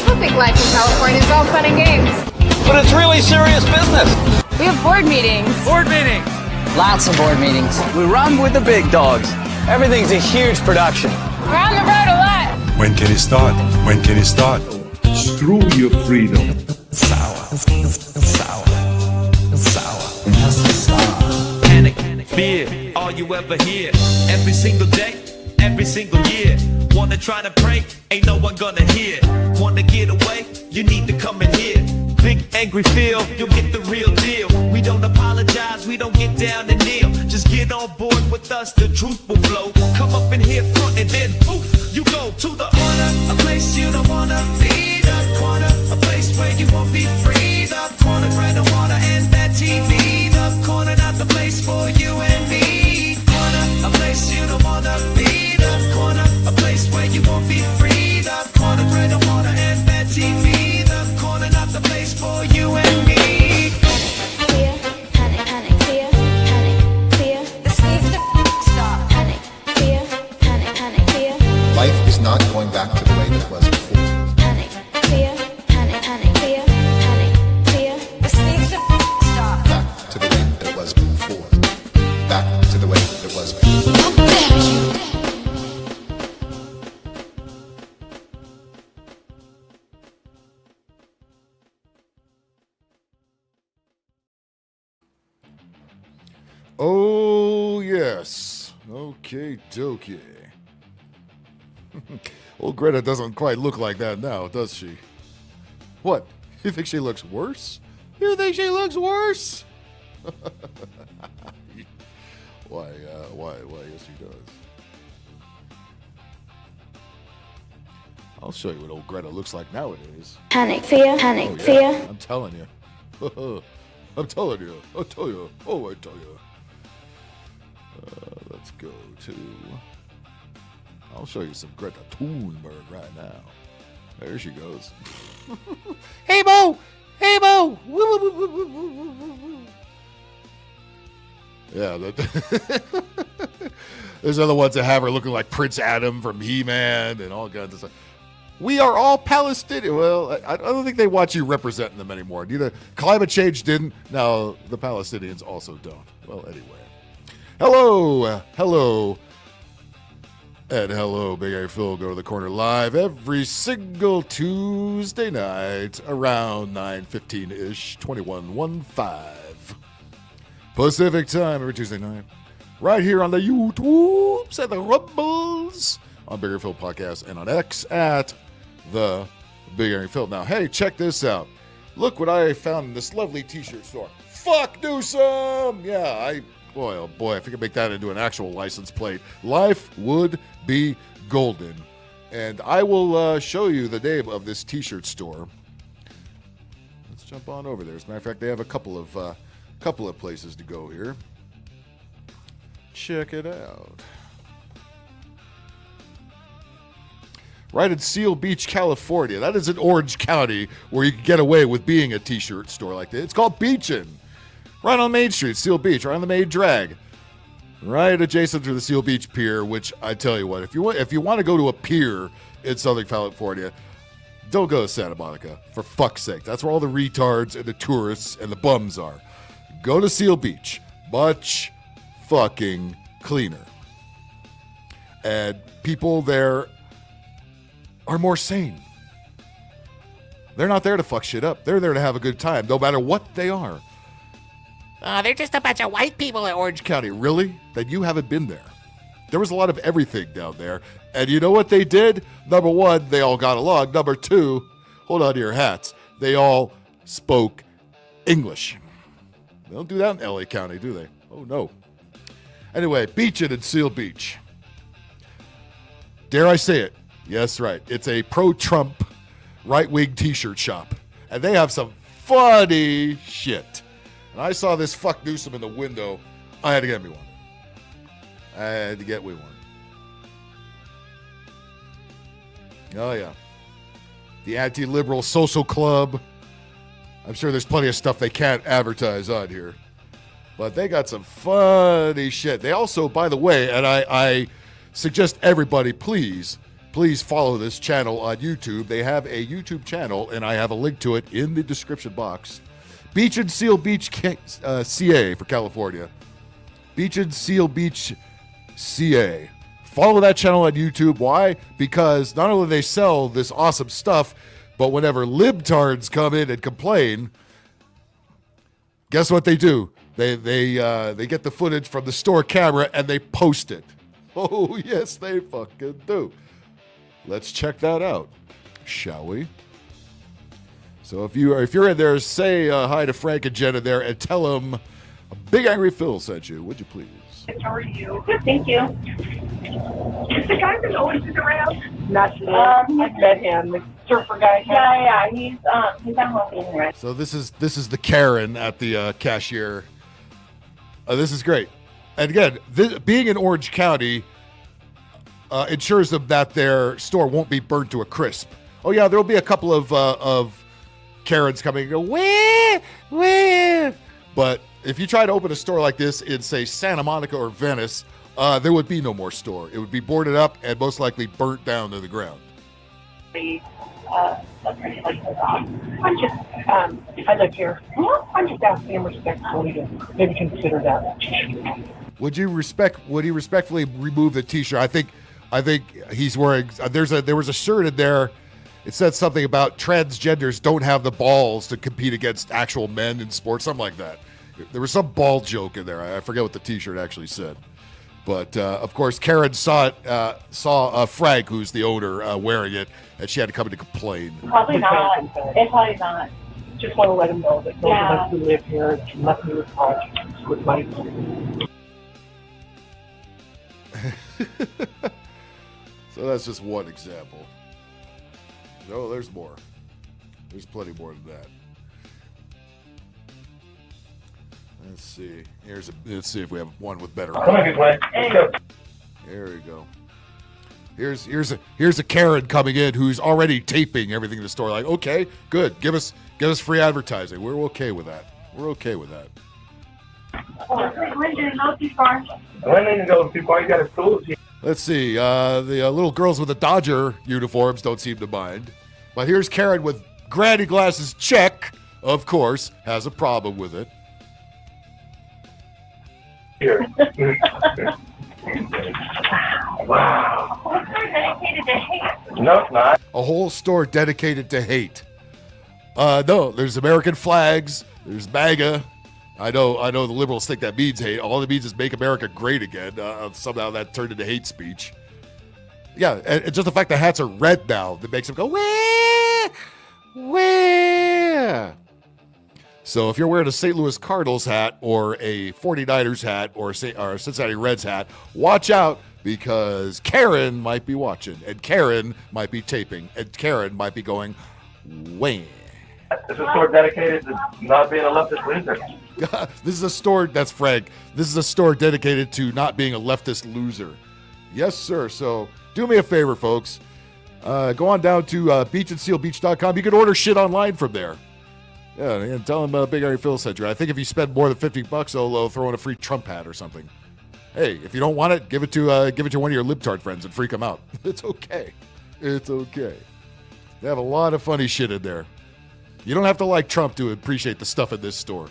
People think life in California is all fun and games. But it's really serious business. We have board meetings. Board meeting. Lots of board meetings. We run with the big dogs. Everything's a huge production. We're on the road a lot. When can it start? When can it start? Screw your freedom. Sour. Panic, fear, all you ever hear. Every single day, every single year. Wanna try to pray, ain't no one gonna hear. Wanna get away, you need to come in here. Big angry feel, you'll get the real deal. We don't apologize, we don't get down and kneel. Just get on board with us, the truth will flow. Come up in here front and then poof, you go to the corner. A place you don't wanna be, the corner. A place where you won't be free. The corner, bread and water and bad TV. The corner, not the place for you and me. Corner, a place you don't wanna be. The corner, a place where you won't be free. The corner, bread and water and bad TV. The corner, not the place for you and me. Fear, panic, fear, panic, fear. This needs to stop. Panic, fear, panic, fear. Life is not going back to the way it was before. Panic, fear, panic, fear, panic, fear. This needs to stop. Back to the way it was before. Back to the way it was before. How dare you! Oh, yes. Okay, dokie. Old Greta doesn't quite look like that now, does she? What? You think she looks worse? You think she looks worse? Why, yes, she does. I'll show you what old Greta looks like nowadays. Panic, fear, panic, fear. I'm telling you. I'm telling you. I'll tell you. Oh, I tell you. Let's go to... I'll show you some Greta Thunberg right now. There she goes. Hey, Bo! Hey, Bo! Yeah, there's other ones that have her looking like Prince Adam from He-Man and all kinds of stuff. We are all Palestinian. Well, I don't think they want you representing them anymore. Neither climate change didn't. Now, the Palestinians also don't. Well, anyway. Hello, and hello, Big A Phil. Go to the corner live every single Tuesday night around 9:15-ish, 21:15 Pacific time every Tuesday night. Right here on the YouTubes and the Rumbles on Big A Phil Podcast and on X at the Big Angry Phil. Now, hey, check this out. Look what I found in this lovely t-shirt store. Fuck Newsom! Yeah, Boy, oh boy, if I could make that into an actual license plate, life would be golden. And I will show you the name of this t-shirt store. Let's jump on over there. As a matter of fact, they have a couple of places to go here. Check it out. Right in Seal Beach, California. That is in Orange County, where you can get away with being a t-shirt store like that. It's called Beachin. Right on Main Street, Seal Beach, right on the main drag. Right adjacent to the Seal Beach Pier, which I tell you what, if you want to go to a pier in Southern California, don't go to Santa Monica, for fuck's sake. That's where all the retards and the tourists and the bums are. Go to Seal Beach. Much fucking cleaner. And people there are more sane. They're not there to fuck shit up. They're there to have a good time, no matter what they are. They're just a bunch of white people in Orange County. Really? Then you haven't been there. There was a lot of everything down there. And you know what they did? Number one, they all got along. Number two, hold on to your hats. They all spoke English. They don't do that in LA County, do they? Oh, no. Anyway, Beachin and Seal Beach. Dare I say it? Yes, right. It's a pro-Trump right-wing t-shirt shop. And they have some funny shit. And I saw this fuck Newsom in the window. I had to get me one. I had to get me one. Oh, yeah. The anti-liberal social club. I'm sure there's plenty of stuff they can't advertise on here. But they got some funny shit. They also, by the way, and I suggest everybody, please, please follow this channel on YouTube. They have a YouTube channel, and I have a link to it in the description box. Beachin Seal Beach, CA for California. Beachin Seal Beach, CA. Follow that channel on YouTube. Why? Because not only do they sell this awesome stuff, but whenever libtards come in and complain, guess what they do? They get the footage from the store camera and they post it. Oh, yes, they fucking do. Let's check that out, shall we? So if you're in there, say hi to Frank and Jenna there and tell them Big Angry Phil sent you, would you please? How are you? Good, thank you. Is the guy that always is around? Not today. I've met him. The surfer guy. Yeah. He's on working right. So this is the Karen at the cashier. This is great. And again, being in Orange County ensures them that their store won't be burnt to a crisp. Oh yeah, there'll be a couple of Karens coming and go, where? But if you try to open a store like this in, say, Santa Monica or Venice, there would be no more store. It would be boarded up and most likely burnt down to the ground. I'm just, I live here. I'm just asking him respectfully to maybe consider that. Would he respectfully remove the T-shirt? I think he's wearing. There was a shirt in there. It said something about transgenders don't have the balls to compete against actual men in sports, something like that. There was some ball joke in there. I forget what the T-shirt actually said. But, of course, Karen saw Frank, who's the owner, wearing it, and she had to come in to complain. Probably not. It's probably not. Just want to let him know that those of us who live here, it's nothing with my So that's just one example. No, there's more. There's plenty more than that. Let's see. Let's see if we have one with better. There we go. Here's a Karen coming in who's already taping everything in the store. Like, okay, good. Give us free advertising. We're okay with that. We're okay with that. When did it go too far? When did it go too far? You got his tools. Let's see. The little girls with the Dodger uniforms don't seem to mind. But here's Karen with granny glasses. Check. Of course, has a problem with it. Here. Wow. Dedicated to hate. No, it's not. A whole store dedicated to hate. No, there's American flags. There's MAGA. I know the liberals think that means hate. All it means is make America great again. Somehow that turned into hate speech. Yeah, and just the fact the hats are red now that makes them go, where? So if you're wearing a St. Louis Cardinals hat or a 49ers hat or a Cincinnati Reds hat, watch out because Karen might be watching and Karen might be taping and Karen might be going, where? This is a store dedicated to not being a leftist loser. This is a store, that's Frank. This is a store dedicated to not being a leftist loser. Yes, sir. So do me a favor, folks. Go on down to beachandsealbeach.com. You can order shit online from there. Yeah, and tell them Big Angry Phil sent you. I think if you spend more than $50, they'll throw in a free Trump hat or something. Hey, if you don't want it, give it to one of your libtard friends and freak them out. It's okay. It's okay. They have a lot of funny shit in there. You don't have to like Trump to appreciate the stuff in this store.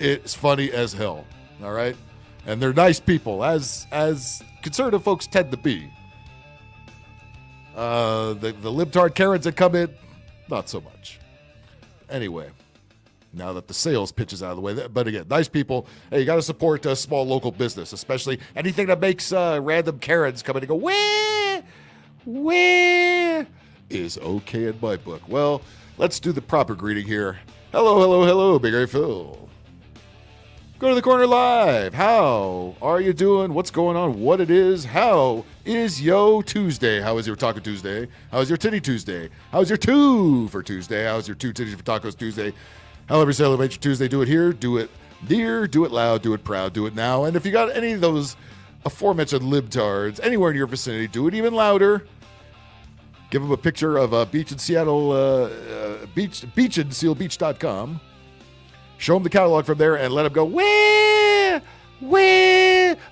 It's funny as hell. All right, and they're nice people, as conservative folks tend to be. The libtard Karens that come in, not so much. Anyway. Now that the sales pitch is out of the way. But again, nice people. Hey, you got to support a small local business, especially anything that makes random Karens come in and go, where is okay in my book. Well, let's do the proper greeting here. Hello, Big Angry Phil. Go to the corner live. How are you doing? What's going on? What it is? How is yo Tuesday? How is your Taco Tuesday? How is your Titty Tuesday? How's your two for Tuesday? How's your two titties for tacos Tuesday? However, celebrate your Tuesday. Do it here, do it near, do it loud, do it proud, do it now. And if you got any of those aforementioned libtards anywhere in your vicinity, do it even louder. Give them a picture of a beach in Seattle, beachinsealbeach.com. Show them the catalog from there and let them go, where?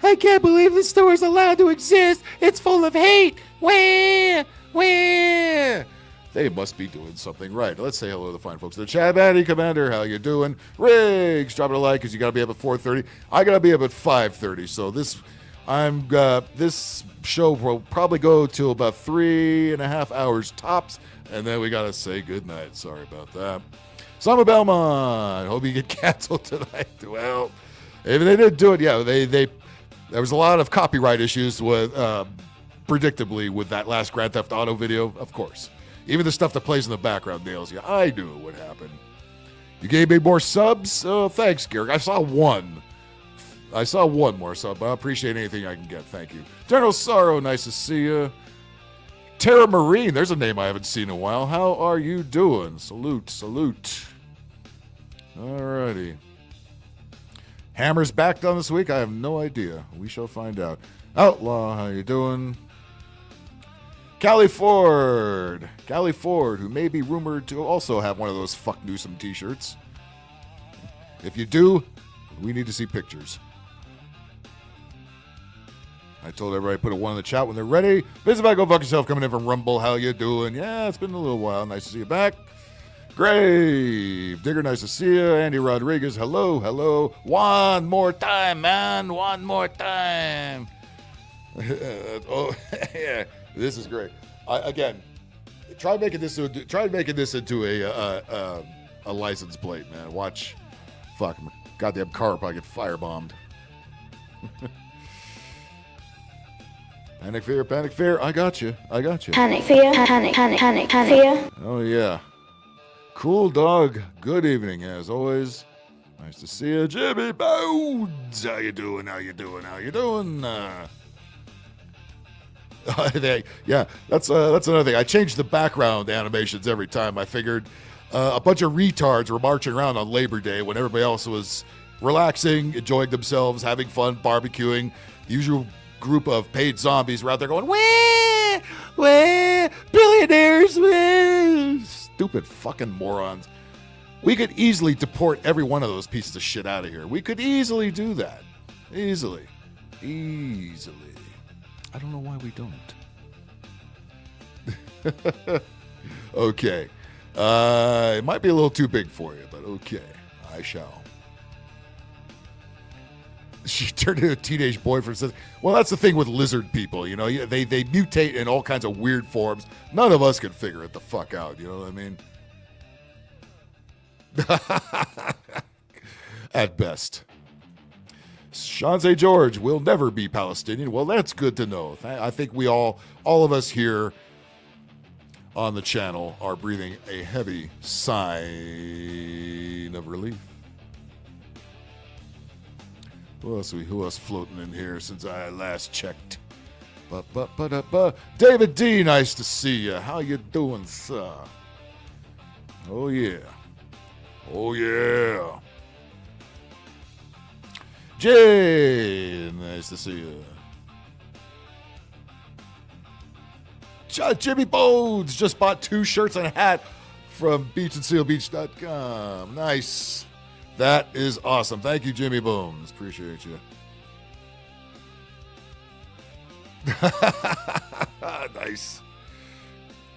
I can't believe this store is allowed to exist. It's full of hate. Where? Whee! They must be doing something right. Let's say hello to the fine folks. The Chad Batty Commander, how you doing? Riggs, drop it a like because you got to be up at 4:30. I got to be up at 5:30. So this show will probably go till about 3.5 hours tops, and then we got to say goodnight. Sorry about that. Summer Belmont, hope you get canceled tonight. Well, if they did do it, yeah, they there was a lot of copyright issues with, predictably, with that last Grand Theft Auto video, of course. Even the stuff that plays in the background nails you. I knew it would happen. You gave me more subs? Oh, thanks, Garrick. I saw one more sub, but I appreciate anything I can get. Thank you. General Sorrow, nice to see you. Tara Marine, there's a name I haven't seen in a while. How are you doing? Salute, salute. Alrighty. Hammer's back done this week? I have no idea. We shall find out. Outlaw, how you doing? Callie Ford, who may be rumored to also have one of those Fuck Newsom t-shirts. If you do, we need to see pictures. I told everybody to put a 1 in the chat when they're ready. Visit Go Fuck Yourself coming in from Rumble. How you doing? Yeah, it's been a little while. Nice to see you back. Grave Digger, nice to see you. Andy Rodriguez, hello, hello. One more time, man. One more time. Oh, yeah. This is great. Again, try making this into a license plate, man. Watch, fuck, my goddamn car will probably get firebombed. Panic fear. I got you. Panic fear, panic fear. Oh yeah. Cool dog. Good evening, as always. Nice to see you, Jimmy Bones. How you doing? Yeah, that's another thing. I changed the background animations every time. I figured a bunch of retards were marching around on Labor Day when everybody else was relaxing, enjoying themselves, having fun, barbecuing. The usual group of paid zombies were out there going, wah, wah, billionaires, wah. Stupid fucking morons. We could easily deport every one of those pieces of shit out of here. We could easily do that. Easily. I don't know why we don't. Okay. It might be a little too big for you, but okay. I shall. She turned into a teenage boyfriend. Says, well, that's the thing with lizard people. You know, they mutate in all kinds of weird forms. None of us can figure it the fuck out. You know what I mean? At best. Shanze George will never be Palestinian. Well, that's good to know. I think we all of us here on the channel are breathing a heavy sigh of relief. Who else floating in here since I last checked? David D, nice to see you. How you doing, sir? Oh yeah. Jay, nice to see you. Jimmy Bones just bought 2 shirts and a hat from beachandsealbeach.com. Nice. That is awesome. Thank you, Jimmy Bones. Appreciate you. Nice.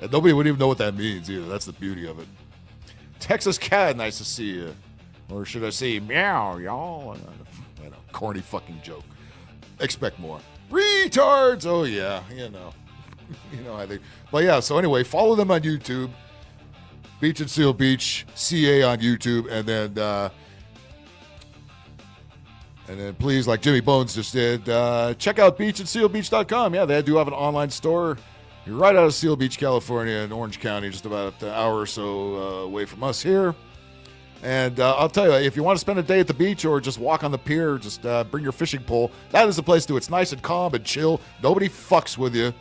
And nobody would even know what that means either. That's the beauty of it. Texas Cat, nice to see you. Or should I say meow, y'all? I know, corny fucking joke. Expect more. Retards! Oh, yeah, you know. You know how they... But yeah, so anyway, follow them on YouTube. Beach and Seal Beach, CA on YouTube, and then please, like Jimmy Bones just did, check out beachandsealbeach.com. Yeah, they do have an online store. You're right out of Seal Beach, California, in Orange County, just about an hour or so away from us here. And I'll tell you, if you want to spend a day at the beach or just walk on the pier, just bring your fishing pole. That is the place to do it. It's nice and calm and chill. Nobody fucks with you.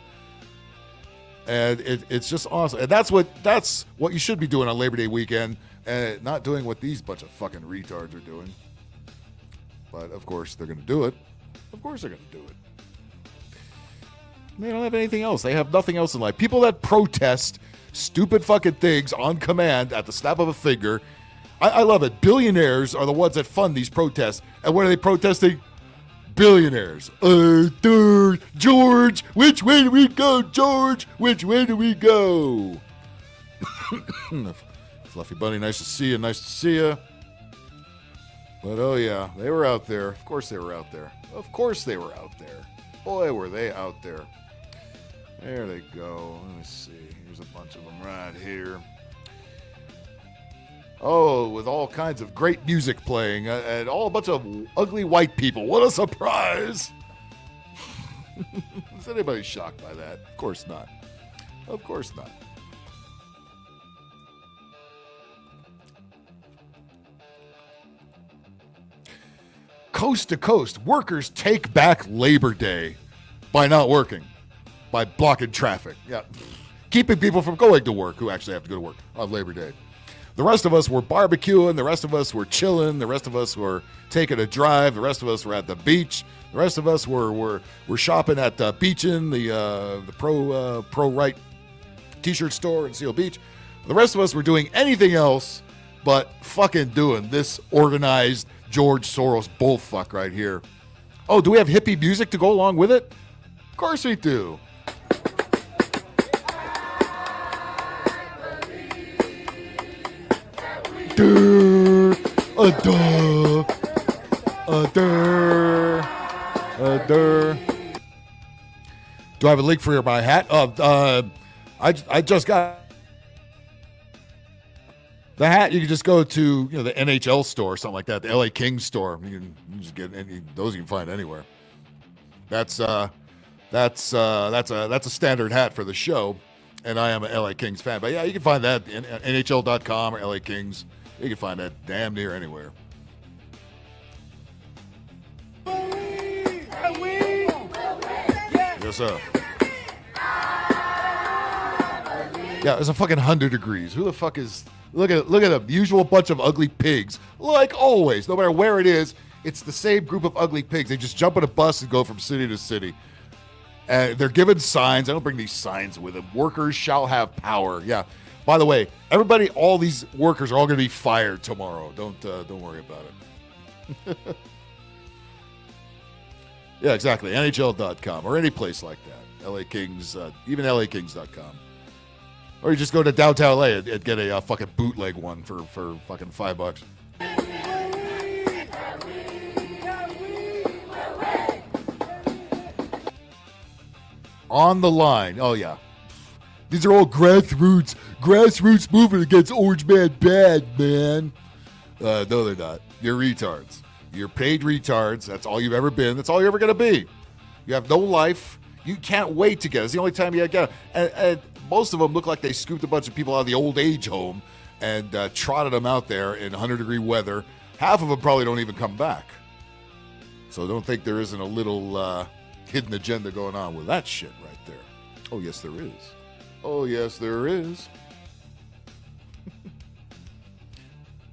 And it's just awesome. And that's what you should be doing on Labor Day weekend, and not doing what these bunch of fucking retards are doing. But, of course, they're going to do it. Of course they're going to do it. They don't have anything else. They have nothing else in life. People that protest stupid fucking things on command at the snap of a finger. I love it. Billionaires are the ones that fund these protests. And what are they protesting? billionaires. George, which way do we go, George? Which way do we go? Fluffy Bunny, nice to see you. Nice to see you. But oh yeah, they were out there. Of course they were out there. Of course they were out there. Boy, were they out there. There they go. Let me see. Here's a bunch of them right here. Oh, with all kinds of great music playing and all a bunch of ugly white people. What a surprise! Is anybody shocked by that? Of course not. Of course not. Coast to coast, workers take back Labor Day by not working, by blocking traffic. Yeah, keeping people from going to work who actually have to go to work on Labor Day. The rest of us were barbecuing. The rest of us were chilling. The rest of us were taking a drive. The rest of us were at the beach. The rest of us were shopping at Beachin, the pro-right T-shirt store in Seal Beach. The rest of us were doing anything else but fucking doing this organized George Soros bullfuck right here. Oh, do we have hippie music to go along with it? Of course we do. Do I have a link for my hat? I just got the hat. You can just go to the NHL store or something like that, the LA Kings store. You just get any those you can find anywhere. That's a standard hat for the show, and I am an LA Kings fan. But yeah, you can find that in NHL.com or LA Kings. You can find that damn near anywhere. Yes, sir. Yeah, it's a fucking 100 degrees. Who the fuck is... Look at them. Usual bunch of ugly pigs. Like always, no matter where it is, it's the same group of ugly pigs. They just jump on a bus and go from city to city. And they're given signs. I don't bring these signs with them. Workers shall have power. Yeah. By the way, everybody, all these workers are all going to be fired tomorrow. Don't worry about it. Yeah, exactly. NHL.com or any place like that. LA Kings, even LAKings.com. Or you just go to downtown LA and get a fucking bootleg one for fucking $5. On the line. Oh, yeah. These are all grassroots movement against Orange Man bad, man. No, they're not. You're retards. You're paid retards. That's all you've ever been. That's all you're ever going to be. You have no life. You can't wait to get it. It's the only time you get it. And most of them look like they scooped a bunch of people out of the old age home and trotted them out there in 100-degree weather. Half of them probably don't even come back. So don't think there isn't a little hidden agenda going on with that shit right there. Oh, yes, there is. Oh, yes, there is.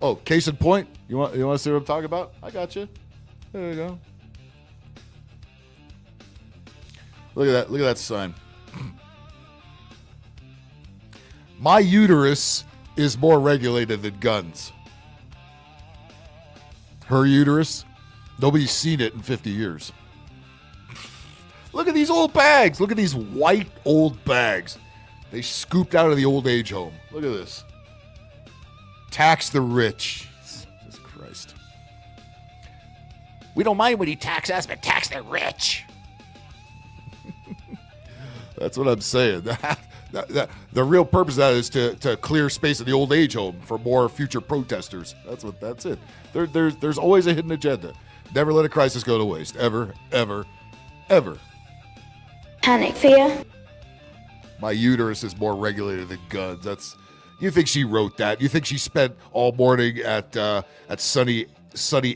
Oh, case in point. You want to see what I'm talking about? I got you. There you go. Look at that. Look at that sign. My uterus is more regulated than guns. Her uterus, nobody's seen it in 50 years. Look at these old bags. Look at these white old bags. They scooped out of the old age home. Look at this. Tax the rich. Jesus Christ. We don't mind when you tax us, but tax the rich. That's what I'm saying. The real purpose of that is to clear space in the old age home for more future protesters. That's it. There's always a hidden agenda. Never let a crisis go to waste. Ever, ever, ever. Panic, fear. My uterus is more regulated than guns. You think she wrote that? You think she spent all morning at Sunny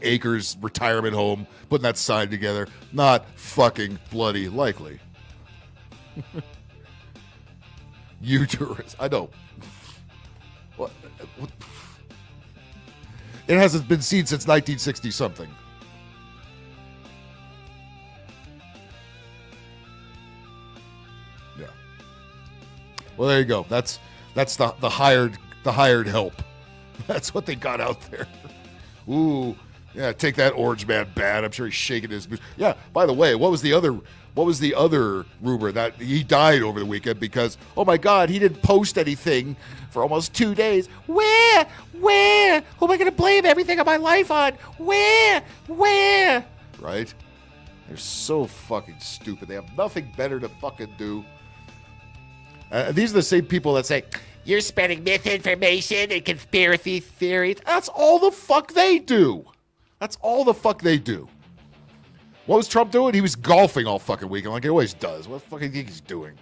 Acres retirement home putting that sign together? Not fucking bloody likely. Uterus. I know. What? It hasn't been seen since 1960 something. Yeah. Well, there you go. That's the hired help. That's what they got out there. Ooh, Yeah, take that, Orange Man bad. I'm sure he's shaking his boots. Yeah, by the way, what was the other rumor? That he died over the weekend because, oh my God, he didn't post anything for almost 2 days. Where? Who am I going to blame everything of my life on? Where? Right? They're so fucking stupid. They have nothing better to fucking do. These are the same people that say, you're spreading misinformation and conspiracy theories. That's all the fuck they do. That's all the fuck they do. What was Trump doing? He was golfing all fucking weekend like he always does. What the fuck do you think he's doing?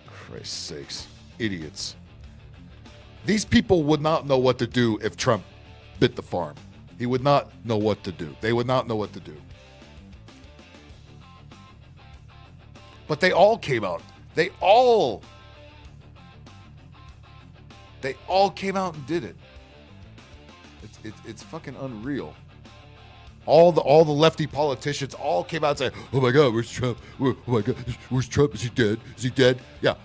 Christ's sakes. Idiots. These people would not know what to do if Trump bit the farm. He would not know what to do. They would not know what to do. But they all came out. They all came out and did it. It's fucking unreal. All the lefty politicians all came out and said, "Oh my God, where's Trump? Oh my God, where's Trump? Is he dead? Is he dead?" Yeah.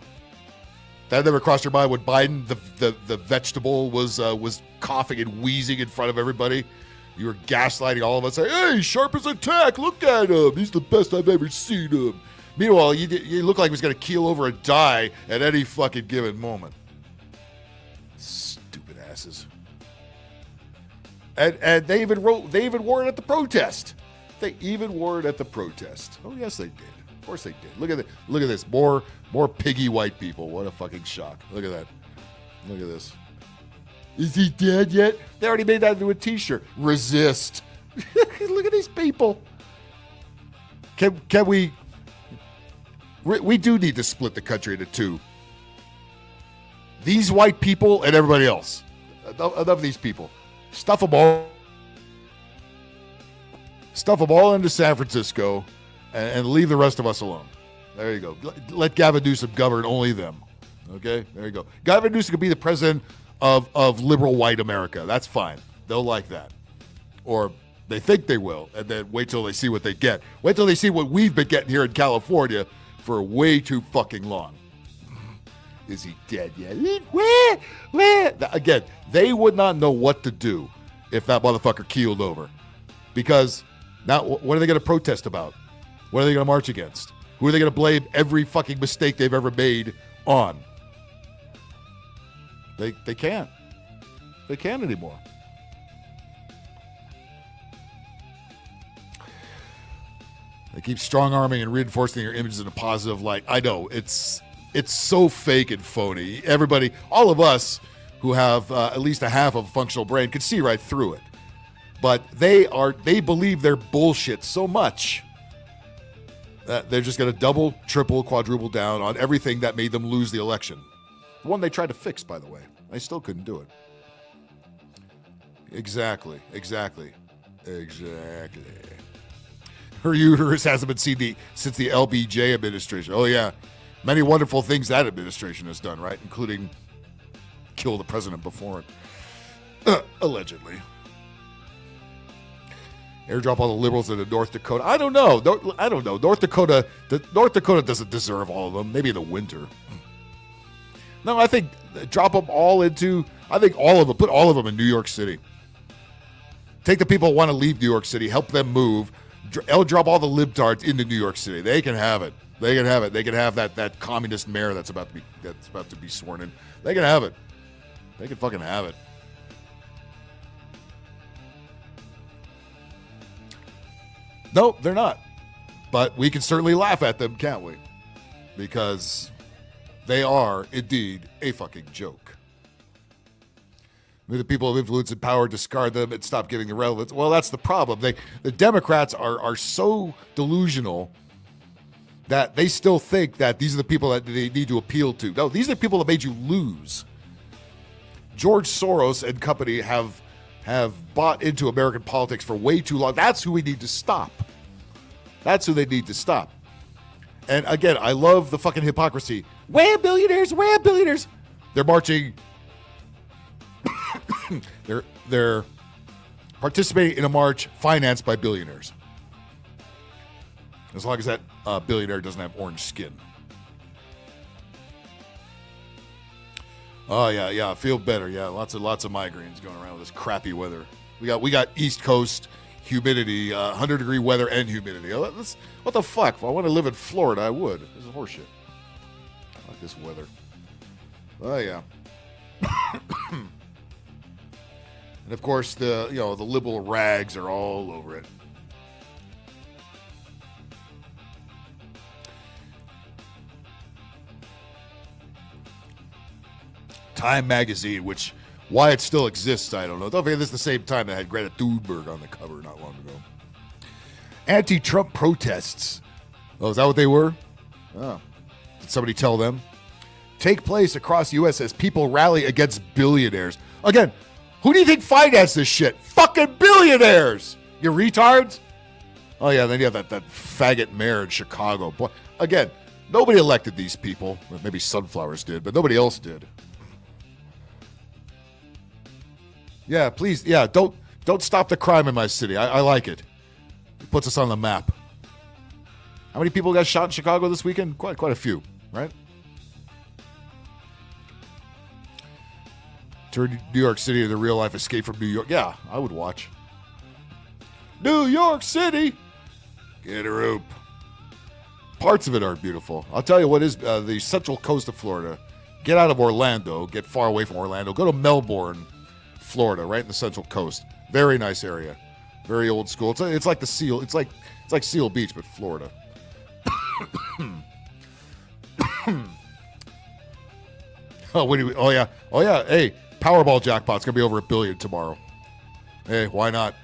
That never crossed your mind when Biden, the vegetable, was coughing and wheezing in front of everybody. You were gaslighting all of us, saying, "Hey, sharp as a tack. Look at him. He's the best I've ever seen him." Meanwhile, you look like he was going to keel over and die at any fucking given moment. Stupid asses. And they even wore it at the protest. They even wore it at the protest. Oh yes, they did. Of course they did. Look at this. More piggy white people. What a fucking shock. Look at that. Look at this. Is he dead yet? They already made that into a t-shirt. Resist. Look at these people. Can we do need to split the country into two. These white people and everybody else. Enough of these people. Stuff them all into San Francisco and leave the rest of us alone. There you go. Let Gavin Newsom govern only them. Okay? There you go. Gavin Newsom could be the president of liberal white America. That's fine. They'll like that. Or they think they will, and then wait till they see what they get. Wait till they see what we've been getting here in California for way too fucking long. Is he dead yet? Where? Again, they would not know what to do if that motherfucker keeled over. Because now, what are they going to protest about? What are they going to march against? Who are they going to blame every fucking mistake they've ever made on? They can't. They can't anymore. They keep strong-arming and reinforcing your images in a positive light. I know, it's so fake and phony. Everybody, all of us who have at least a half of a functional brain can see right through it. But they believe their bullshit so much that they're just going to double, triple, quadruple down on everything that made them lose the election. The one they tried to fix, by the way. They still couldn't do it. Exactly. Her uterus hasn't been seen since the LBJ administration. Oh, yeah. Many wonderful things that administration has done, right? Including kill the president before it. Allegedly. Airdrop all the liberals into North Dakota. I don't know. North Dakota doesn't deserve all of them. Maybe in the winter. No, I think drop them all into, I think all of them, put all of them in New York City. Take the people who want to leave New York City, help them move. Drop all the libtards into New York City. They can have it. They can have that communist mayor that's about to be sworn in. They can have it. They can fucking have it. No, they're not. But we can certainly laugh at them, can't we? Because they are indeed a fucking joke. Maybe the people of influence and power discard them and stop giving the relevance. Well, that's the problem. The Democrats are so delusional that they still think that these are the people that they need to appeal to. No, these are the people that made you lose. George Soros and company have bought into American politics for way too long. That's who we need to stop. That's who they need to stop. And again, I love the fucking hypocrisy. Where billionaires? Where billionaires? They're marching. they're participating in a march financed by billionaires. As long as that billionaire doesn't have orange skin. Oh yeah, I feel better. Yeah, lots of migraines going around with this crappy weather. We got East Coast humidity, 100-degree weather and humidity. What the fuck? If I want to live in Florida, I would. This is horseshit. I like this weather. Oh yeah. And of course the liberal rags are all over it. Time magazine, which why it still exists, I don't know. Don't forget this is the same time that had Greta Thunberg on the cover not long ago. Anti-Trump protests. Oh, is that what they were? Oh. Did somebody tell them? Take place across the U.S. as people rally against billionaires. Again, who do you think financed this shit? Fucking billionaires! You retards? Oh yeah, then you have that faggot mayor in Chicago. Boy, again, nobody elected these people. Well, maybe Sunflowers did, but nobody else did. Yeah, please, yeah, don't stop the crime in my city. I like it. It puts us on the map. How many people got shot in Chicago this weekend? Quite a few, right? Turn New York City into real life Escape from New York. Yeah, I would watch. New York City! Get a rope. Parts of it are beautiful. I'll tell you what is the central coast of Florida. Get out of Orlando. Get far away from Orlando. Go to Melbourne, Florida, right in the central coast. Very nice area. Very old school. It's like the Seal. It's like Seal Beach, but Florida. Oh yeah. Hey, Powerball jackpot's gonna be over $1 billion tomorrow. Hey, why not?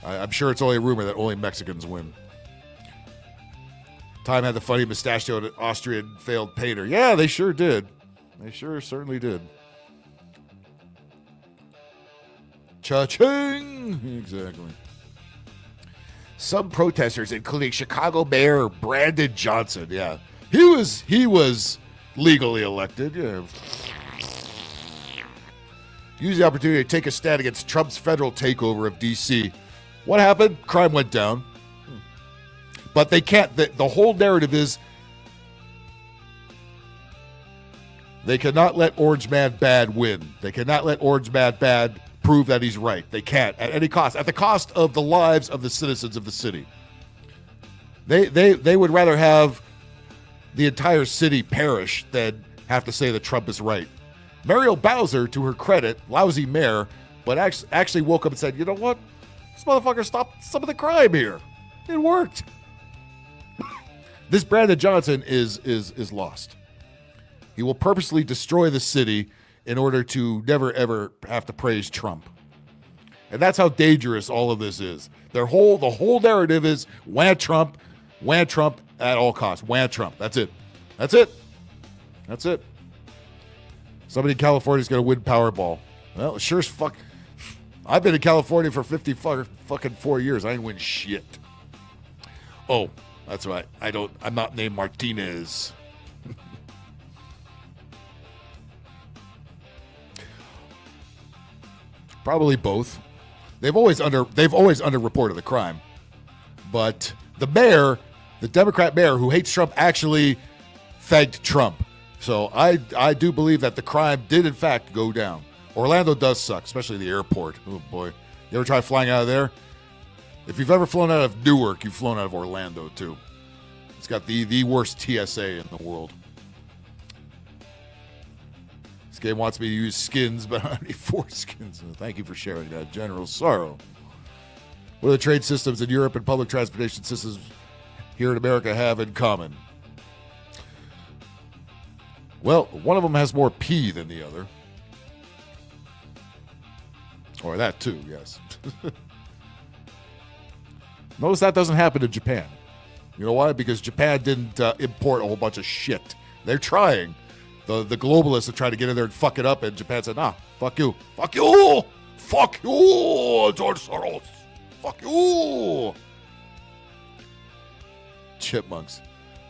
I'm sure it's only a rumor that only Mexicans win. Time had the funny mustachioed Austrian failed painter. Yeah, they sure did. They certainly did. Cha-ching! Exactly. Some protesters, including Chicago Mayor Brandon Johnson, yeah, he was legally elected. Yeah, used the opportunity to take a stand against Trump's federal takeover of D.C. What happened? Crime went down. But they can't. The whole narrative is they cannot let Orange Man Bad win. They cannot let Orange Man Bad prove that he's right. They can't at any cost. At the cost of the lives of the citizens of the city. They would rather have the entire city perish than have to say that Trump is right. Muriel Bowser, to her credit, lousy mayor, but actually woke up and said, you know what? This motherfucker stopped some of the crime here. It worked. This Brandon Johnson is lost. He will purposely destroy the city in order to never, ever have to praise Trump. And that's how dangerous all of this is. The whole narrative is wham Trump at all costs. Wham Trump. That's it. Somebody in California is going to win Powerball. Well, sure as fuck. I've been in California for 4 years. I ain't win shit. Oh, that's right. I'm not named Martinez. Probably both. They've always underreported the crime. But the mayor, the Democrat mayor who hates Trump, actually thanked Trump. So I do believe that the crime did in fact go down. Orlando does suck, especially the airport. Oh boy. You ever try flying out of there? If you've ever flown out of Newark, you've flown out of Orlando too. It's got the worst TSA in the world. This game wants me to use skins, but I need 4 skins. Thank you for sharing that, General Sorrow. What do the trade systems in Europe and public transportation systems here in America have in common? Well, one of them has more P than the other. Or that too, yes. Notice that doesn't happen in Japan. You know why? Because Japan didn't import a whole bunch of shit. They're trying. The globalists are trying to get in there and fuck it up, and Japan said, nah, fuck you. Fuck you! Fuck you, George Soros! Fuck you! Chipmunks.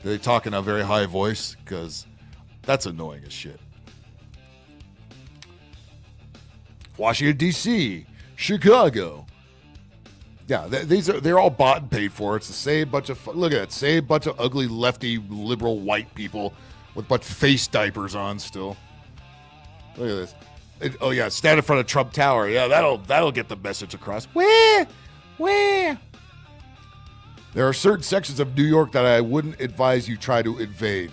They talk in a very high voice, because that's annoying as shit. Washington, D.C., Chicago. Yeah, they're all bought and paid for. It's the same bunch of, look at that, same bunch of ugly lefty liberal white people with but face diapers on still. Look at this. Oh yeah, stand in front of Trump Tower. Yeah, that'll get the message across. Where? There are certain sections of New York that I wouldn't advise you try to invade.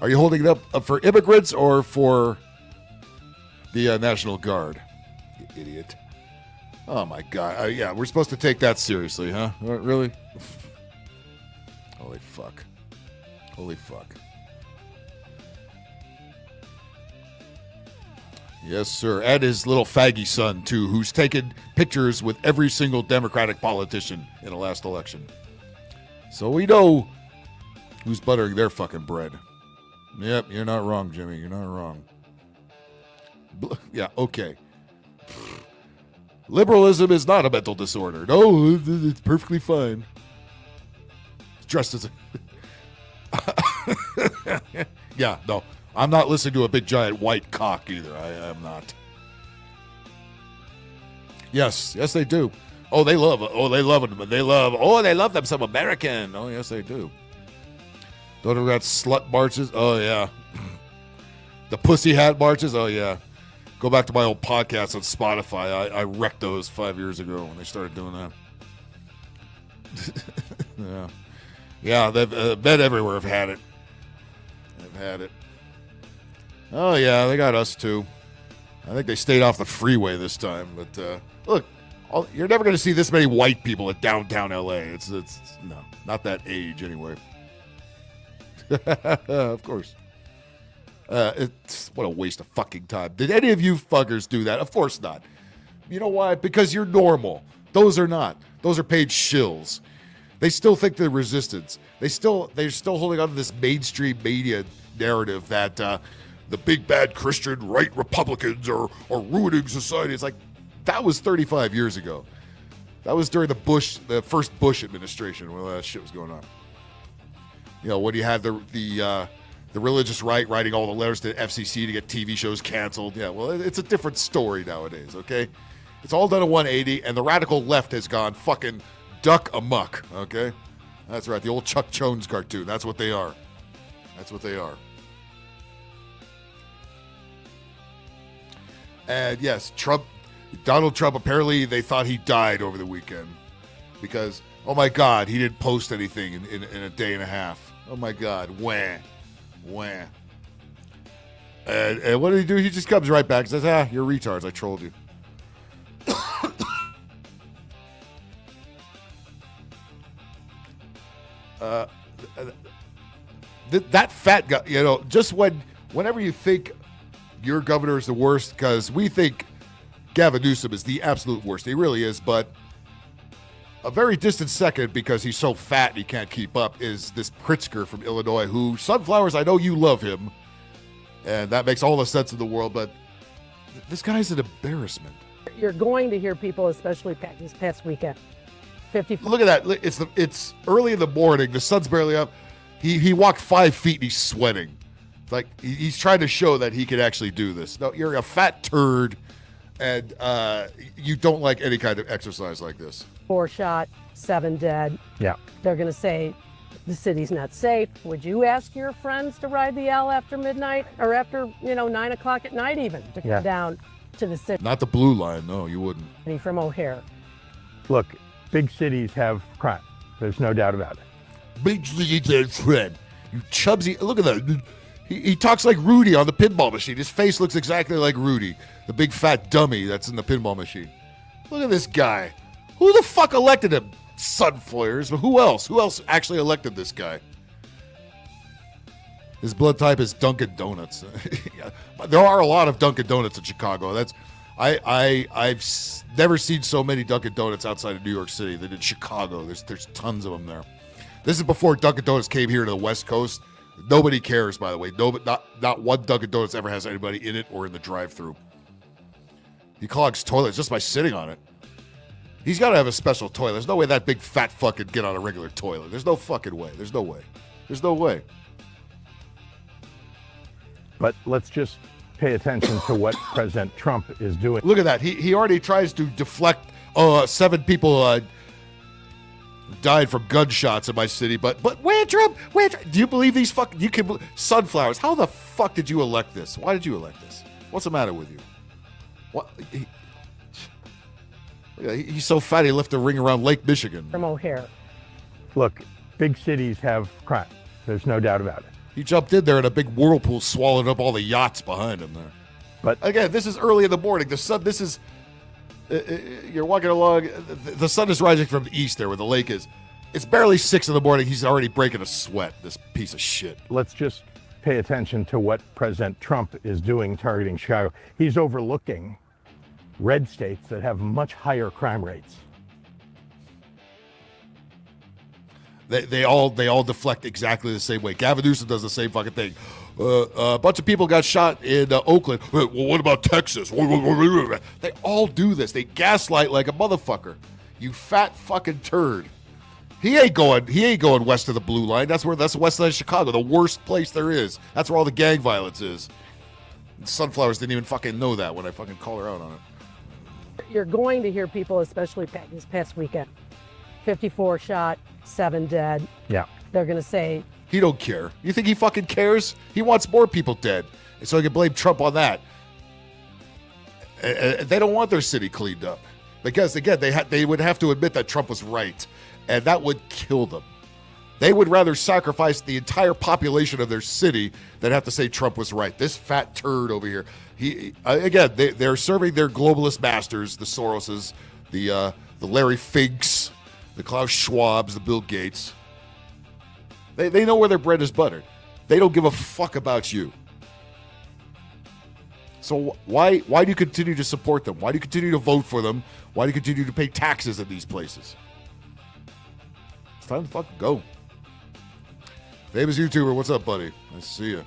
Are you holding it up for immigrants or for the National Guard? You idiot. Oh my God. Yeah, we're supposed to take that seriously, huh? Really? Holy fuck. Yes, sir. And his little faggy son, too, who's taken pictures with every single Democratic politician in the last election. So we know who's buttering their fucking bread. Yep, you're not wrong, Jimmy. You're not wrong. Yeah, okay. Liberalism is not a mental disorder. No, it's perfectly fine. It's dressed as a... Yeah, no. I'm not listening to a big giant white cock either. I am not. Yes, they do. They love them. They love them some American. Oh, yes, they do. Don't we got slut marches? Oh, yeah. The pussy hat marches? Oh, yeah. Go back to my old podcast on Spotify. I wrecked those 5 years ago when they started doing that. Yeah. Yeah, men everywhere have had it. Oh, yeah, they got us, too. I think they stayed off the freeway this time. But, look, you're never going to see this many white people at downtown L.A. It's no, not that age, anyway. Of course. What a waste of fucking time. Did any of you fuckers do that? Of course not. You know why? Because you're normal. Those are not. Those are paid shills. They still think they're resistance. They're still holding on to this mainstream media narrative that the big bad Christian right Republicans are ruining society. It's like, that was 35 years ago. That was during the first Bush administration when all that shit was going on. You know, when you had the religious right writing all the letters to the FCC to get TV shows canceled. Yeah, well, it's a different story nowadays, okay? It's all done at 180, and the radical left has gone fucking duck amok, okay? That's right, the old Chuck Jones cartoon. That's what they are. And yes, Donald Trump, apparently they thought he died over the weekend because, oh my God, he didn't post anything in a day and a half. Oh my God, wah. And what did he do? He just comes right back and says, you're retards, I trolled you. That fat guy, you know, just whenever you think your governor is the worst, because we think Gavin Newsom is the absolute worst. He really is, but a very distant second, because he's so fat and he can't keep up, is this Pritzker from Illinois, who, Sunflowers, I know you love him, and that makes all the sense in the world, but this guy's an embarrassment. You're going to hear people, especially this past weekend. Look at that. It's early in the morning. The sun's barely up. He walked 5 feet and he's sweating. It's like he's trying to show that he can actually do this. No, you're a fat turd, and you don't like any kind of exercise like this. 4 shot, 7 dead. Yeah. They're going to say the city's not safe. Would you ask your friends to ride the L after midnight or after 9 o'clock at night even to come down to the city? Not the blue line. No, you wouldn't. From O'Hare. Look, big cities have crime. There's no doubt about it. Big cities have crime. You chubsy. Look at that. He talks like Rudy on the pinball machine. His face looks exactly like Rudy, the big fat dummy that's in the pinball machine. Look at this guy. Who the fuck elected him? Sunflowers. But who else? Who else actually elected this guy? His blood type is Dunkin' Donuts. There are a lot of Dunkin' Donuts in Chicago. I've never seen so many Dunkin' Donuts outside of New York City than in Chicago. There's tons of them there. This is before Dunkin' Donuts came here to the West Coast. Nobody cares, by the way. Not one Dunkin' Donuts ever has anybody in it or in the drive-thru. He clogs toilets just by sitting on it. He's got to have a special toilet. There's no way that big fat fuck could get on a regular toilet. There's no fucking way. There's no way. But let's just pay attention to what President Trump is doing. Look at that. He already tries to deflect 7 people died from gunshots in my city. But where Trump? Do you believe these sunflowers? How the fuck did you elect this? Why did you elect this? What's the matter with you? What? He's so fat he left a ring around Lake Michigan. From O'Hare. Look, big cities have crime. There's no doubt about it. He jumped in there and a big whirlpool swallowed up all the yachts behind him there. But again, this is early in the morning. The sun, this is, you're walking along, the sun is rising from the east there where the lake is. It's barely 6 in the morning. He's already breaking a sweat, this piece of shit. Let's just pay attention to what President Trump is doing targeting Chicago. He's overlooking red states that have much higher crime rates. They all deflect exactly the same way. Gavin Newsom does the same fucking thing. A bunch of people got shot in Oakland. Well, what about Texas? They all do this. They gaslight like a motherfucker. You fat fucking turd. He ain't going west of the blue line. That's the west side of Chicago, the worst place there is. That's where all the gang violence is. And Sunflowers didn't even fucking know that when I fucking call her out on it. You're going to hear people, especially this past weekend, 54 shot, 7 dead. Yeah. They're going to say, he don't care. You think he fucking cares? He wants more people dead. And so he can blame Trump on that. And they don't want their city cleaned up. Because, again, they would have to admit that Trump was right. And that would kill them. They would rather sacrifice the entire population of their city than have to say Trump was right. This fat turd over here. They're serving their globalist masters, the Soroses, the Larry Finks, the Klaus Schwabs, the Bill Gates. They know where their bread is buttered. They don't give a fuck about you. So why do you continue to support them? Why do you continue to vote for them? Why do you continue to pay taxes in these places? It's time to fucking go. Famous YouTuber, what's up, buddy? Nice to see you.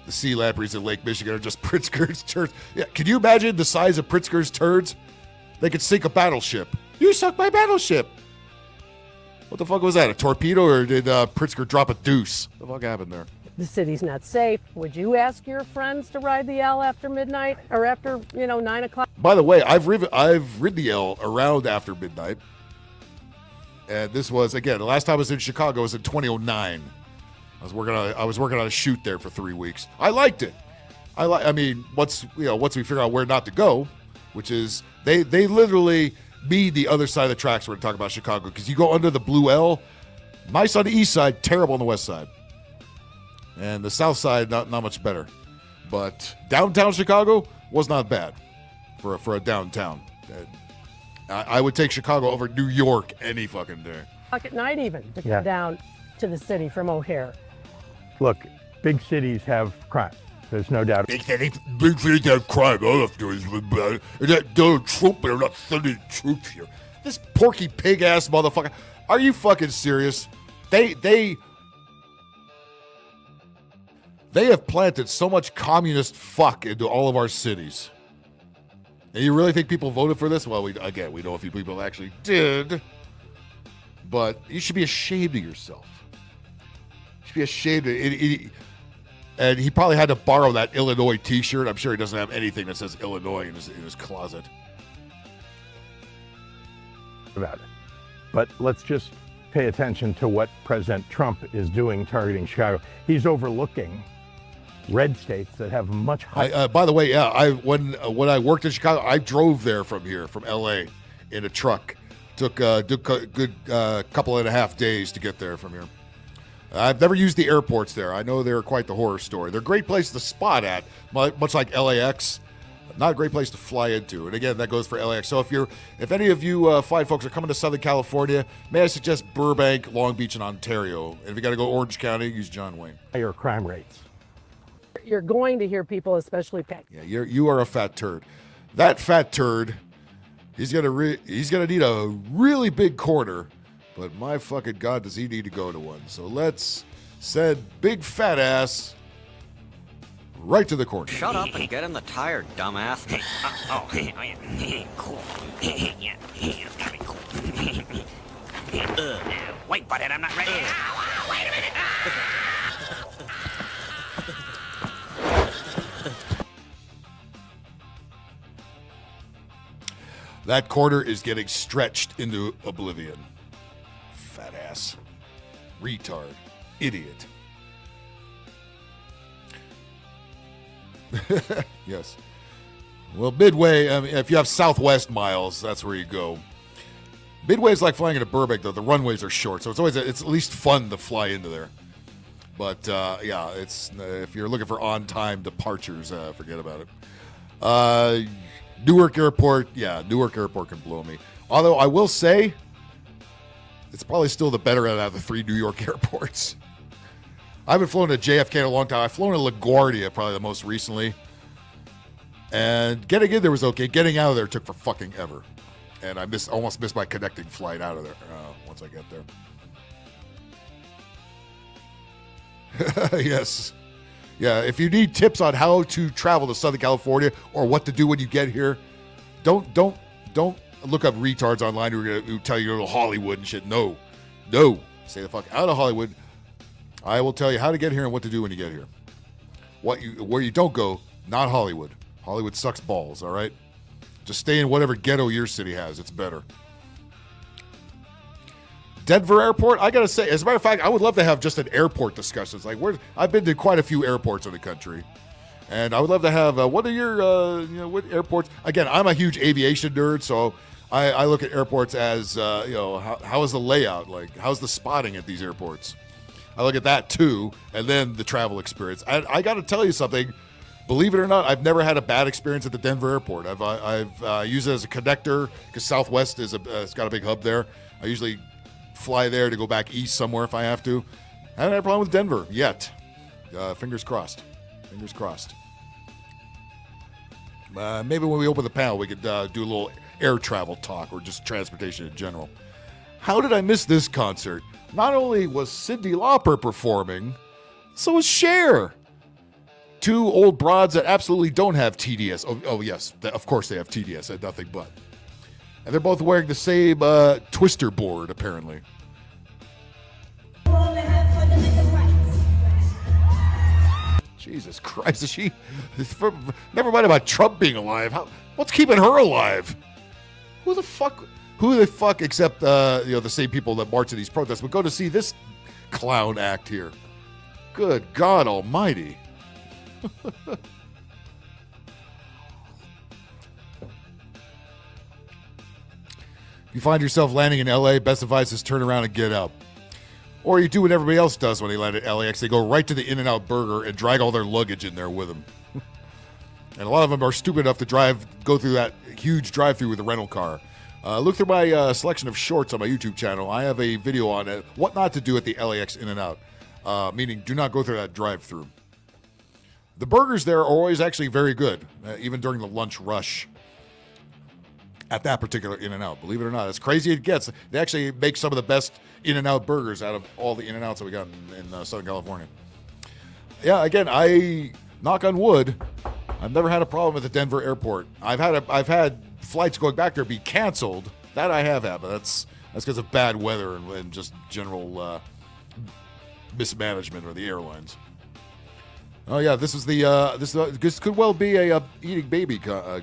The sea lampreys in Lake Michigan are just Pritzker's turds. Yeah, can you imagine the size of Pritzker's turds? They could sink a battleship. You sunk my battleship. What the fuck was that? A torpedo, or did Pritzker drop a deuce? What the fuck happened there? the city's not safe. Would you ask your friends to ride the L after midnight or after, 9 o'clock? By the way, I've ridden the L around after midnight. And this was, again, the last time I was in Chicago was in 2009. I was working on a shoot there for 3 weeks. I liked it. Once we figure out where not to go, which is they literally mean the other side of the tracks when we're talking about Chicago, because you go under the blue L, nice on the east side, terrible on the west side. And the south side, not much better. But downtown Chicago was not bad for a downtown. I would take Chicago over New York any fucking day. At night even, to come down to the city from O'Hare. Look, big cities have crime. There's no doubt. Big cities have crime. All I have to do is that Donald Trump, but I'm not sending troops here. This porky pig-ass motherfucker. Are you fucking serious? They have planted so much communist fuck into all of our cities. And you really think people voted for this? Well, we know a few people actually did. But you should be ashamed of yourself. You should be ashamed of it. And he probably had to borrow that Illinois t-shirt. I'm sure he doesn't have anything that says Illinois in his closet. About it. But let's just pay attention to what President Trump is doing targeting Chicago. He's overlooking red states that have much higher. By the way, when I worked in Chicago, I drove there from LA in a truck. Took a good couple and a half days to get there from here. I've never used the airports there. I know they're quite the horror story. They're a great place to spot at, much like LAX. Not a great place to fly into. And again, that goes for LAX. So if any of you fine folks are coming to Southern California, may I suggest Burbank, Long Beach, and Ontario. And if you got to go Orange County, use John Wayne. Higher crime rates. You're going to hear people, especially yeah, you are a fat turd. That fat turd, he's gonna need a really big corner. But my fucking God, does he need to go to one. So let's send big fat ass right to the corner. Shut up and get in the tire, dumbass. Cool. Yeah, it's gotta be cool. Wait, butthead, I'm not ready. Wait a minute. That corner is getting stretched into oblivion. Fat ass. Retard. Idiot. Yes. Well, Midway, I mean, if you have Southwest miles, that's where you go. Midway is like flying into Burbank, though. The runways are short, so it's at least fun to fly into there. But, yeah, it's if you're looking for on-time departures, forget about it. Newark Airport, yeah, Newark Airport can blow me. Although I will say, it's probably still the better out of the 3 New York airports. I haven't flown to JFK in a long time. I've flown to LaGuardia probably the most recently. And getting in there was okay. Getting out of there took for fucking ever. And I almost missed my connecting flight out of there once I get there. Yes. Yeah, if you need tips on how to travel to Southern California or what to do when you get here, don't look up retards online who tell you to go to Hollywood and shit. No. Stay the fuck out of Hollywood. I will tell you how to get here and what to do when you get here. Where you don't go, not Hollywood. Hollywood sucks balls, all right? Just stay in whatever ghetto your city has. It's better. Denver Airport, I got to say, as a matter of fact, I would love to have just an airport discussion. It's like, I've been to quite a few airports in the country. And I would love to have, what are your, what airports? Again, I'm a huge aviation nerd, so I look at airports as, how is the layout? Like, how's the spotting at these airports? I look at that too, and then the travel experience. I got to tell you something. Believe it or not, I've never had a bad experience at the Denver airport. I've used it as a connector because Southwest it's got a big hub there. I usually fly there to go back east somewhere if I have to. I haven't had a problem with Denver yet. Fingers crossed. Fingers crossed. Maybe when we open the panel, we could do a little air travel talk or just transportation in general. How did I miss this concert? Not only was Cyndi Lauper performing, so was Cher. 2 old broads that absolutely don't have TDS. Oh yes, of course they have TDS and nothing but. And they're both wearing the same twister board, apparently. Jesus Christ, is she... Never mind about Trump being alive. What's keeping her alive? Who the fuck, except the same people that march in these protests, would go to see this clown act here? Good God almighty. If you find yourself landing in LA, best advice is turn around and get out. Or you do what everybody else does when they land at LAX. They go right to the In-N-Out Burger and drag all their luggage in there with them. And a lot of them are stupid enough to go through that huge drive-thru with a rental car. Look through my selection of shorts on my YouTube channel. I have a video on it, what not to do at the LAX In-N-Out. Meaning, do not go through that drive-thru. The burgers there are always actually very good, even during the lunch rush at that particular In-N-Out. Believe it or not, as crazy it gets, they actually make some of the best In-N-Out burgers out of all the In-N-Outs that we got in Southern California. Yeah, again, I knock on wood, I've never had a problem at the Denver airport. I've had flights going back there be canceled. That I have had, but that's because of bad weather and just general mismanagement of the airlines. Oh yeah, this could well be a eating baby. Why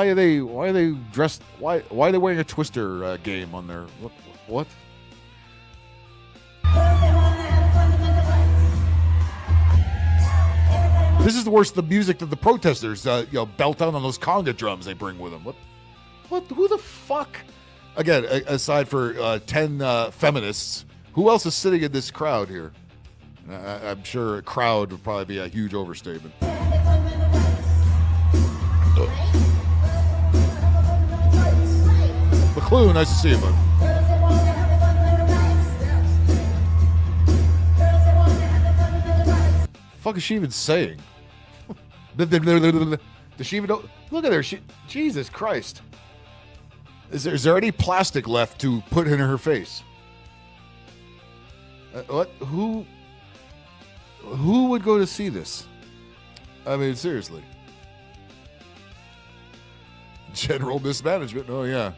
are they dressed? Why are they wearing a Twister game on their what? This is the worst. The music that the protesters belt out on those conga drums they bring with them. What? Who the fuck? Again, aside for 10 feminists. Who else is sitting in this crowd here? I'm sure a crowd would probably be a huge overstatement. McClue, nice to see you, bud. The fuck is she even saying? Does she even know? Look at her. Jesus Christ. Is there any plastic left to put in her face? What? Who would go to see this? I mean, seriously. General mismanagement. Oh yeah,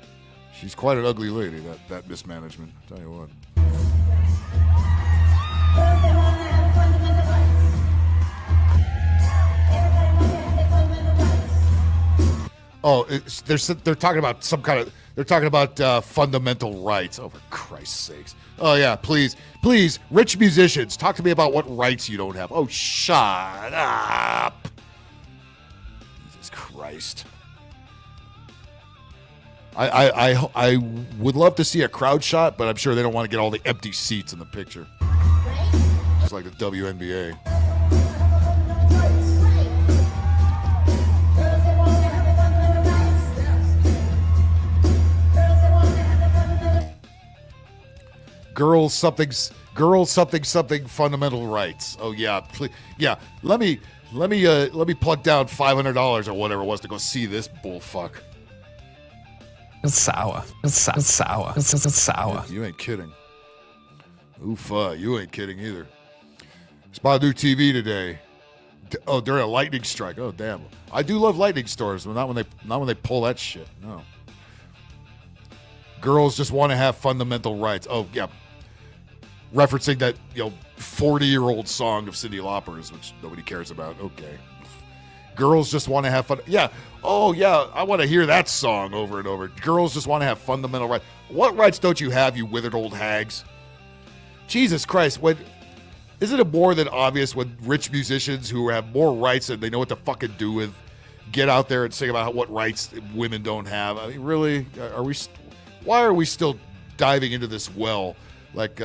she's quite an ugly lady. That mismanagement. I'll tell you what. Oh, they're talking about some kind of. They're talking about fundamental rights. Oh, for Christ's sakes! Oh yeah, please, rich musicians, talk to me about what rights you don't have. Oh, shut up! Jesus Christ! I would love to see a crowd shot, but I'm sure they don't want to get all the empty seats in the picture. Just like the WNBA. Girls something fundamental rights. Oh yeah, please, yeah. Let me plug down $500 or whatever it was to go see this bullfuck. It's sour. It's sour. It's sour. You ain't kidding. Oofa, you ain't kidding either. Spot new TV today. Oh, during a lightning strike. Oh damn. I do love lightning storms, but not when they pull that shit. No. Girls just want to have fundamental rights. Oh yeah. Referencing that 40-year-old song of Cyndi Lauper's, which nobody cares about. Okay. Girls just want to have fun. Yeah. Oh, yeah. I want to hear that song over and over. Girls just want to have fundamental rights. What rights don't you have, you withered old hags? Jesus Christ. Isn't it more than obvious when rich musicians who have more rights than they know what to fucking do with get out there and sing about what rights women don't have? I mean, really? Why are we still diving into this well like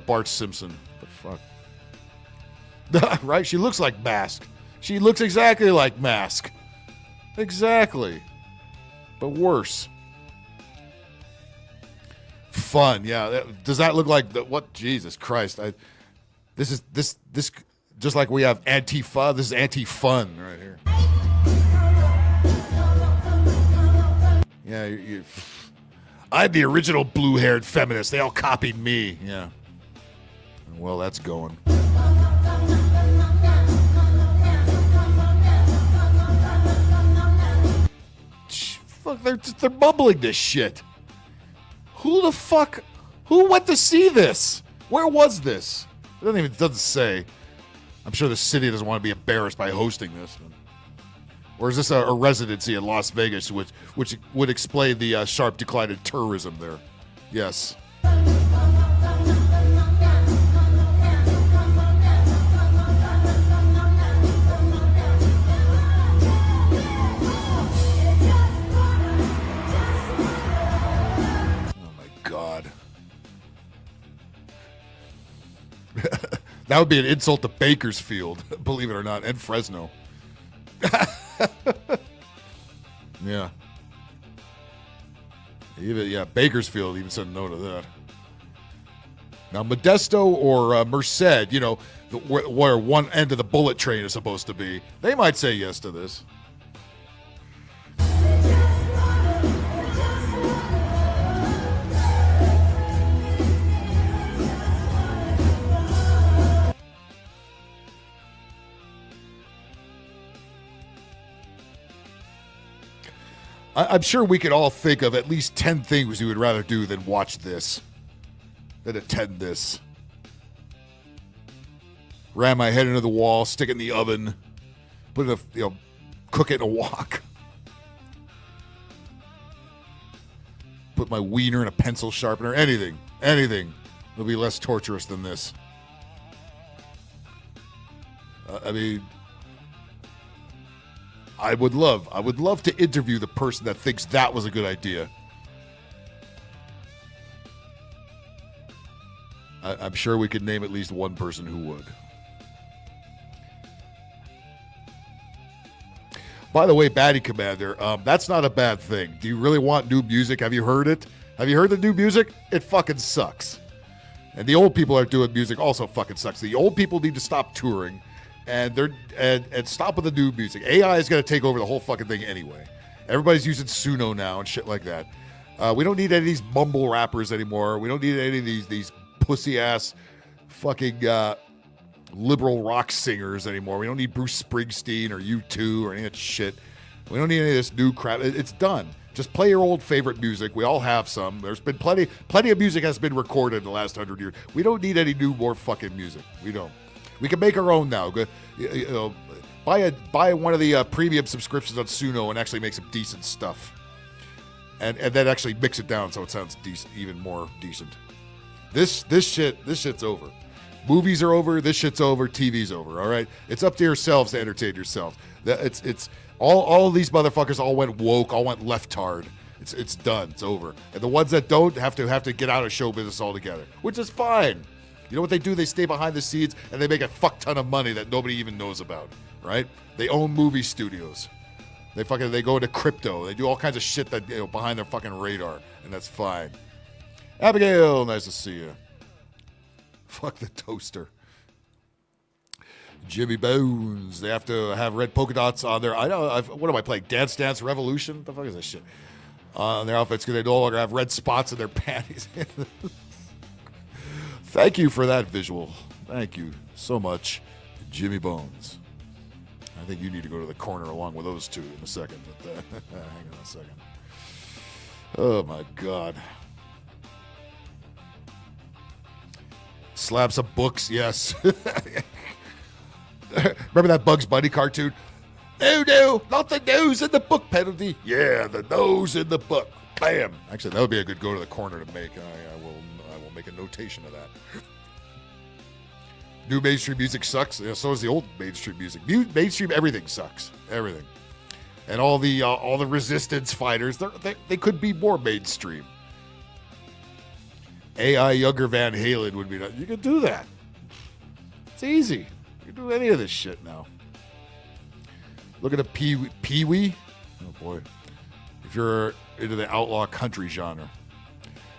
Bart Simpson? The fuck? Right? She looks like Mask. She looks exactly like Mask. Exactly. But worse. Fun, yeah. Does that look like what? Jesus Christ! This just like we have Antifa. This is anti-fun right here. Yeah, I'm the original blue-haired feminist. They all copied me. Yeah. Well, that's going. Fuck, they're bubbling this shit. Who the fuck? Who went to see this? Where was this? It doesn't say. I'm sure the city doesn't want to be embarrassed by hosting this. Or is this a residency in Las Vegas, which would explain the sharp decline in tourism there? Yes. That would be an insult to Bakersfield, believe it or not, and Fresno. Yeah. Bakersfield even said no to that. Now, Modesto or Merced, where one end of the bullet train is supposed to be, they might say yes to this. I'm sure we could all think of at least 10 things we would rather do than watch this, than attend this. Ram my head into the wall, stick it in the oven, put it in cook it in a wok. Put my wiener in a pencil sharpener, anything will be less torturous than this. I would love to interview the person that thinks that was a good idea. I'm sure we could name at least one person who would. By the way, Batty Commander, that's not a bad thing. Do you really want new music? Have you heard it? Have you heard the new music? It fucking sucks. And the old people are doing music also fucking sucks. The old people need to stop touring. And stop with the new music. AI is going to take over the whole fucking thing anyway. Everybody's using Suno now and shit like that. We don't need any of these mumble rappers anymore. We don't need any of these pussy ass fucking liberal rock singers anymore. We don't need Bruce Springsteen or U2 or any of that shit. We don't need any of this new crap. It's done. Just play your old favorite music. We all have some. There's been plenty of music has been recorded in the last 100 years. We don't need any new more fucking music. We don't. We can make our own now. buy one of the premium subscriptions on Suno and actually make some decent stuff. And then actually mix it down so it sounds decent, even more decent. This shit's over. Movies are over. This shit's over. TV's over. All right, it's up to yourselves to entertain yourselves. It's all of these motherfuckers all went woke, all went leftard. It's done. It's over. And the ones that don't have to get out of show business altogether, which is fine. You know what they do? They stay behind the scenes and they make a fuck ton of money that nobody even knows about. Right? They own movie studios. They go into crypto. They do all kinds of shit that behind their fucking radar, and that's fine. Abigail, nice to see you. Fuck the toaster. Jimmy Bones. They have to have red polka dots on their. What am I playing? Dance Dance Revolution? What the fuck is this shit? On their outfits because they no longer have red spots in their panties. Thank you for that visual. Thank you so much, Jimmy Bones. I think you need to go to the corner along with those two in a second. But, hang on a second. Oh my God. Slab some books, yes. Remember that Bugs Bunny cartoon? No, not the nose in the book penalty. Yeah, the nose in the book. Bam. Actually, that would be a good go to the corner to make. I will make a notation of that. New mainstream music sucks. So does the old mainstream music. Mainstream everything sucks. Everything. And all the resistance fighters, they could be more mainstream. AI younger Van Halen would be. You can do that. It's easy. You can do any of this shit now. Look at a Pee-wee. Oh boy. If you're into the outlaw country genre.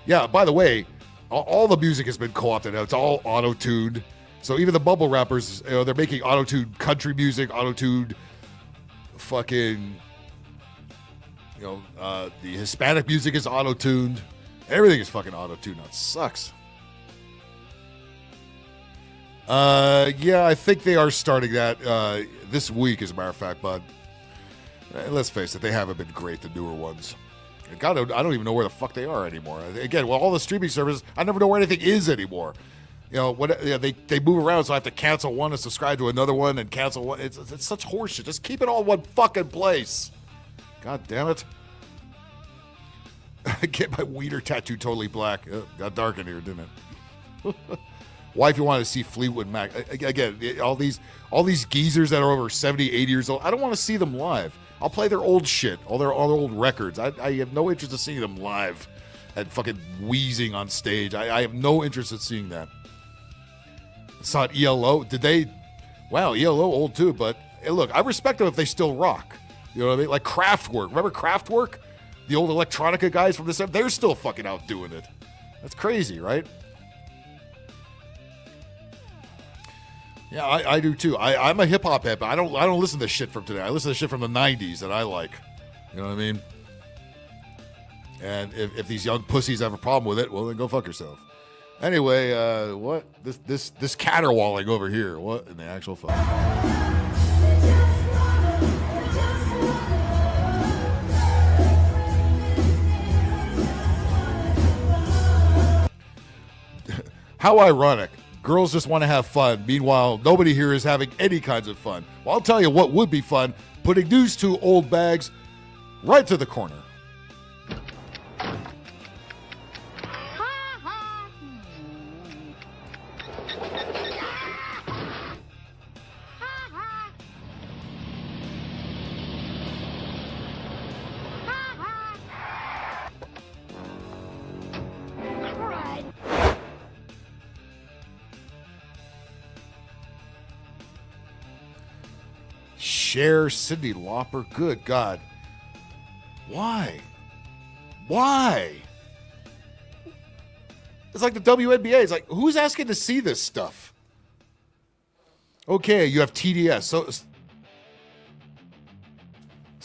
Yeah, by the way, all the music has been co-opted now. It's all auto-tuned. So even the bubble rappers, they're making auto-tuned country music, auto-tuned fucking, the Hispanic music is auto-tuned. Everything is fucking auto-tuned now. It sucks. Yeah, I think they are starting that this week, as a matter of fact, but let's face it, they haven't been great, the newer ones. God, I don't even know where the fuck they are anymore. Again, all the streaming services, I never know where anything is anymore. They move around, so I have to cancel one and subscribe to another one and cancel one. It's such horseshit. Just keep it all in one fucking place. God damn it. Get my wiener tattoo totally black. Got dark in here, didn't it? Why, if you want to see Fleetwood Mac, again, all these geezers that are over 70, 80 years old, I don't want to see them live. I'll play their old shit, all their old records. I have no interest in seeing them live and fucking wheezing on stage. I have no interest in seeing that. Saw it ELO. Did they? Wow, ELO old too, but hey, look, I respect them if they still rock. You know what I mean? Like Kraftwerk. Remember Kraftwerk? The old electronica guys from the 70s? They're still fucking out doing it. That's crazy, right? Yeah, I do too. I'm a hip hop head, but I don't listen to shit from today. I listen to shit from the 90s that I like. You know what I mean? And if these young pussies have a problem with it, well then go fuck yourself. Anyway, what this caterwauling over here? What in the actual fuck? How ironic. Girls just want to have fun. Meanwhile, nobody here is having any kinds of fun. Well, I'll tell you what would be fun. Putting these two old bags right to the corner. Cher, Cyndi Lauper, good God. Why? It's like the WNBA. It's like, who's asking to see this stuff? Okay, you have TDS. So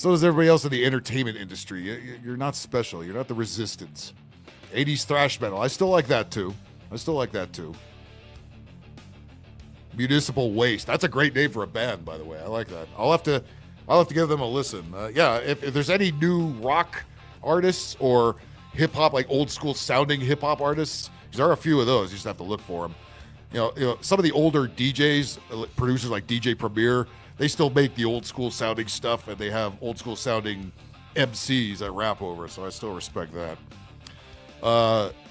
does everybody else in the entertainment industry. You're not special. You're not the resistance. 80s thrash metal. I still like that too. Municipal Waste. That's a great name for a band, by the way. I like that. I'll have to give them a listen. Yeah, if there's any new rock artists or hip hop, like old school sounding hip hop artists, there are a few of those. You just have to look for them. You know, some of the older DJs, producers like DJ Premier, they still make the old school sounding stuff, and they have old school sounding MCs that rap over, so I still respect that.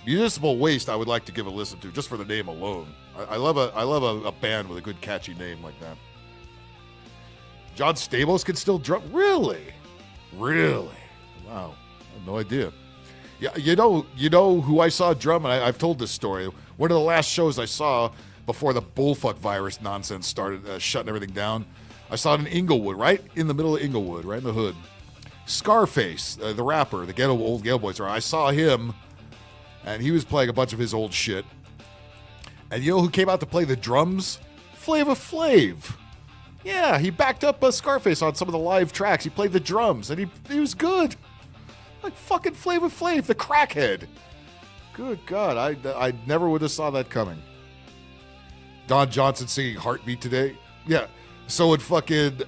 Municipal Waste, I would like to give a listen to just for the name alone. I love a band with a good catchy name like that. John Stamos can still drum. Really? Wow, I had no idea. Yeah, you know who I saw drum, and I've told this story. One of the last shows I saw before the bullfuck virus nonsense started shutting everything down, I saw it in Inglewood, right in the middle of Inglewood, right in the hood. Scarface, the rapper, the old Ghetto Boys. I saw him, and he was playing a bunch of his old shit. And you know who came out to play the drums? Flava Flav. Yeah, he backed up Scarface on some of the live tracks. He played the drums, and he was good. Like fucking Flava Flav, the crackhead. Good God, I never would have saw that coming. Don Johnson singing Heartbeat today. Yeah, so would fucking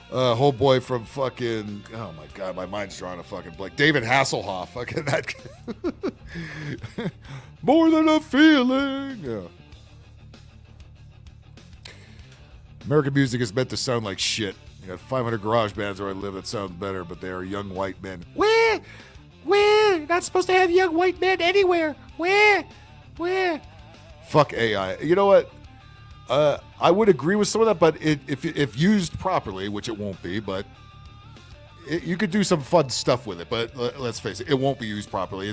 whole boy from fucking, oh my God, my mind's drawing a fucking blank. David Hasselhoff, fucking that. More than a feeling. Yeah. American music is meant to sound like shit. You got 500 garage bands where I live that sound better, but they are young white men. Where? You're not supposed to have young white men anywhere. Where? Fuck AI. You know what? I would agree with some of that, but if used properly, which it won't be, but you could do some fun stuff with it. But let's face it, it won't be used properly.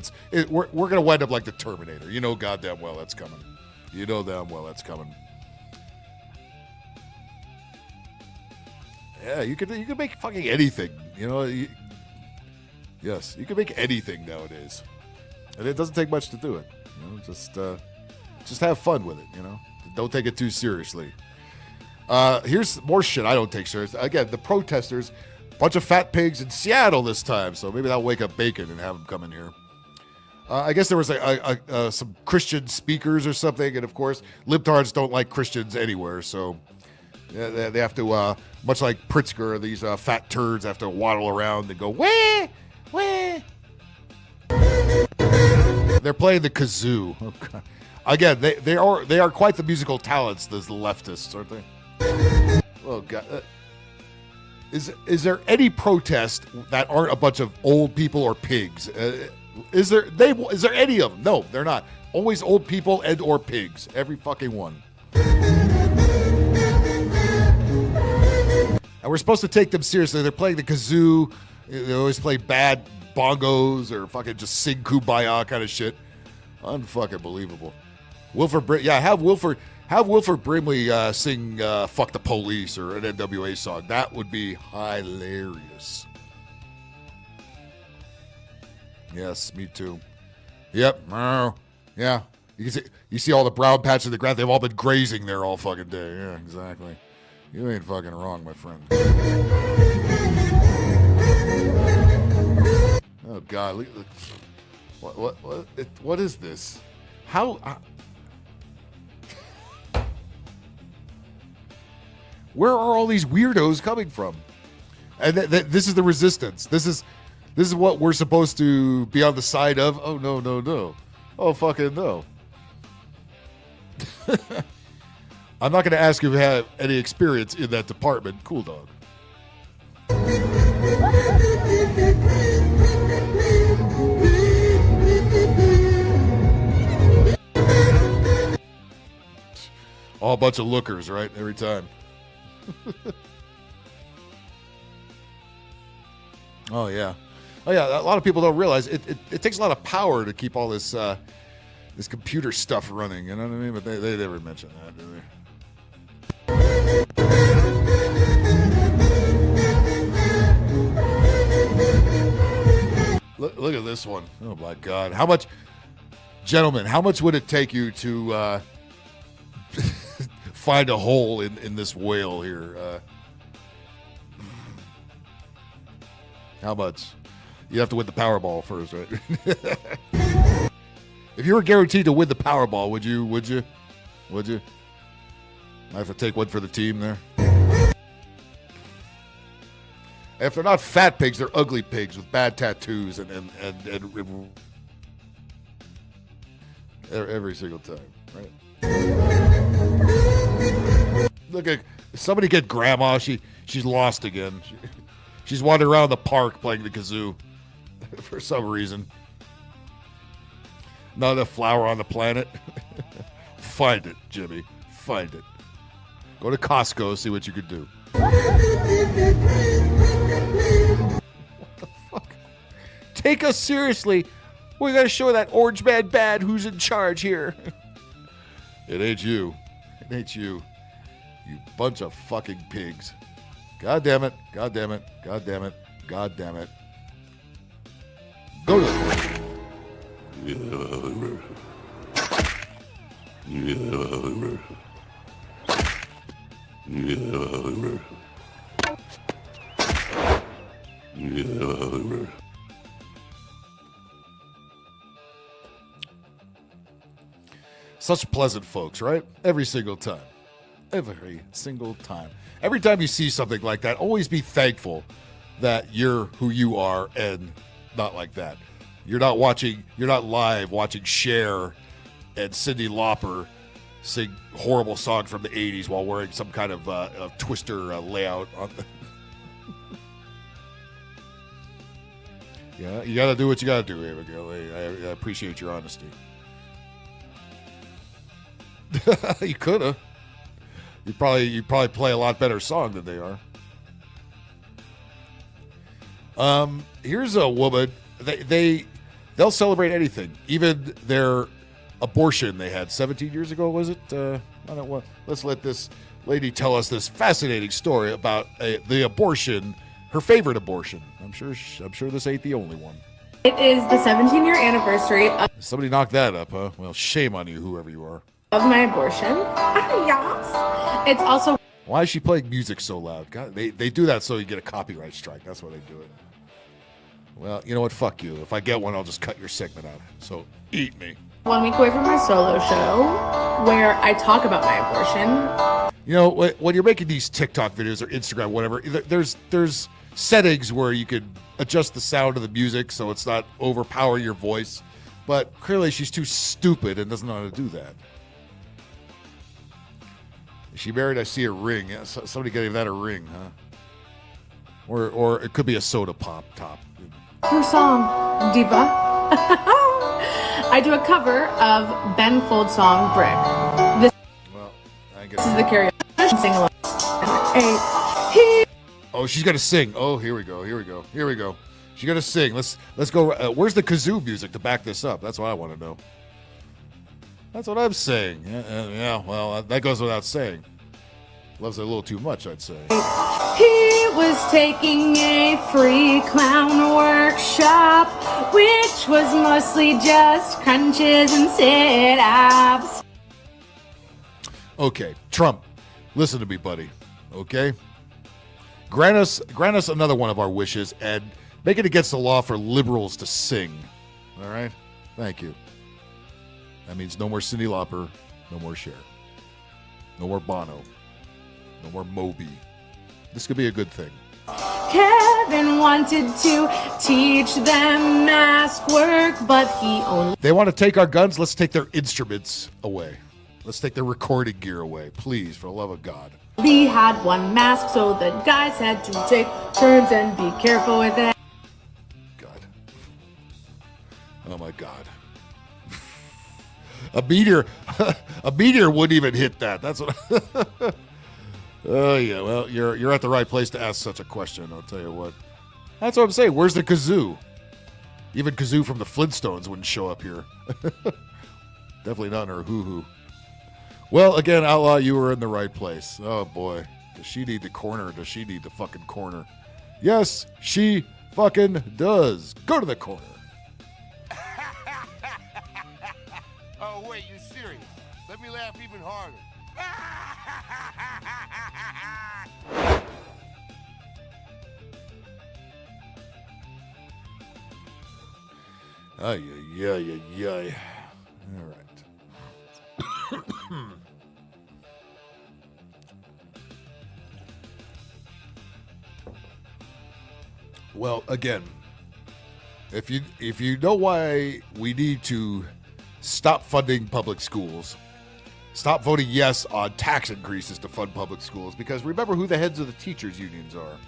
We're gonna wind up like the Terminator. You know goddamn well that's coming. You know damn well that's coming. Yeah, you could make fucking anything. You know, yes, you can make anything nowadays, and it doesn't take much to do it. You know, just have fun with it. You know, don't take it too seriously. Here's more shit I don't take serious. Again, the protesters, bunch of fat pigs in Seattle this time, so maybe that'll wake up Bacon and have him come in here. I guess there was some Christian speakers or something, and of course, libtards don't like Christians anywhere, so. Yeah, they have to, much like Pritzker, these fat turds have to waddle around and go, wah, wah. They're playing the kazoo. Oh, God. Again, they are quite the musical talents, those leftists, aren't they? Oh, God. Is there any protest that aren't a bunch of old people or pigs? Is there any of them? No, they're not. Always old people and or pigs. Every fucking one. And we're supposed to take them seriously. They're playing the kazoo. They always play bad bongos or fucking just sing Kumbaya kind of shit. Unfucking believable. Have Wilford Brimley sing "Fuck the Police" or an NWA song. That would be hilarious. Yes, me too. Yep. Yeah. You see all the brown patches in the ground. They've all been grazing there all fucking day. Yeah, exactly. You ain't fucking wrong, my friend. Oh God! What is this? How? Where are all these weirdos coming from? And this is the resistance. This is what we're supposed to be on the side of. Oh no! Oh fucking no! I'm not going to ask you if you have any experience in that department. Cool dog. All a bunch of lookers, right? Every time. Oh, yeah. A lot of people don't realize it takes a lot of power to keep all this this computer stuff running. You know what I mean? But they never mention that, do they? Look at this one. Oh my God. How much would it take you to find a hole in this whale here? How much? You have to win the Powerball first, right? If you were guaranteed to win the Powerball, would you? I have to take one for the team there. If they're not fat pigs, they're ugly pigs with bad tattoos and every single time, right? Look at somebody get grandma. She's lost again. She's wandering around the park playing the kazoo for some reason. Not a flower on the planet. Find it, Jimmy. Find it. Go to Costco, see what you could do. What the fuck? Take us seriously. We gotta show that orange man bad who's in charge here. It ain't you. It ain't you. You bunch of fucking pigs. God damn it. God damn it. God damn it. God damn it. Go to the Such pleasant folks, right? Every single time. Every single time. Every time you see something like that, always be thankful that you're who you are and not like that. You're not live watching Cher and Cyndi Lauper sing horrible songs from the 80s while wearing some kind of twister layout on the... Yeah, you gotta do what you gotta do, Abigail. I appreciate your honesty. You coulda. You probably play a lot better song than they are. Here's a woman. They'll celebrate anything, even their abortion they had 17 years ago. Was it? I don't want. Let's let this lady tell us this fascinating story about the abortion, her favorite abortion. I'm sure this ain't the only one. It is the 17-year anniversary of Somebody knocked that up, huh? Well, shame on you, whoever you are. my abortion. Yes. It's also Why is she playing music so loud? God, they do that so you get a copyright strike. That's why they do it. Well, you know what? Fuck you. If I get one, I'll just cut your segment out. So eat me. 1 week away from my solo show where I talk about my abortion. You know, when you're making these TikTok videos or Instagram, whatever, there's settings where you could adjust the sound of the music so it's not overpower your voice. But clearly she's too stupid and doesn't know how to do that. Is she married? I see a ring. Yeah, somebody gave that a ring, huh? Or it could be a soda pop top. Her song, Diva. I do a cover of Ben Folds' song, Brick. This is the karaoke sing along. Oh, she's gonna sing. Oh, here we go. She's gonna sing. Let's go. Where's the kazoo music to back this up? That's what I want to know. That's what I'm saying. Yeah, well, that goes without saying. Loves it a little too much, I'd say. He was taking a free clown workshop, which was mostly just crunches and sit-ups. Okay, Trump, listen to me, buddy. Okay? Grant us another one of our wishes and make it against the law for liberals to sing. All right? Thank you. That means no more Cyndi Lauper, no more Cher, no more Bono, no more Moby. This could be a good thing. Kevin wanted to teach them mask work, but he only... They want to take our guns? Let's take their instruments away. Let's take their recording gear away. Please, for the love of God. We had one mask, so the guys had to take turns and be careful with it. God. Oh, my God. A meteor wouldn't even hit that. That's what... Oh, yeah. Well, you're at the right place to ask such a question, I'll tell you what. That's what I'm saying. Where's the kazoo? Even kazoo from the Flintstones wouldn't show up here. Definitely not in her hoo-hoo. Well, again, Outlaw, you were in the right place. Oh, boy. Does she need the corner or does she need the fucking corner? Yes, she fucking does. Go to the corner. Oh, wait, you're serious? Let me laugh even harder. Ay, ay, ay, ay, ay. All right. Well, again, if you know why we need to stop funding public schools, Stop voting yes on tax increases to fund public schools, because remember who the heads of the teachers' unions are.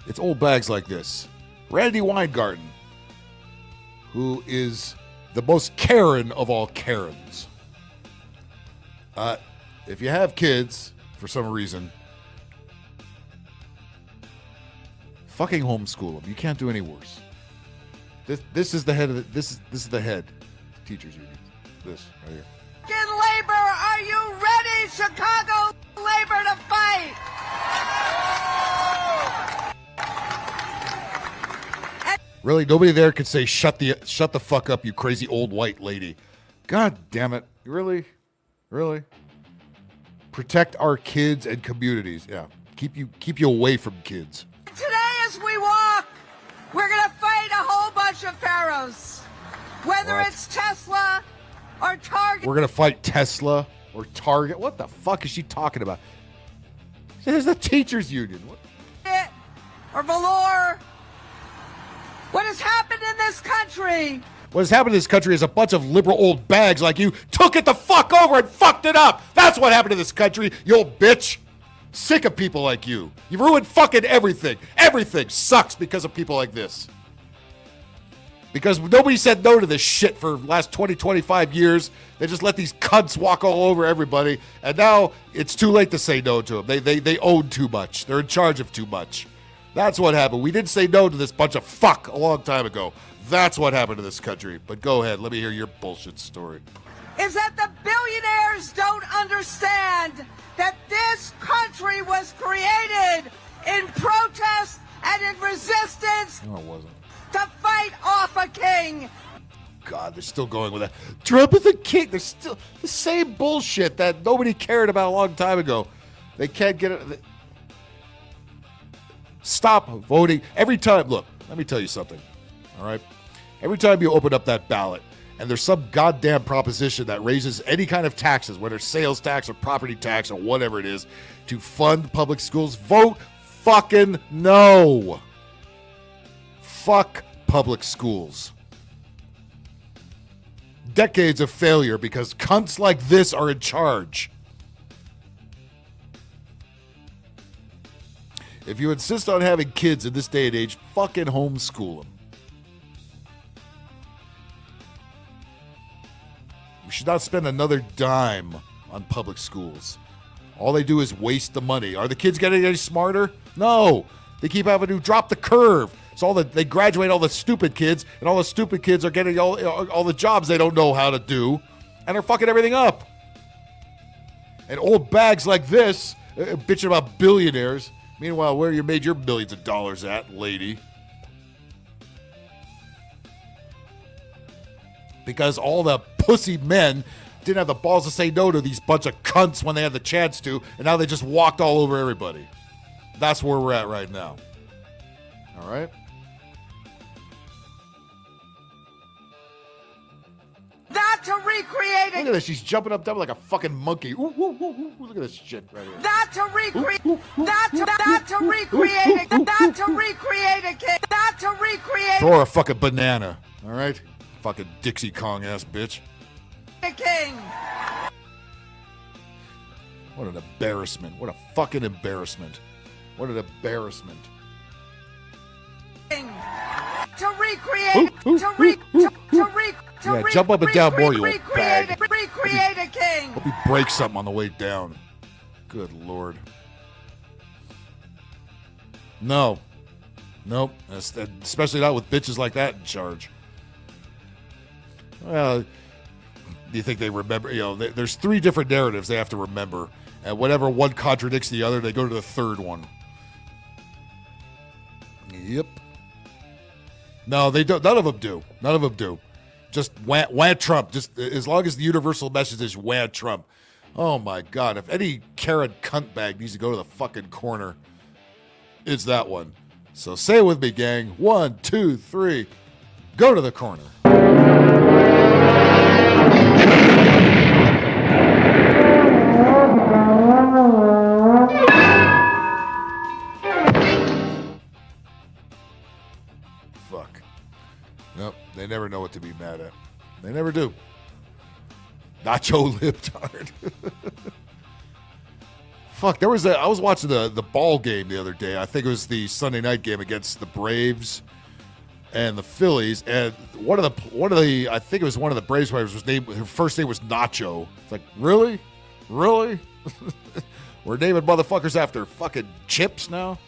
It's old bags like this. Randy Weingarten, who is the most Karen of all Karens. If you have kids, for some reason, fucking homeschool them. You can't do any worse. This is the head of this is the head. Teachers union. This right here. Labor, are you ready, Chicago labor, to fight? Really, nobody there could say shut the fuck up, you crazy old white lady. God damn it. Really? Protect our kids and communities. Yeah. Keep you away from kids. Today as we walk, we're gonna fight a whole bunch of pharaohs. Whether it's Tesla or Target. We're gonna fight Tesla or Target. What the fuck is she talking about? This is the teachers union. What? Or Valor. What has happened in this country? What has happened in this country is a bunch of liberal old bags like you took it the fuck over and fucked it up. That's what happened to this country, you old bitch. Sick of people like you. You ruined fucking everything. Everything sucks because of people like this. Because nobody said no to this shit for the last 20, 25 years. They just let these cunts walk all over everybody. And now it's too late to say no to them. They own too much. They're in charge of too much. That's what happened. We didn't say no to this bunch of fuck a long time ago. That's what happened to this country. But go ahead. Let me hear your bullshit story. Is that the billionaires don't understand that this country was created in protest and in resistance. No, it wasn't. To fight off a king. God, they're still going with that. Trump is a king. They're still the same bullshit that nobody cared about a long time ago. They can't get it. Stop voting. Every time, look, let me tell you something. All right? Every time you open up that ballot and there's some goddamn proposition that raises any kind of taxes, whether it's sales tax or property tax or whatever it is, to fund public schools, vote fucking no. Fuck public schools. Decades of failure because cunts like this are in charge. If you insist on having kids in this day and age, fucking homeschool them. We should not spend another dime on public schools. All they do is waste the money. Are the kids getting any smarter? No. They keep having to drop the curve. So they graduate all the stupid kids, and all the stupid kids are getting all the jobs they don't know how to do, and they're fucking everything up. And old bags like this, bitching about billionaires. Meanwhile, where you made your millions of dollars at, lady? Because all the pussy men didn't have the balls to say no to these bunch of cunts when they had the chance to, and now they just walked all over everybody. That's where we're at right now. All right? That to recreate it. Look at this. She's jumping up down like a fucking monkey. Ooh, ooh, ooh, ooh. Look at this shit right here. That to recreate. That to recreate it. That to recreate a kid. That to recreate. Throw her a fucking banana. All right? Fucking Dixie Kong ass bitch. A king. What an embarrassment. What a fucking embarrassment. What an embarrassment. To recreate. Yeah, jump up and down more, you old bag. Recreate a king. Hope he breaks something on the way down. Good Lord. No. Nope. Especially not with bitches like that in charge. Well, do you think they remember? You know, there's 3 different narratives they have to remember. And whenever one contradicts the other, they go to the third one. Yep. No, they don't. None of them do. None of them do. Just wah Trump. Just as long as the universal message is wah Trump. Oh my God! If any Karen cunt bag needs to go to the fucking corner, it's that one. So say it with me, gang. 1, 2, 3. Go to the corner. Fuck. Nope. They never know what to be mad at. They never do. Nacho libtard. Fuck, I was watching the ball game the other day. I think it was the Sunday night game against the Braves and the Phillies, and one of the I think it was one of the Braves players her first name was Nacho. It's like, really? We're naming motherfuckers after fucking chips now?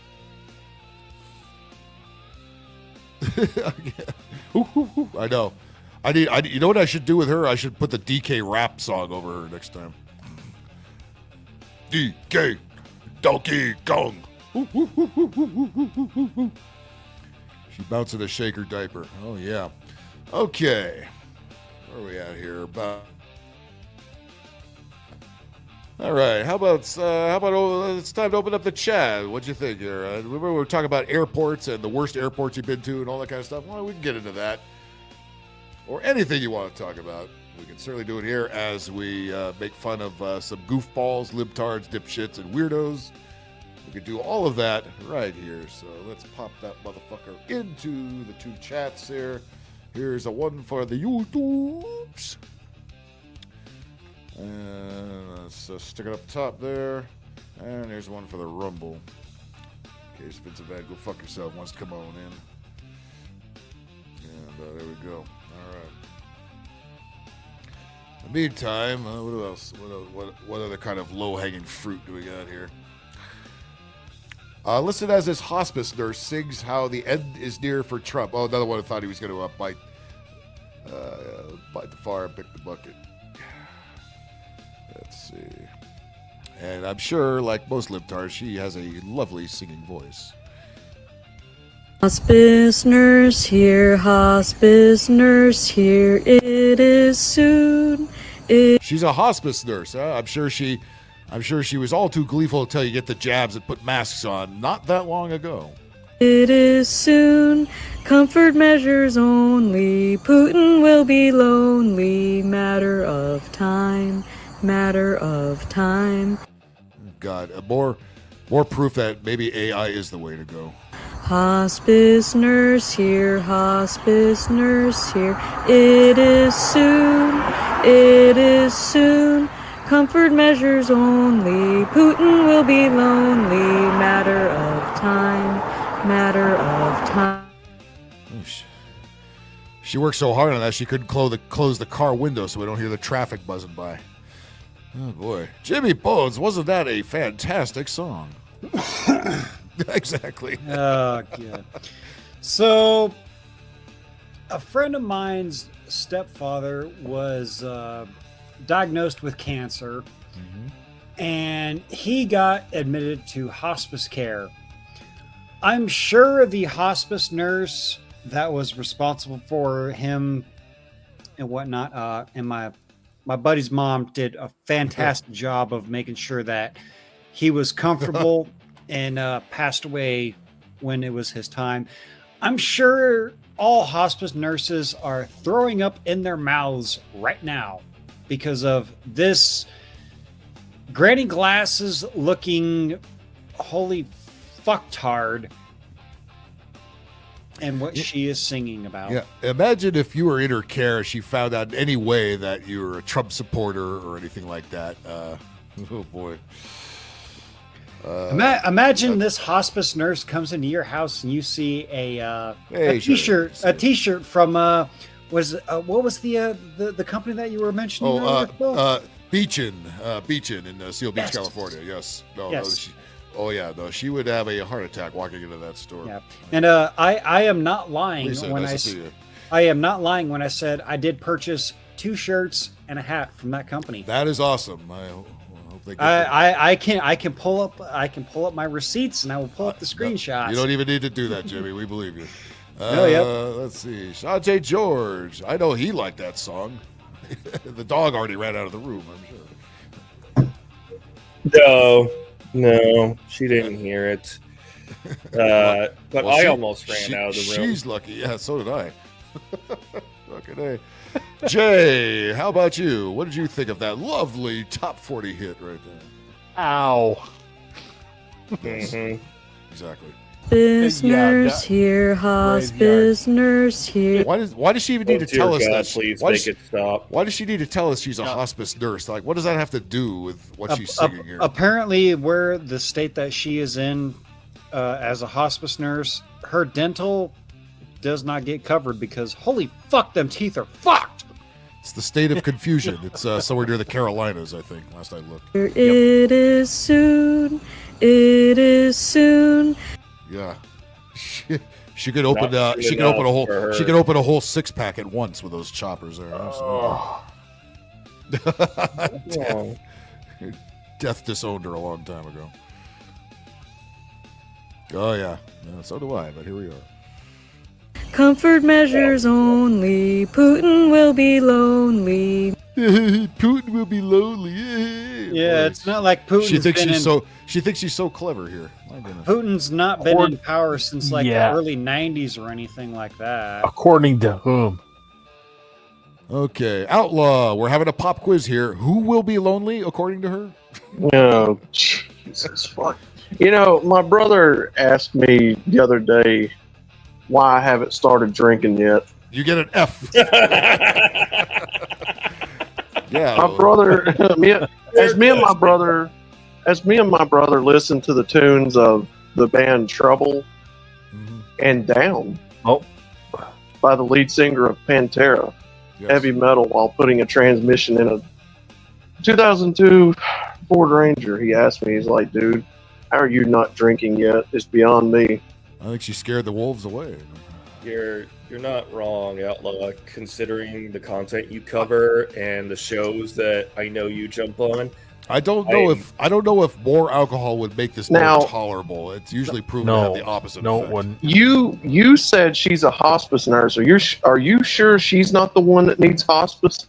I know. I need. You know what I should do with her? I should put the DK rap song over her next time. DK, Donkey Kong. She bouncing a shaker diaper. Oh yeah. Okay. Where are we at here? About. All right. How about it's time to open up the chat. What'd you think here? Remember we were talking about airports and the worst airports you've been to and all that kind of stuff. Well, we can get into that, or anything you want to talk about. We can certainly do it here as we make fun of some goofballs, libtards, dipshits, and weirdos. We could do all of that right here. So let's pop that motherfucker into the two chats here. Here's a one for the YouTubes. And let's stick it up top there. And here's one for the Rumble. In case Vince Van, go fuck yourself, wants to come on in. And there we go. All right. In the meantime, what else? What other kind of low-hanging fruit do we got here? Listed as this hospice nurse sings how the end is near for Trump. Oh, another one who thought he was going to bite the fire and pick the bucket. Let's see. And I'm sure, like most libtards, she has a lovely singing voice. Hospice nurse here, hospice nurse here, it is soon. She's a hospice nurse. Huh? I'm sure she was all too gleeful until you get the jabs and put masks on not that long ago. It is soon, comfort measures only, Putin will be lonely, matter of time. God, more proof that maybe AI is the way to go. Hospice nurse here, it is soon, comfort measures only, Putin will be lonely, matter of time. She worked so hard on that she couldn't close the car window so we don't hear the traffic buzzing by. Oh boy, Jimmy Bones, wasn't that a fantastic song? Exactly. Oh, good. So, a friend of mine's stepfather was diagnosed with cancer, and he got admitted to hospice care. I'm sure the hospice nurse that was responsible for him and whatnot, and my buddy's mom did a fantastic job of making sure that he was comfortable and passed away when it was his time. I'm sure all hospice nurses are throwing up in their mouths right now because of this Granny Glasses looking holy fucktard and what she is singing about. Yeah, imagine if you were in her care, she found out in any way that you were a Trump supporter or anything like that. Oh boy. Imagine this hospice nurse comes into your house and you see a t-shirt from what was the company that you were mentioning? Beachin in Seal Beach, California. Yes. She would have a heart attack walking into that store. Yeah. And I am not lying when I am not lying when I said I did purchase 2 shirts and a hat from that company. That is awesome. I can pull up my receipts and I will pull up the screenshots. You don't even need to do that, Jimmy. We believe you. Yep. Let's see. Shantae George. I know he liked that song. The dog already ran out of the room, I'm sure. No, she didn't hear it. But I almost ran out of the room. She's lucky. Yeah, so did I. Fucking A. Jay, how about you? What did you think of that lovely top 40 hit right there? Ow. Yes, exactly. Hospice nurse here, hospice nurse here. Why does she even need to tell us that? Please Why make it stop. Why does she need to tell us she's a hospice nurse? Like, what does that have to do with what she's singing here? Apparently, where the state that she is in as a hospice nurse, her dental does not get covered because holy fuck, them teeth are fucked. It's the state of confusion. It's somewhere near the Carolinas, I think. Last I looked. It is soon. It is soon. Yeah. She could open. She could open a whole. She could open a whole 6-pack at once with those choppers there. Death disowned her a long time ago. Oh yeah. So do I. But here we are. Comfort measures only. Putin will be lonely. Putin will be lonely. Yeah, it's not like Putin. She thinks she's so. She thinks she's so clever here. My goodness. Putin's not been in power since like the early '90s or anything like that. According to whom? Okay, Outlaw. We're having a pop quiz here. Who will be lonely, according to her? Oh, Jesus fuck! You know, my brother asked me the other day why I haven't started drinking yet. You get an F. Yeah, my brother. As me and my brother listen to the tunes of the band Trouble and Down by the lead singer of Pantera, heavy metal, while putting a transmission in a 2002 Ford Ranger. He asked me, he's like, dude, how are you not drinking yet? It's beyond me. I think she scared the wolves away. You're not wrong, Outlaw, considering the content you cover and the shows that I know you jump on. I don't know if more alcohol would make this more tolerable. It's usually proven to have the opposite effect. You said she's a hospice nurse. Are you sure she's not the one that needs hospice?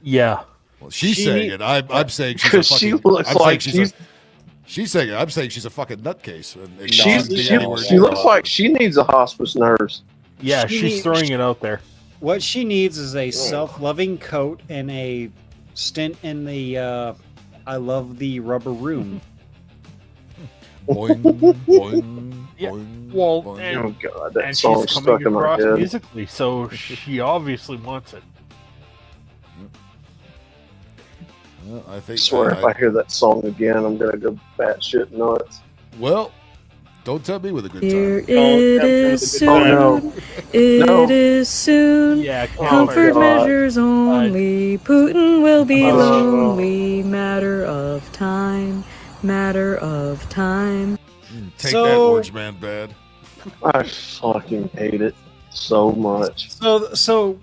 Yeah. Well, she's saying it. I'm saying she's a fucking. She looks like she's saying it. I'm saying she's a fucking nutcase. And she looks like she needs a hospice nurse. Yeah, she's throwing it out there. What she needs is a self-loving coat and a stint in the I love the rubber room. Boing, boing, Yeah. boing, Well, boing. and, Oh god, that and song's she's stuck coming in my across head. musically, so she obviously wants it. Well, I I think. swear, if I hear that song again, I'm gonna go batshit nuts. Well, don't tell me with a good Here time. it is soon. Oh, no. It is soon. Yeah, Comfort God. measures only. Putin will be lonely. Matter of time. Matter of time. Take that, Orange Man Bad. I fucking hate it so much. So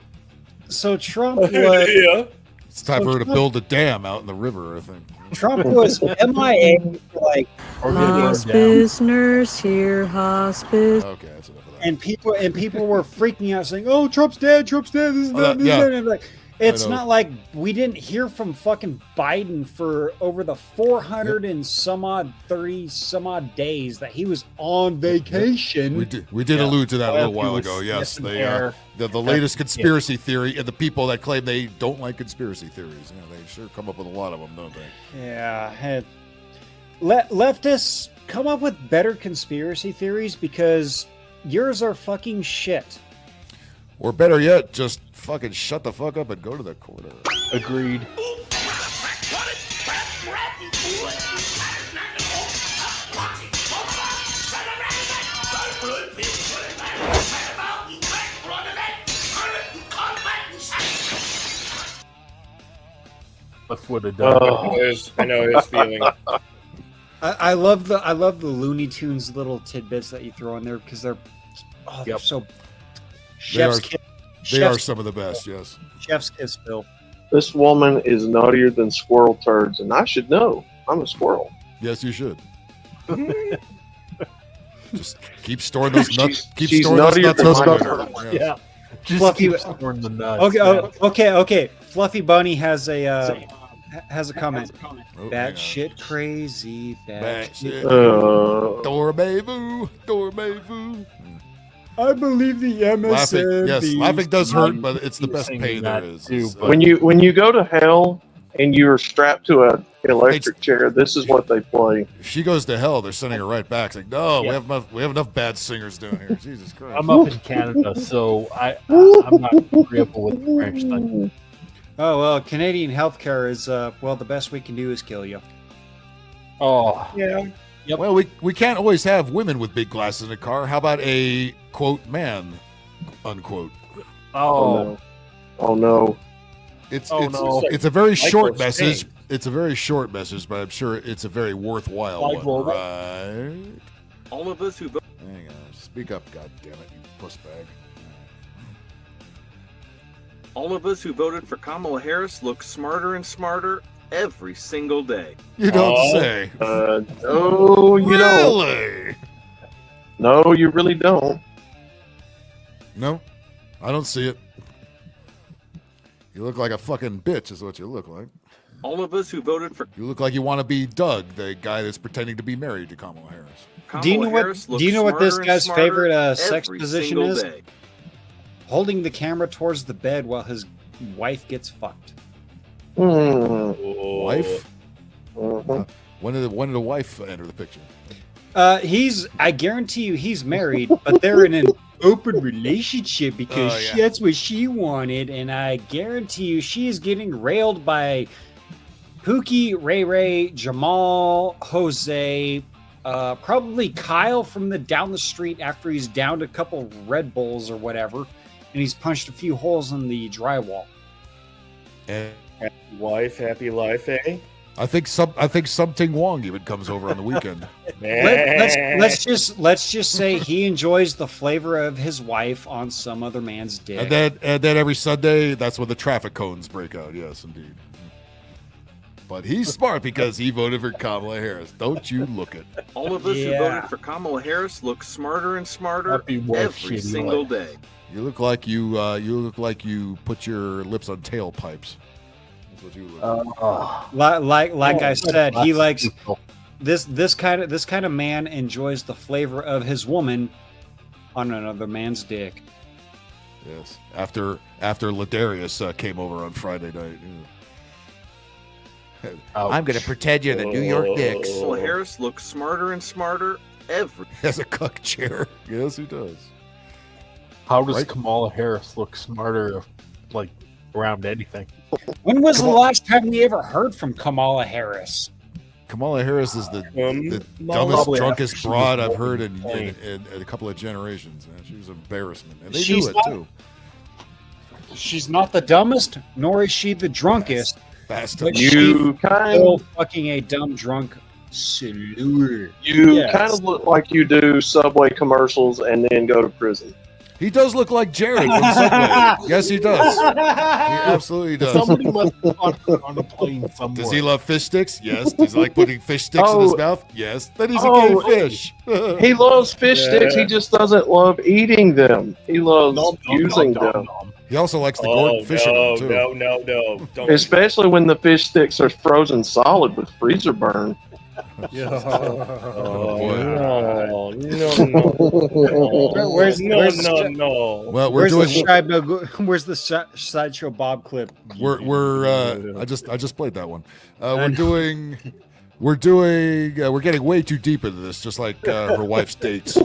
Trump was It's time for her to build a dam out in the river, I think. Trump was MIA for like Hospice nurse here, hospice. Okay, that's enough of that. and people were freaking out saying, "Oh, Trump's dead, Trump's dead." This is that, this is yeah. that. And I'm like, it's I know. not like we didn't hear from fucking Biden for over the 400 and some odd 30 some odd days that he was on vacation. We did allude to that a little He while was ago. Yes, sniffing they air. the latest conspiracy theory, and the people that claim they don't like conspiracy theories. Yeah, they sure come up with a lot of them, don't they? Yeah, leftists come up with better conspiracy theories because yours are fucking shit. Or better yet, just fucking shut the fuck up and go to the corner. Agreed. Cliff would have done. I know his feeling. I love the Looney Tunes little tidbits that you throw in there because they're so chef's kiss. They are some of the best, yes. Chef's kiss, Phil. This woman is naughtier than squirrel turds, and I should know. I'm a squirrel. Yes, you should. Just keep storing those nuts. Keep she's storing those nuttier nuts than in my the brother. litter. Yes. Yeah. Just Fluffy, keep storing the nuts. Okay. Fluffy Bunny has a comment. Oh, Bad shit crazy. Bad shit. Dormez-vous. I believe the MSN. Laughing does hurt, but it's the best pain there is. When you go to hell and you're strapped to electric chair. This is what they play. If she goes to hell, they're sending her right back. It's like, no, we have enough bad singers down here. Jesus Christ. I'm up in Canada, so I'm not agreeable with the French thing. Oh well, Canadian healthcare is well, the best we can do is kill you. Oh yeah. Yep. Well, we can't always have women with big glasses in a car. How about a quote man, unquote? Oh, oh no. It's no. it's a very short Michael message. Shane. It's a very short message, but I'm sure it's a very worthwhile one, right? All of us who vote. Hang on, speak up, goddammit, you pussbag. All of us who voted for Kamala Harris look smarter and smarter every single day. You don't say. No, you Really? don't. No, you really don't. No, I don't see it. You look like a fucking bitch, is what you look like. All of us who voted for You look like you want to be Doug, the guy that's pretending to be married to Kamala Harris. Kamala Do you know Harris what? looks Do you know what this smarter and guy's smarter favorite sex every position single is? day. Holding the camera towards the bed while his wife gets fucked. Wife? When did the wife enter the picture? I guarantee you he's married, but they're in an open relationship because Oh, yeah. that's what she wanted, and I guarantee you she is getting railed by Pookie, Ray, Jamal, Jose, probably Kyle from down the street after he's downed a couple Red Bulls or whatever, and he's punched a few holes in the drywall. And Happy wife, happy life, eh? I think something Wong even comes over on the weekend. Let's just say he enjoys the flavor of his wife on some other man's dick. And then every Sunday, that's when the traffic cones break out. Yes, indeed. But he's smart because he voted for Kamala Harris. Don't you look it? All of us who voted for Kamala Harris look smarter and smarter every single day. You look like you put your lips on tailpipes. That's what you look like. Like I said, he likes this kind of man enjoys the flavor of his woman on another man's dick. Yes. After Ladarius came over on Friday night. I'm going to pretend you're the New York Knicks. Kamala Harris looks smarter and smarter every. Has a cuck chair. Yes, he does. How does Kamala Harris look smarter, like around anything? When was the last time we ever heard from Kamala Harris? Kamala Harris is the dumbest, probably drunkest after she broad was I've heard born. in a couple of generations. Man. She was an embarrassment. And they She's knew it, not- too. She's not the dumbest, nor is she the drunkest. Bastard. But You she's kind- still fucking a dumb drunk slur. You Yes. kind of look like you do Subway commercials and then go to prison. He does look like Jared from Subway. Yes, he does. He absolutely does. Somebody must be on a plane somewhere. Does he love fish sticks? Yes. Does he like putting fish sticks in his mouth? Yes. Then he's a gay fish. He loves fish sticks. He just doesn't love eating them. He loves using them. He also likes the Gordon Fisherman, too. No. Don't. Especially when the fish sticks are frozen solid with freezer burn. Oh, boy. No. Where's No. Well, we're doing. Where's the sideshow Bob clip? I just played that one. We're getting way too deep into this, just like her wife's dates.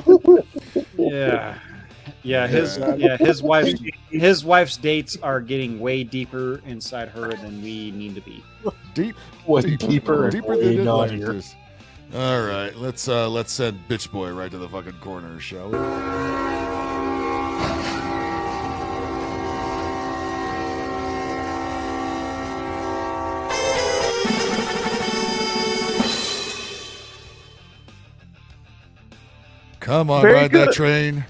His wife's dates are getting way deeper inside her than we need to be. Deeper than it is. All right, let's send Bitch Boy right to the fucking corner, shall we? Come on, Very ride that good. train.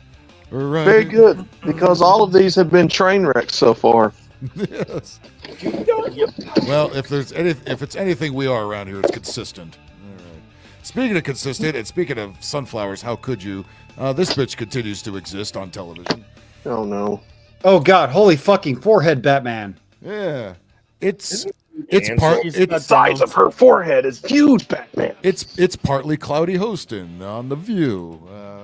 We're Very riding. good, because all of these have been train wrecks so far. Yes. Well, if it's anything we are around here, it's consistent. All right. Speaking of consistent, and speaking of sunflowers, how could you? This bitch continues to exist on television. Oh no! Oh God! Holy fucking forehead, Batman! Yeah, it's the size of her forehead is huge, Batman. It's partly Cloudy Hostin on The View,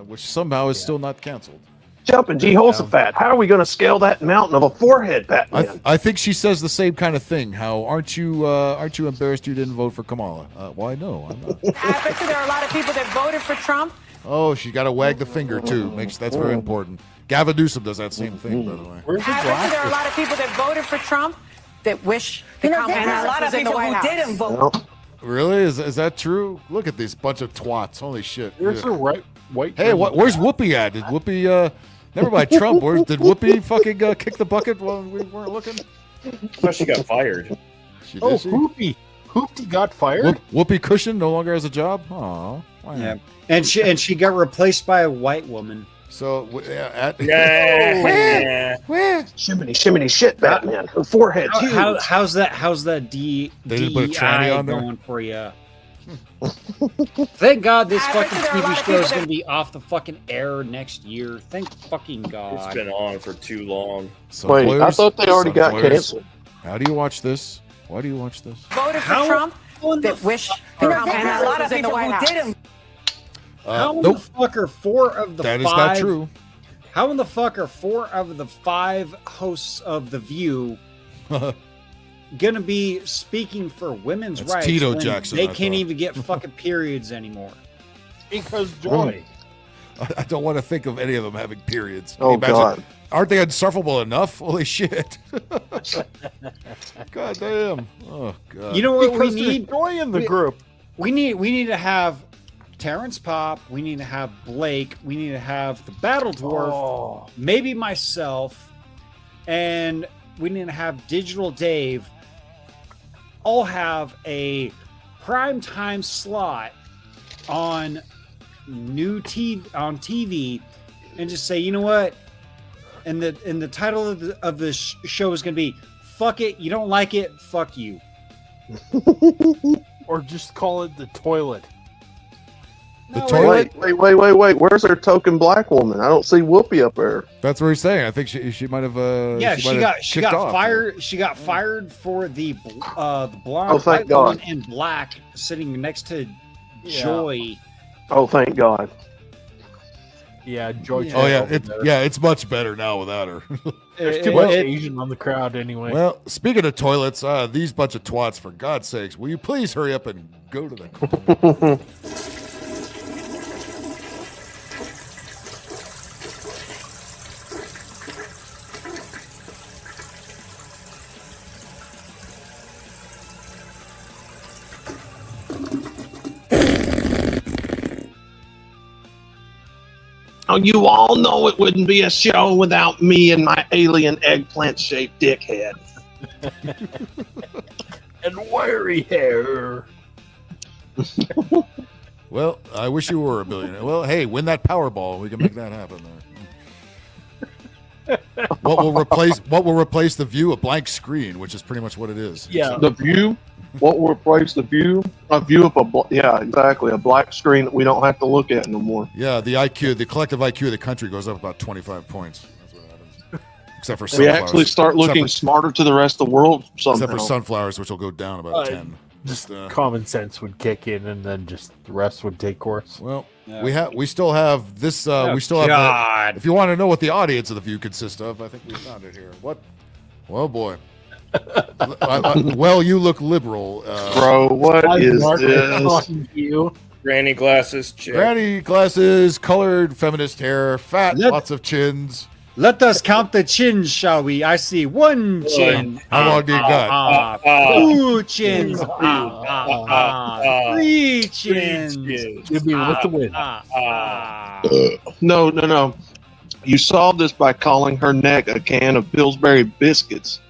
which somehow is still not canceled. Jumping Jehoshaphat. How are we going to scale that mountain of a forehead, Batman? I think she says the same kind of thing. How aren't you embarrassed you didn't vote for Kamala? Why no, I'm not. I bet you there are a lot of people that voted for Trump. Oh, she got to wag the finger too. That's very important. Gavin Newsom does that same thing, by the way. I bet you there are a lot of people that voted for Trump that wish the Kamala Harris was in the White House. Didn't vote. Really? Is that true? Look at this bunch of twats. Holy shit. There's a white. Hey, where's Whoopi at? Did Whoopi? Never mind Trump. Did Whoopi fucking kick the bucket while we weren't looking? Well, she got fired. Whoopi got fired. Whoopi Cushion no longer has a job. Oh, yeah, and she got replaced by a white woman. So where? Shimmy, shimmy, shit, Batman. Her forehead. How's that They didn't put a tranny on there? going for you? Thank God this fucking TV show is going to be off the fucking air next year. Thank fucking God. It's been on for too long. Wait, I thought they already got canceled. How do you watch this? Why do you watch this? Voted for Trump that wish the Kamala Harris was in the White House. How in the fuck are four of the That five? is not true. How in the fuck are 4 of the 5 hosts of The View gonna be speaking for women's That's rights? Tito when Jackson, They I can't thought. even get fucking periods anymore. Because joy. I don't want to think of any of them having periods. Can Oh, you imagine? God. Aren't they insufferable enough? Holy shit. God damn. Oh, God. You know what Because we there's need? joy in the group. We need to have Terrence Pop. We need to have Blake. We need to have the Battle Dwarf. Maybe myself, and we need to have Digital Dave. All have a prime time slot on TV, and just say, you know what? And the title of the show is going to be "Fuck It." You don't like it? Fuck you. Or just call it the toilet. The toilet? Wait. Where's our token black woman? I don't see Whoopi up there. That's what he's saying. I think she might have. She got kicked off. fired. She got fired for the blonde Oh, thank white God. woman in black sitting next to Joy. Oh, thank God. Yeah, Joy. Oh yeah, it's much better now without her. There's too much Asian on the crowd anyway. Well, speaking of toilets, these bunch of twats, for God's sakes, will you please hurry up and go to the. Oh, you all know it wouldn't be a show without me and my alien eggplant-shaped dickhead. And wiry hair. Well, I wish you were a billionaire. Well, hey, win that Powerball. We can make that happen there. What will replace the View? A blank screen, which is pretty much what it is. Yeah. The View? What will replace the View? A view of yeah, exactly. A black screen that we don't have to look at no more. Yeah, the collective IQ of the country goes up about 25 points. That's what happens. Except for We sunflowers. actually start looking smarter to the rest of the world somehow. Except for sunflowers, which will go down about 10. Just common sense would kick in, and then just the rest would take course. Well, we still have this. We still have. God. If you want to know what the audience of the View consists of, I think we found it here. What? Oh boy. Well, you look liberal, bro. What is this? You. Granny glasses, chick. Granny glasses, colored feminist hair, fat, lots of chins. Let us count the chins, shall we? I see 1 chin. How long do you got? 2 chins. 3 chins. You'll be with the win. No. You solved this by calling her neck a can of Pillsbury biscuits,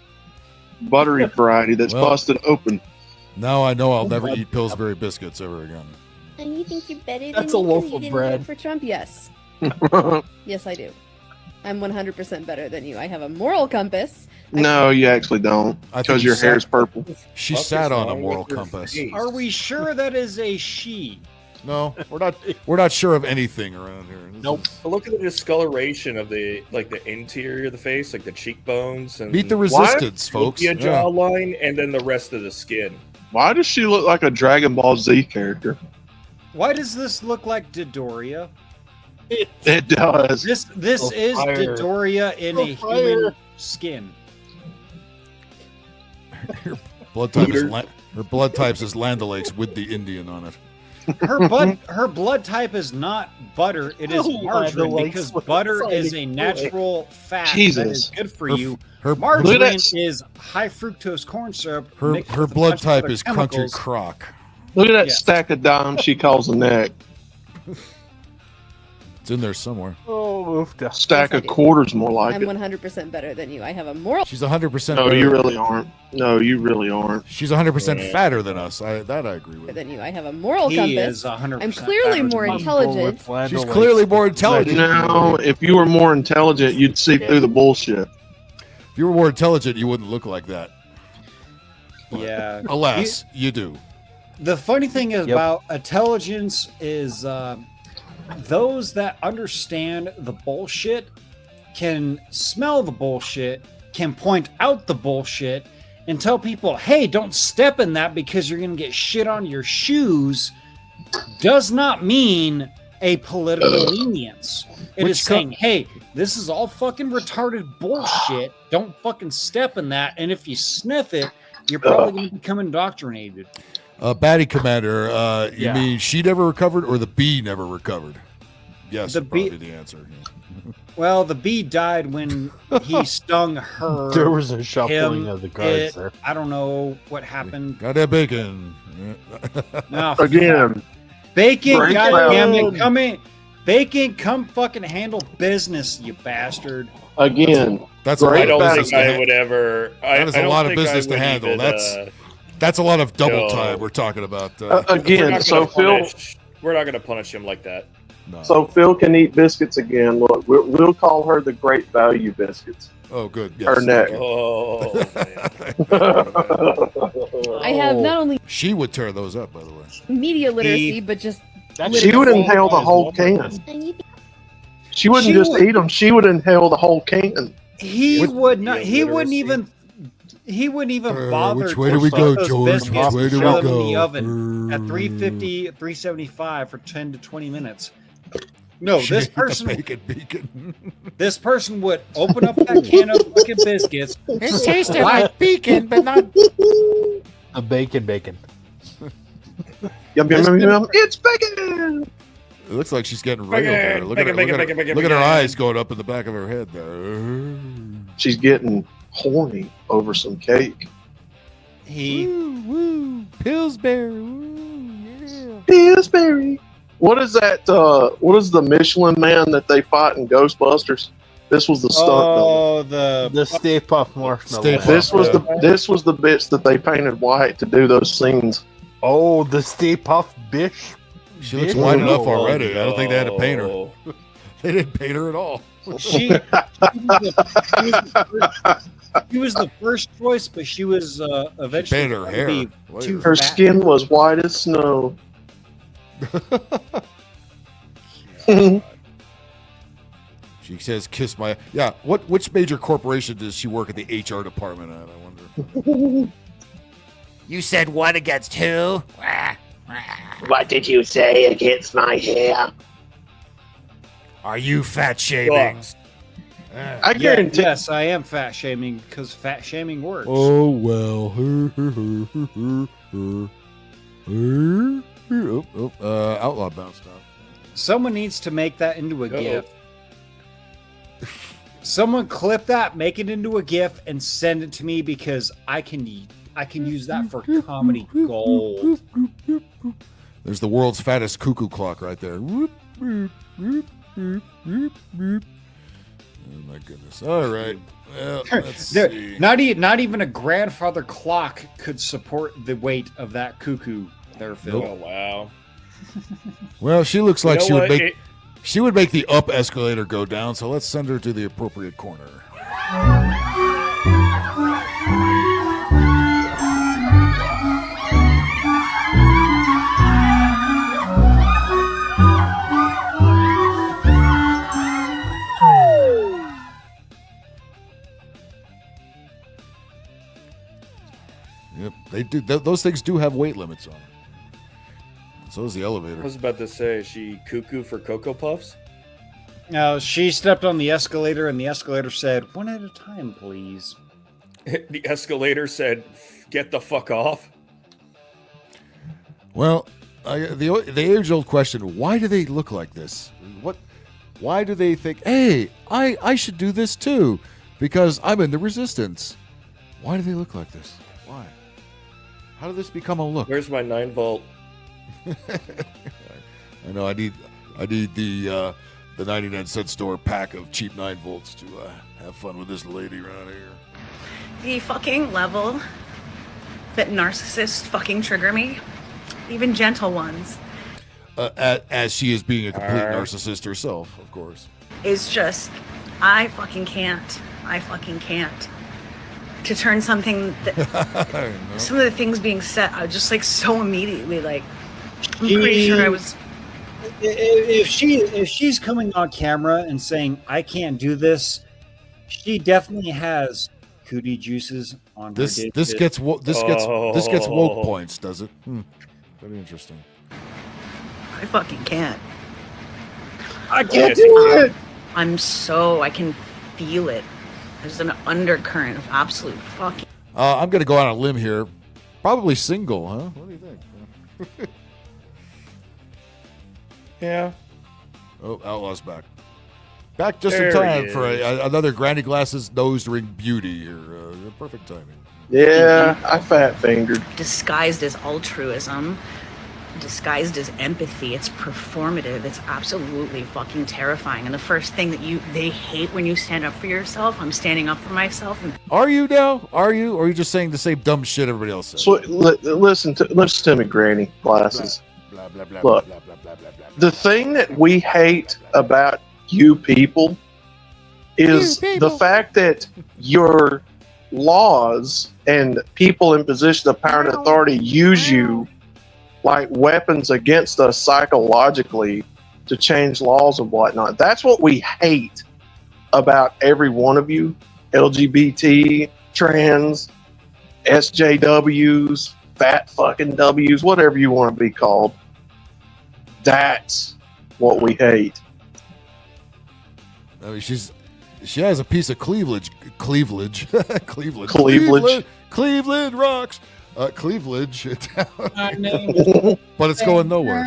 buttery variety that's busted open. Now I know I'll never eat Pillsbury biscuits ever again. And you think you're better than That's me a 'cause loaf you of didn't bread. vote for Trump? Yes. Yes, I do. I'm 100% better than you. I have a moral compass. No, you actually don't, I think because you your hair's said- purple. She Fuck sat is on a wrong moral with your compass. face? Are we sure that is a she? No, we're not sure of anything around here. Nope. But look at the discoloration of the interior of the face, like the cheekbones and Meet the resistance, folks. The Yeah. jawline, and then the rest of the skin. Why does she look like a Dragon Ball Z character? Why does this look like Dodoria? It does. This Oh, is fire. Dodoria in Oh, a human skin. Her blood type is her blood type is Land O'Lakes with the Indian on it. Her blood type is not butter; it is Oh, margarine Lando because likes butter what is a exciting natural fat that Jesus. is good for Her- you. her- Margarine Look at that- is high fructose corn syrup. Her mixed her with a blood bunch of type other is country chemicals. crock. Look at that Yes. stack of dimes she calls a neck. It's in there somewhere. Oh, oofda. Stack Yes, I of do. quarters, more like I'm it. 100% better than you. I have a moral. She's 100%. No, better. you really aren't. No, you really aren't. She's 100% fatter than us. That I agree with. Than you. I have a moral He compass. is 100% I'm clearly fatter more than me. intelligent. She's clearly more intelligent. No, if you were more intelligent, you'd see through the bullshit. If you were more intelligent, you wouldn't look like that. Yeah. Alas, you do. The funny thing about intelligence is those that understand the bullshit can smell the bullshit, can point out the bullshit, and tell people, hey, don't step in that because you're going to get shit on your shoes, does not mean a political lenience. It is saying, hey, this is all fucking retarded bullshit. Don't fucking step in that. And if you sniff it, you're probably going to become indoctrinated. Batty Commander, you Yeah. mean she never recovered or the bee never recovered? Yes, The would probably bee- be the answer. Well, the bee died when he stung her. There was a shuffling him, of the cards it- there. I don't know what happened. Got that bacon. No, Again. Bacon, Break goddamn down. it, come in. Bacon, come fucking handle business, you bastard. Again. That's a I lot of don't business think to I would ever. That is I a don't lot of think I business to would handle. even, That's a lot of double no. time we're talking about. we're Again, not so gonna Phil, punish- we're not going to punish him like that. so Phil can eat biscuits again. Look, we'll call her the Great Value Biscuits. Oh, good. Her neck. Oh, I have not only She would tear those up, by the way. media literacy, but just. She would inhale the whole can. She wouldn't just eat them. She would inhale the whole can. He would not. He wouldn't even. He wouldn't even bother. which way to do we put go, those George? biscuits Which way do and we throw them in the go? oven at 350, 375 for 10 to 20 minutes. No, She this ate the person. bacon beacon. This person would open up that can of fucking biscuits. It tasted like bacon, but not. A bacon. Yum, yum, yum, yum. It's bacon! It looks like she's getting real there. Look at her, bacon, look at bacon, her, bacon, look at her bacon. eyes going up in the back of her head there. She's getting horny over some cake. He. Woo, Pillsbury. Woo, yeah. Pillsbury. What is that? What is the Michelin Man that they fought in Ghostbusters? This was the stunt double. Oh, the Stay Puft Marshmallow. Stay Man. Puft. This was the bits that they painted white to do those scenes. Oh, the Stay Puft Bish. She looks Bitch. white enough Oh, already. I don't think they had to paint her. no. They didn't paint her at all. She was the first choice, but she was eventually painted her hair be later. too Her fat. skin was white as snow. She says, "Kiss my." Yeah. Which major corporation does she work at the HR department at? I wonder. You said one against who? What did you say against my hair? Are you fat shaming? I guarantee. Yes, I am fat shaming because fat shaming works. Oh well. Outlaw bounced off. Someone needs to make that into a GIF. Someone clip that, make it into a GIF, and send it to me because I can use that for comedy gold. There's the world's fattest cuckoo clock right there. Oh my goodness. All right. Well, let's see. Not even a grandfather clock could support the weight of that cuckoo there, Phil. Oh wow. Well, she looks like You she know would what? make she would make the up escalator go down. So let's send her to the appropriate corner. Yep, they do. Those things do have weight limits on them. So is the I elevator. was about to say, is she cuckoo for Cocoa Puffs? Now, she stepped on the escalator, and the escalator said, "One at a time, please." The escalator said, "Get the fuck off." Well, the age-old question: why do they look like this? Why do they think, "Hey, I should do this too, because I'm in the resistance"? Why do they look like this? Why? How did this become a look? Where's my 9-volt? I know. I need the 99-cent store pack of cheap 9 volts to have fun with this lady around here. The fucking level that narcissists fucking trigger me, even gentle ones, As she is being a complete narcissist herself, of course. is just, I fucking can't. I fucking can't. To turn something that, some of the things being said, I just like so immediately, like, I'm pretty sure I was. If she's coming on camera and saying I can't do this, she definitely has cootie juices on her. This gets woke points, does it? Very interesting. I fucking can't. I can't do it. I can feel it. There's an undercurrent of absolute fucking. I'm going to go on a limb here. Probably single, huh? What do you think? Yeah. Oh, Outlaw's back. Back just There in time he for is. another Granny Glasses nose ring beauty here. Perfect timing. Yeah, I fat fingered. Disguised as altruism, disguised as empathy. It's performative. It's absolutely fucking terrifying. And the first thing that they hate when you stand up for yourself, I'm standing up for myself. And Are you now? Are you? Or are you just saying the same dumb shit everybody else says? So listen to me, Granny Glasses. Blah, blah, blah, Look, blah, blah, blah, blah, blah. the thing that we hate about you people is the fact that your laws and people in position of power and authority use you like weapons against us psychologically to change laws and whatnot. That's what we hate about every one of you. LGBT, trans, SJWs, fat fucking W's, whatever you want to be called. That's what we hate. I mean, she has a piece of Cleveland, Cleveland rocks. Cleveland, but it's going nowhere.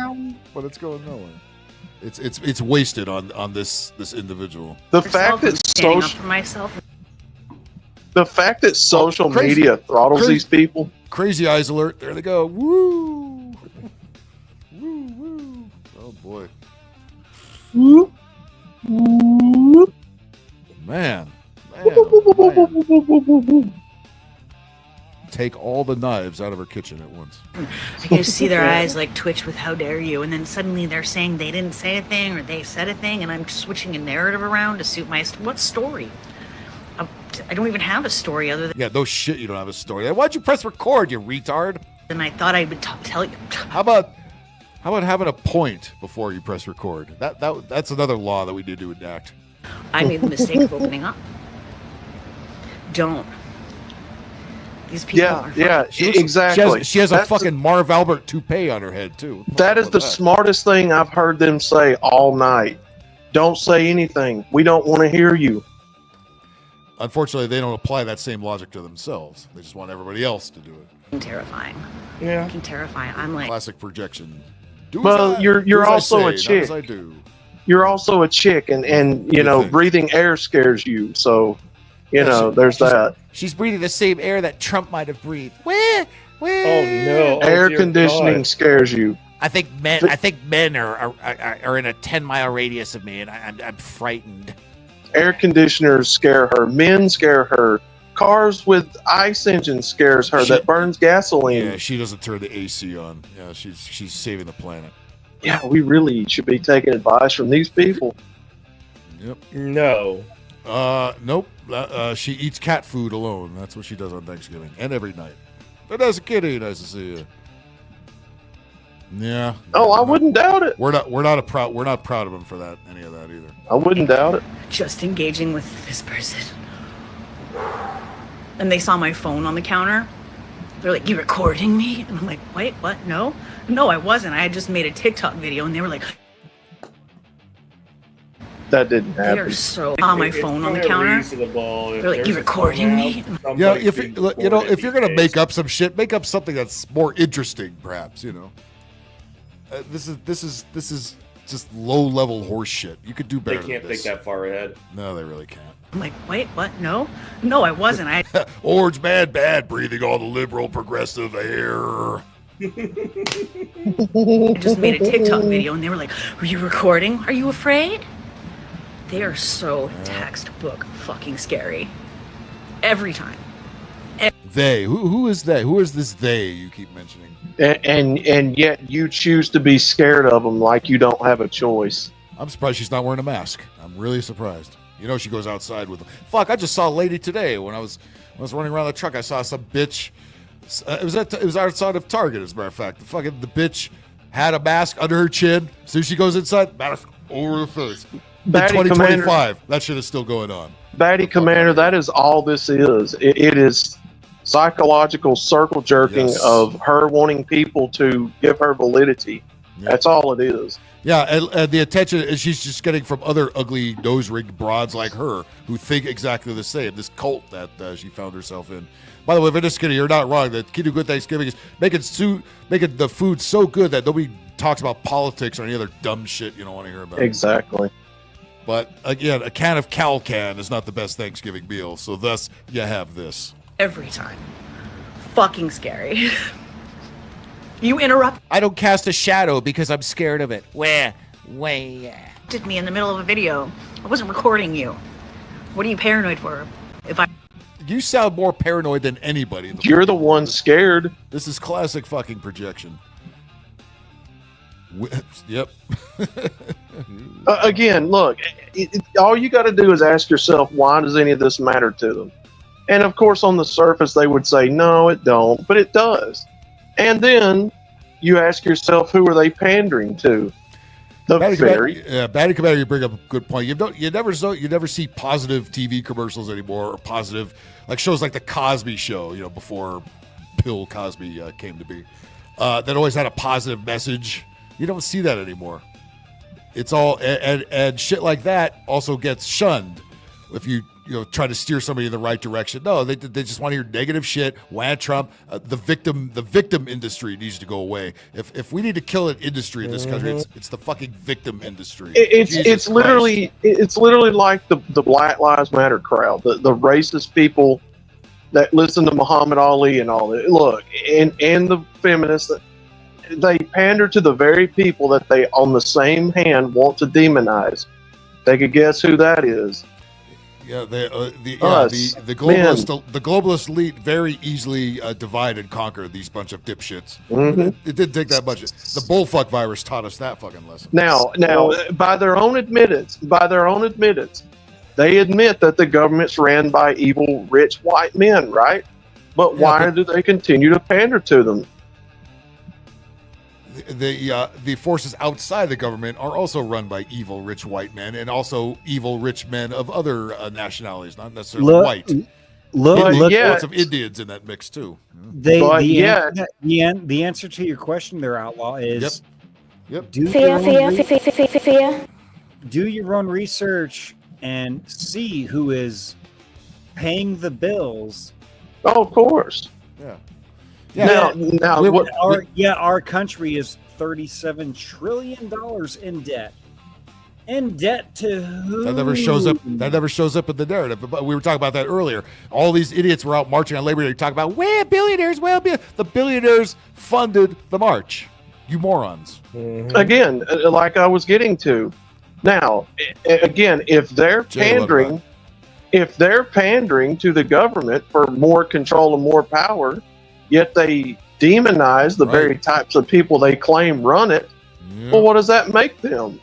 It's wasted on this individual. The fact that standing up for myself. the fact that social media throttles these people. Crazy eyes alert! There they go. Woo, woo, woo! Oh boy. Whoop. Man. Take all the knives out of her kitchen at once. I can just see their eyes like twitch with "How dare you!" And then suddenly they're saying they didn't say a thing or they said a thing, and I'm switching a narrative around to suit my what story? I don't even have a story other than. Yeah, no shit. You don't have a story. Why'd you press record, you retard? And I thought I would tell you. How about having a point before you press record? That's another law that we need to enact. I made the mistake of opening up. Don't. These people are exactly. She has a fucking Marv Albert toupee on her head too. That is the smartest thing I've heard them say all night. Don't say anything. We don't want to hear you. Unfortunately, they don't apply that same logic to themselves. They just want everybody else to do it. Terrifying. Yeah. Fucking terrifying. I'm like. Classic projection. You're also a chick. As I do. You're also a chick, and you know, breathing air scares you. So, you know, there's that. She's breathing the same air that Trump might have breathed. Where? Oh no! Air conditioning scares you. I think men are in a 10-mile radius of me, and I'm frightened. Air conditioners scare her. Men scare her. Cars with ice engines scares her. That burns gasoline. Yeah, she doesn't turn the AC on. Yeah, she's saving the planet. Yeah, we really should be taking advice from these people. Yep. No. Nope. She eats cat food alone. That's what she does on Thanksgiving and every night. But as a kitty, nice to see you. Yeah. Oh, I wouldn't doubt it. We're not proud of him for that. Any of that either. I wouldn't doubt it. Just engaging with this person. And they saw my phone on the counter. They're like, "You recording me?" And I'm like, "Wait, what? No, I wasn't. I had just made a TikTok video." And they were like, That didn't They happen. are so on my phone on the counter. Reasonable. If They're like, there's "You a recording me?" phone out, Yeah, somebody's if being you know, recorded if you're gonna these make days. up some shit, make up something that's more interesting, perhaps. You know, this is just low level horse shit. You could do They better. can't than think this. that far ahead. No, they really can't. I'm like, wait, what? No, I wasn't. I Orange man, bad, breathing all the liberal progressive air. I just made a TikTok video, and they were like, "Are you recording? Are you afraid?" They are so textbook fucking scary. Every time. They. Who is they? Who is this they you keep mentioning? And yet you choose to be scared of them like you don't have a choice. I'm surprised she's not wearing a mask. I'm really surprised. You know, she goes outside with them. Fuck, I just saw a lady today when I was running around the truck. I saw some bitch. It was outside of Target, as a matter of fact. The bitch had a mask under her chin. As soon as she goes inside, mask over the face. In Batty 2025, Commander, that shit is still going on. Batty Commander, that is all this is. It is psychological circle jerking of her wanting people to give her validity. That's all it is. Yeah, and the attention is she's just getting from other ugly nose ring broads like her who think exactly the same. This cult that she found herself in. By the way, Vinny, you're not wrong. The key to good Thanksgiving is making the food so good that nobody talks about politics or any other dumb shit you don't want to hear about. Exactly. But again, a can of Cal-Can is not the best Thanksgiving meal, so thus you have this. Every time. Fucking scary. You interrupt. I don't cast a shadow because I'm scared of it. Where? Did me in the middle of a video. I wasn't recording you. What are you paranoid for? You sound more paranoid than anybody. You're the one scared. This is classic fucking projection. Yep. Again, look, all you got to do is ask yourself, why does any of this matter to them? And of course, on the surface, they would say, no, it don't, but it does. And then you ask yourself, who are they pandering to? Batty Commander, you bring up a good point. You never see positive TV commercials anymore, or positive like shows like the Cosby Show. You know, before Bill Cosby came to be, that always had a positive message. You don't see that anymore. It's all and shit like that also gets shunned if you try to steer somebody in the right direction. No, they just want to hear negative shit. Wah Trump, the victim industry needs to go away. If we need to kill an industry in this country, it's the fucking victim industry. It's literally like the Black Lives Matter crowd, the racist people that listen to Muhammad Ali and all that. Look, and the feminists, they pander to the very people that they, on the same hand, want to demonize. They could guess who that is. Yeah, the globalist elite very easily divide and conquer these bunch of dipshits. Mm-hmm. It didn't take that much. The bullfuck virus taught us that fucking lesson. Now, by their own admittance, they admit that the government's ran by evil, rich white men, right? But why do they continue to pander to them? The forces outside the government are also run by evil, rich white men, and also evil, rich men of other nationalities, not necessarily white. Lots of Indians in that mix too. The answer to your question there, Outlaw, is do your own research and see who is paying the bills. Oh, of course. Yeah. Our country is $37 trillion in debt. In debt to who? That never shows up in the narrative. But we were talking about that earlier. All these idiots were out marching on Labor Day talking about we're billionaires. The billionaires funded the march. You morons. Again, like I was getting to. Now, again, if they're pandering to the government for more control and more power, yet they demonize the very types of people they claim run it. Yeah. Well, what does that make them?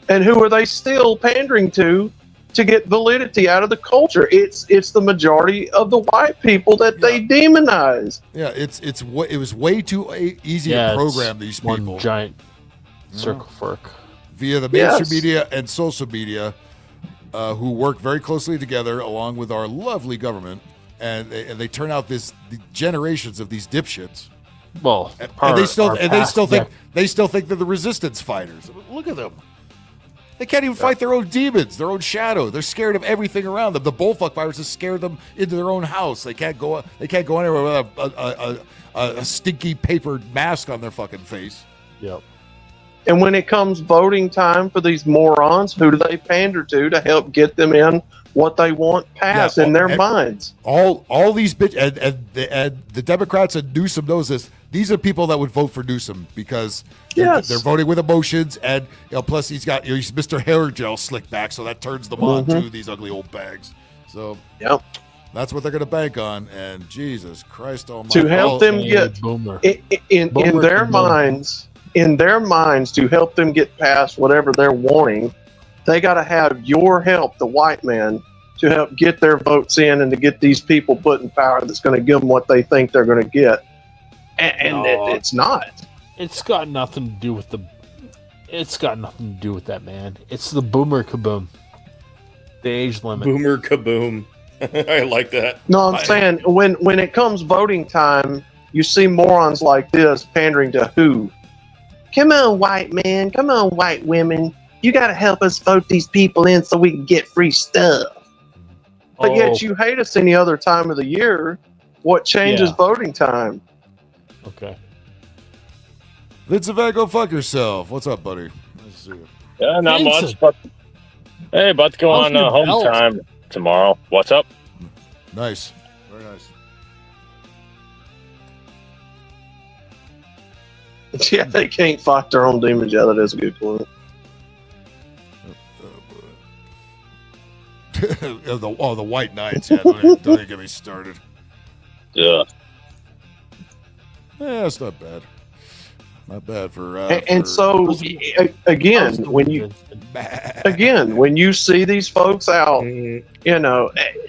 And who are they still pandering to get validity out of the culture? It's the majority of the white people that they demonize. Yeah, it was way too easy to program these people. One giant circle fork via the mainstream media and social media, who work very closely together along with our lovely government. And they turn out the generations of these dipshits Well, and they still think they're the resistance fighters. Look at them. They can't even fight their own demons, their own shadow. They're scared of everything around them. The bullfuck virus has scared them into their own house. They can't go anywhere with a stinky paper mask on their fucking face. Yep. And when it comes voting time for these morons, who do they pander to help get them in what they want passed in their minds? All these and the Democrats and Newsom knows this. These are people that would vote for Newsom because they're voting with emotions, and plus he's Mr. Hair Gel slick back, so that turns them on too. These ugly old bags. So that's what they're going to bank on. And Jesus Christ Almighty, to help them get in their minds. In their minds, to help them get past whatever they're wanting, they got to have your help, the white man, to help get their votes in and to get these people put in power that's going to give them what they think they're going to get. And it's not. It's got nothing to do with It's got nothing to do with that, man. It's the boomer kaboom. The age limit. Boomer kaboom. I like that. No, I'm saying when it comes voting time, you see morons like this pandering to who? Come on, white man. Come on, white women. You got to help us vote these people in so we can get free stuff. But yet you hate us any other time of the year. What changes voting time? Okay. Vince Van, go fuck yourself. What's up, buddy? Nice to see you. Yeah, not much. But hey, about to go on home time tomorrow. What's up? Nice. Very nice. Yeah, they can't fight their own demons. Yeah, that is a good point. the White Knights. Yeah, don't even get me started. Yeah. Yeah, it's not bad. Not bad for. So again, when you see these folks out,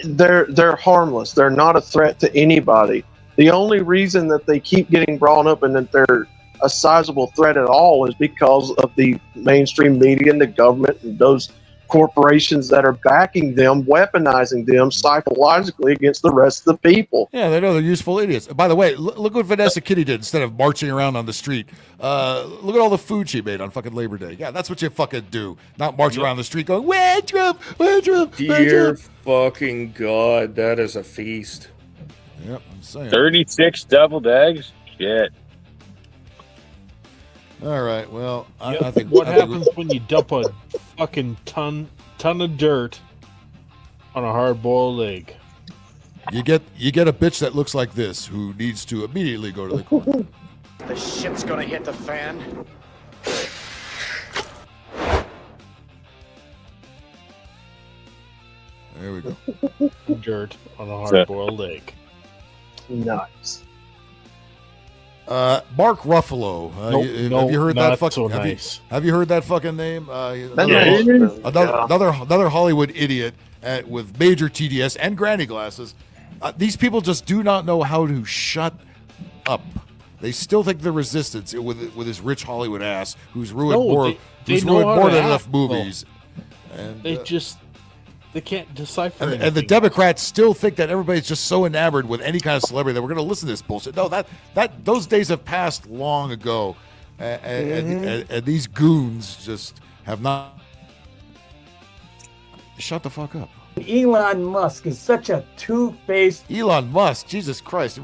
they're harmless. They're not a threat to anybody. The only reason that they keep getting brought up and that they're a sizable threat at all is because of the mainstream media and the government and those corporations that are backing them, weaponizing them psychologically against the rest of the people. Yeah, they know they're useful idiots. By the way, look what Vanessa Kitty did instead of marching around on the street. Look at all the food she made on fucking Labor Day. Yeah, that's what you fucking do. Not march around the street going, where Trump, where Trump, where Dear Trump. fucking God, that is a feast. Yep, I'm saying. 36 deviled eggs? Shit. All right, well, I think what happens when you dump a fucking ton of dirt on a hard-boiled egg? You get a bitch that looks like this who needs to immediately go to the corner. The shit's gonna hit the fan. There we go. Dirt on a hard-boiled egg. Nice. Mark Ruffalo. Have you heard that fucking? So nice. Have you heard that fucking name? Another Hollywood idiot with major TDS and granny glasses. These people just do not know how to shut up. They still think they're resistance with his rich Hollywood ass, who's ruined more than enough movies. And they can't decipher anything. And the Democrats still think that everybody's just so enamored with any kind of celebrity that we're going to listen to this bullshit. No, those days have passed long ago, and these goons just have not. Shut the fuck up. Elon Musk is such a two-faced. Elon Musk, Jesus Christ,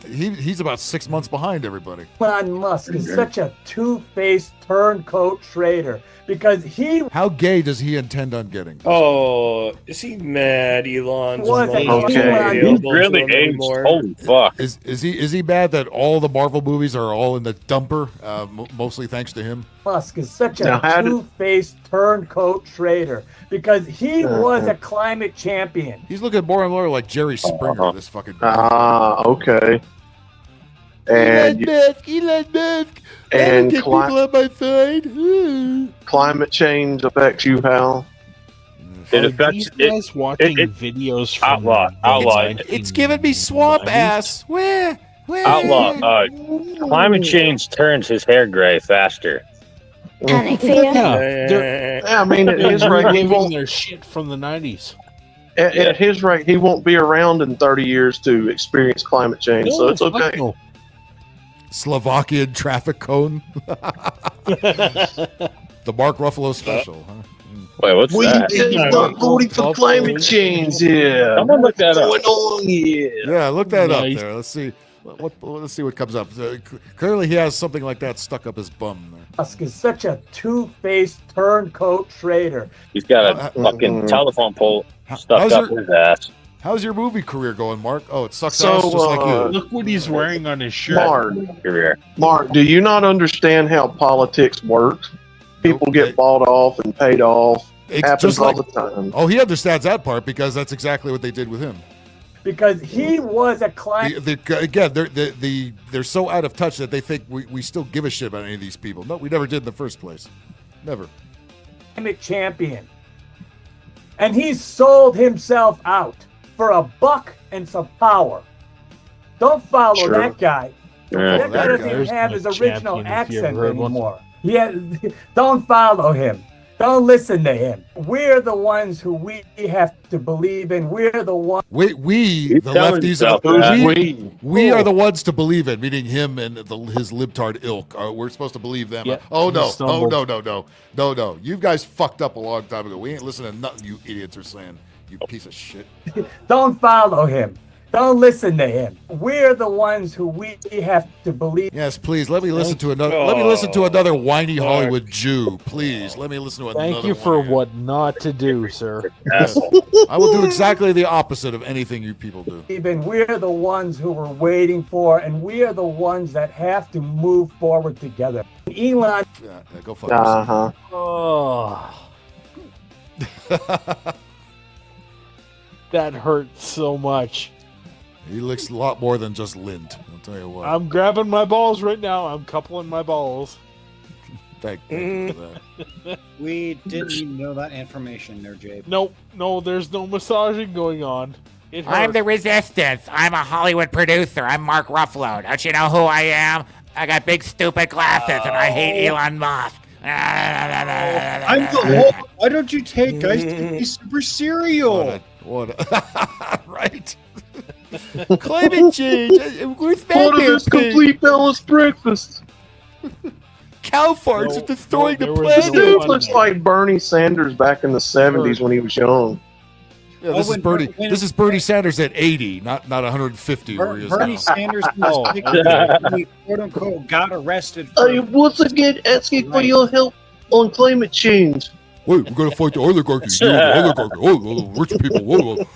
he's about 6 months behind everybody. Elon Musk is such a two-faced turncoat traitor because he. How gay does he intend on getting? Oh, is he mad? Elon's He's really aged. Holy fuck! Is he mad that all the Marvel movies are all in the dumper? Mostly thanks to him. Musk is such a two-faced turncoat traitor because he was a climate champion. He's looking more and more like Jerry Springer. This fucking. Okay. And Elon Musk. And get people on my side. Climate change affects you, Hal. It affects guys watching videos from Outlaw. It's giving me swamp ass. Where? Outlaw. Climate change turns his hair gray faster. Panic fear. I mean, at his rate, he won't. Their shit from the 90s. At his rate, he won't be around in 30 years to experience climate change, so it's okay. Slovakian traffic cone. The Mark Ruffalo special, huh? Wait, what's We that? just not voting for climate change here. Someone look that up. What's going on here? Yeah, look that up Nice. there. Let's see what comes up. Clearly, he has something like that stuck up his bum. Musk is such a two-faced turncoat traitor. He's got a fucking telephone pole stuck up his ass. How's your movie career going, Mark? Oh, it sucks So, ass just like you. Look what he's wearing on his shirt. Mark, do you not understand how politics works? People get bought off and paid off. Happens just all like- the time. Oh, he understands that part because that's exactly what they did with him. Because he was a climate Again, they're so out of touch that they think we still give a shit about any of these people. No, we never did in the first place. Never. champion. And he sold himself out for $1 and some power. Don't follow Sure. that guy. Yeah. That guy doesn't There's even have no his original champion if you ever accent heard one. anymore. Don't follow him. Don't listen to him. We're the ones who we have to believe in. We're the ones. We the telling lefties, yourself that. we are the ones to believe in, meaning him and his libtard ilk. We're supposed to believe them. Yeah, Oh no! he stumbled. No! You guys fucked up a long time ago. We ain't listening to nothing you idiots are saying. You piece of shit. Don't follow him. Don't listen to him. We're the ones who we have to believe. Yes, please let me listen to another. Let me listen to another whiny Hollywood Jew. Please let me listen to another. Thank you for what not to do, sir. Yes. I will do exactly the opposite of anything you people do. Even we're the ones who we're waiting for, and we are the ones that have to move forward together. Elon. Yeah, go fuck yourself. Oh. That hurts so much. He licks a lot more than just lint. I'll tell you what. I'm grabbing my balls right now. I'm coupling my balls. Thank you for that. We didn't even know that information there, Jay. Nope, no, there's no massaging going on. It I'm hurts. the resistance. I'm a Hollywood producer. I'm Mark Ruffalo. Don't you know who I am? I got big stupid glasses and I hate Elon Musk. I'm the Hulk. Why don't you take Ice to be super cereal? Right. Climate change. Where's Part of this complete balanced breakfast. Cow farts are destroying the This planet. dude looks like Bernie Sanders back in the 70s when he was young. Yeah, this is Bernie. This is Bernie Sanders at 80, not 150. where he is Bernie now. Sanders Oh. quote unquote got arrested. I once again asking for your help on climate change. Wait, we're gonna fight the oligarchy. You and the oligarchy. Oh, rich people.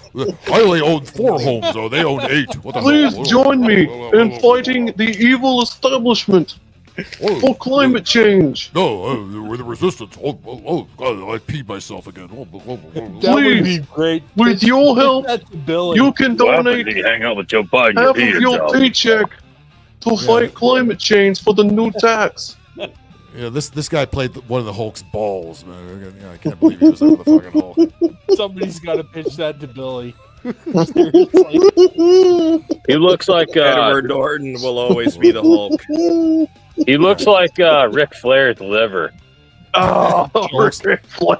I only own 4 homes. Oh, they own 8. What the Please hell? join me in fighting the evil establishment for climate change. No, we're the resistance. Oh, God, I peed myself again. That would be great. With your help, you can What happens donate if you hang out with Joe Biden? half You of hate your yourself. paycheck to fight climate change for the new tax. Yeah, this guy played one of the Hulk's balls, man. I can't believe he was out of the fucking Hulk. Somebody's got to pitch that to Billy. He looks like Edward Norton will always be the Hulk. He looks like Ric Flair's liver. Oh, Ric Flair.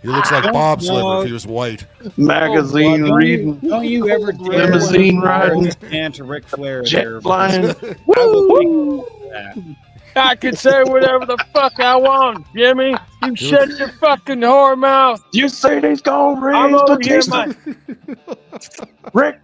He looks like Bob's liver if he was white. Magazine Don't reading. Don't you ever dare Limousine riding. stand to Ric Flair Jet there. flying. I will take that. I can say whatever the fuck I want, Jimmy. You shut your fucking whore mouth. You say these gold I'm rings, over here, Batista? Rick,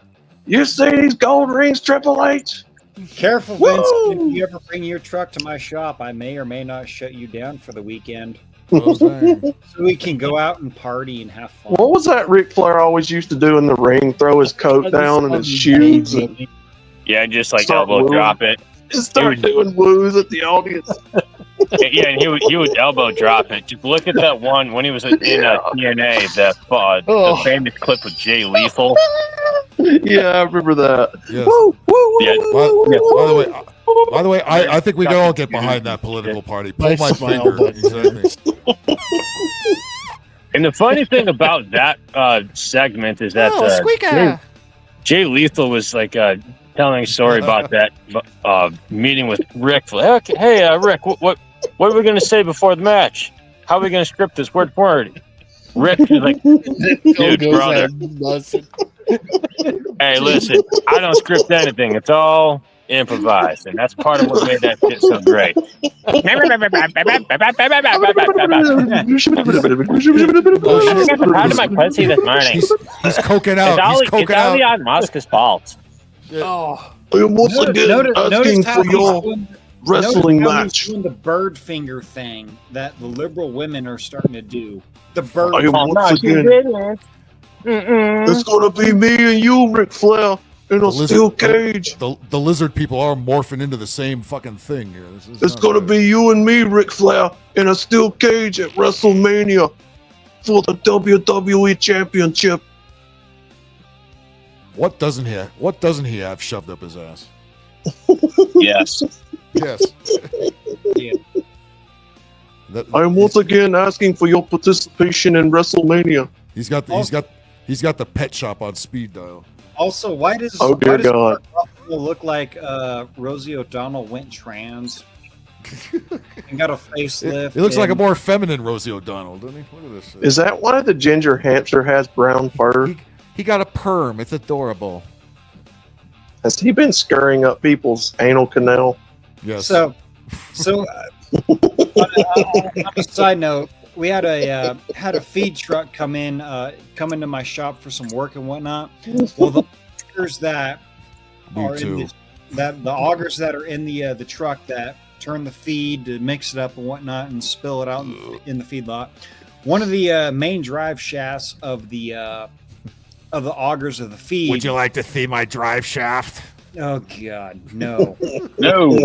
you say these gold rings, Triple H? Careful, Vince. Woo! If you ever bring your truck to my shop, I may or may not shut you down for the weekend. So we can go out and party and have fun. What was that Ric Flair always used to do in the ring? Throw his coat down and his shoes and Yeah, just like Start elbow wooing. drop it. just start doing woos at the audience. Yeah, and he would elbow drop it. Just look at that one when he was in TNA, the famous clip with Jay Lethal. Yeah, I remember that. Yes. Woo, woo, Yeah. By the way, I think we can all get behind that political party. Pull my finger. Exactly. And the funny thing about that segment is that squeaker. Jay Lethal was like telling a story about that meeting with Rick. Okay, hey, Rick, what are we going to say before the match? How are we going to script this word for word? Rick is like, dude, brother. Hey, listen, I don't script anything. It's all improvise, and that's part of what made that shit so great. How did my pussy this morning? He's coking out. He's coking It's all out. Elon Musk's fault. Oh, I am once again asking for your wrestling match. Doing the bird finger thing that the liberal women are starting to do. The bird. I am once again. It's gonna be me and you, Ric Flair, in a steel cage. The lizard people are morphing into the same fucking thing here. It's gonna be you and me, Ric Flair, in a steel cage at WrestleMania for the WWE Championship. What doesn't he have shoved up his ass? Yes. Yes. I am once again asking for your participation in WrestleMania. He's got the pet shop on speed dial. Also, why does dear God. Ruffalo look like Rosie O'Donnell went trans and got a facelift? He looks like a more feminine Rosie O'Donnell, doesn't he? Look at this. Is that why the ginger hamster has brown fur? He got a perm. It's adorable. Has he been scurrying up people's anal canal? Yes. So on a side note, we had a feed truck come into my shop for some work and whatnot. Well, the augers that are in the augers that are in the truck that turn the feed to mix it up and whatnot and spill it out in the feed lot. One of the main drive shafts of the augers of the feed. Would you like to see my drive shaft? Oh God, no. No.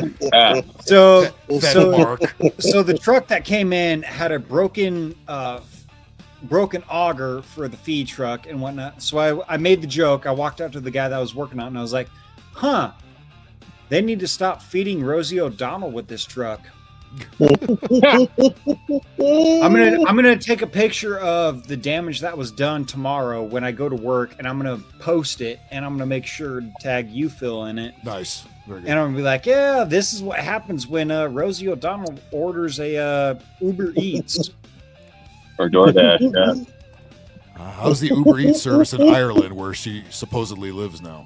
So the truck that came in had a broken auger for the feed truck and whatnot. So I made the joke. I walked up to the guy that was working on it and I was like, "Huh, they need to stop feeding Rosie O'Donnell with this truck." I'm gonna take a picture of the damage that was done tomorrow when I go to work, and I'm gonna post it, and I'm gonna make sure to tag you, Phil, in it. Nice, very good. And I'm gonna be like, "Yeah, this is what happens when Rosie O'Donnell orders a Uber Eats or DoorDash." Yeah. How's the Uber Eats service in Ireland, where she supposedly lives now?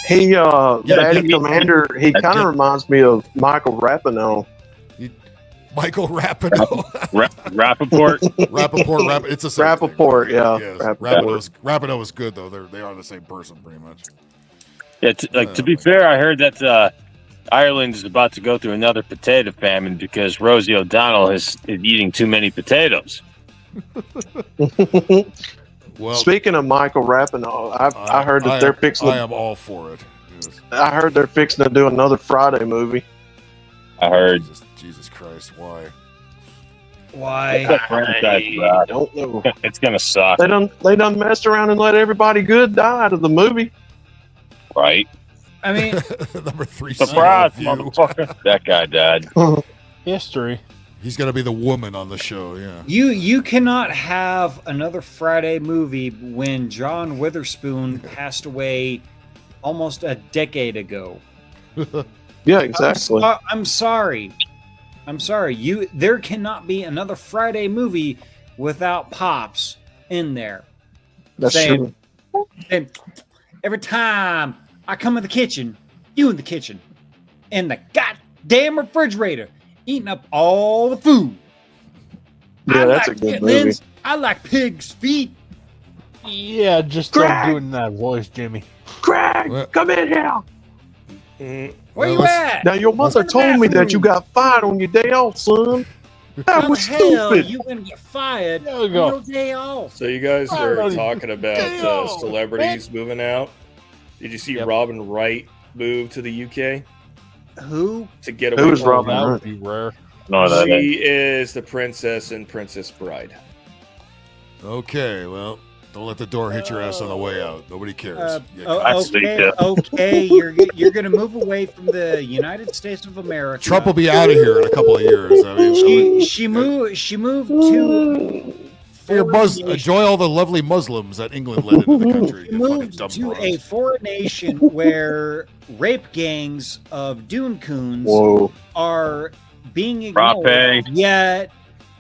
He, Daddy Commander, he kind of reminds me of Michael Rapinoe. Michael Rapinoe. Rappaport. It's a same Rappaport, thing. yeah. Yes. Rappaport. Rapinoe is good though. They are the same person pretty much. Yeah, to be fair, I heard that Ireland is about to go through another potato famine because Rosie O'Donnell is eating too many potatoes. Well, speaking of Michael Rapinoe, I heard that they're fixing. I am all for it. Yes. I heard they're fixing to do another Friday movie. I heard. Jesus Christ, why? I don't know. It's gonna suck. They done messed around and let everybody good die out of the movie. Right. I mean, number 3. Surprise, motherfucker! That guy died. History. He's gonna be the woman on the show. Yeah. You cannot have another Friday movie when John Witherspoon passed away almost a decade ago. Yeah, exactly. I'm sorry. There cannot be another Friday movie without Pops in there. That's true. And every time I come in the kitchen, you in the kitchen, in the goddamn refrigerator, eating up all the food. Yeah, that's a good movie. I like pig's feet. Yeah, just don't do it in that voice, Jimmy. Craig, come in here. Where you at? Now, your mother told me that you got fired on your day off, son. That was stupid. You gonna get fired on your day off. So you guys are talking about celebrities moving out. Did you see Robin Wright move to the UK? Who? To get away Who's from Robin That Wright? would be rare. No, She is the princess in Princess Bride. Okay, well, don't let the door hit your ass on the way out. Nobody cares. Okay. You're gonna move away from the United States of America. Trump will be out of here in a couple of years. I mean, she moved to. enjoy all the lovely Muslims that England let into the country. She moved to a foreign nation where rape gangs of Dune Coons are being ignored. Yet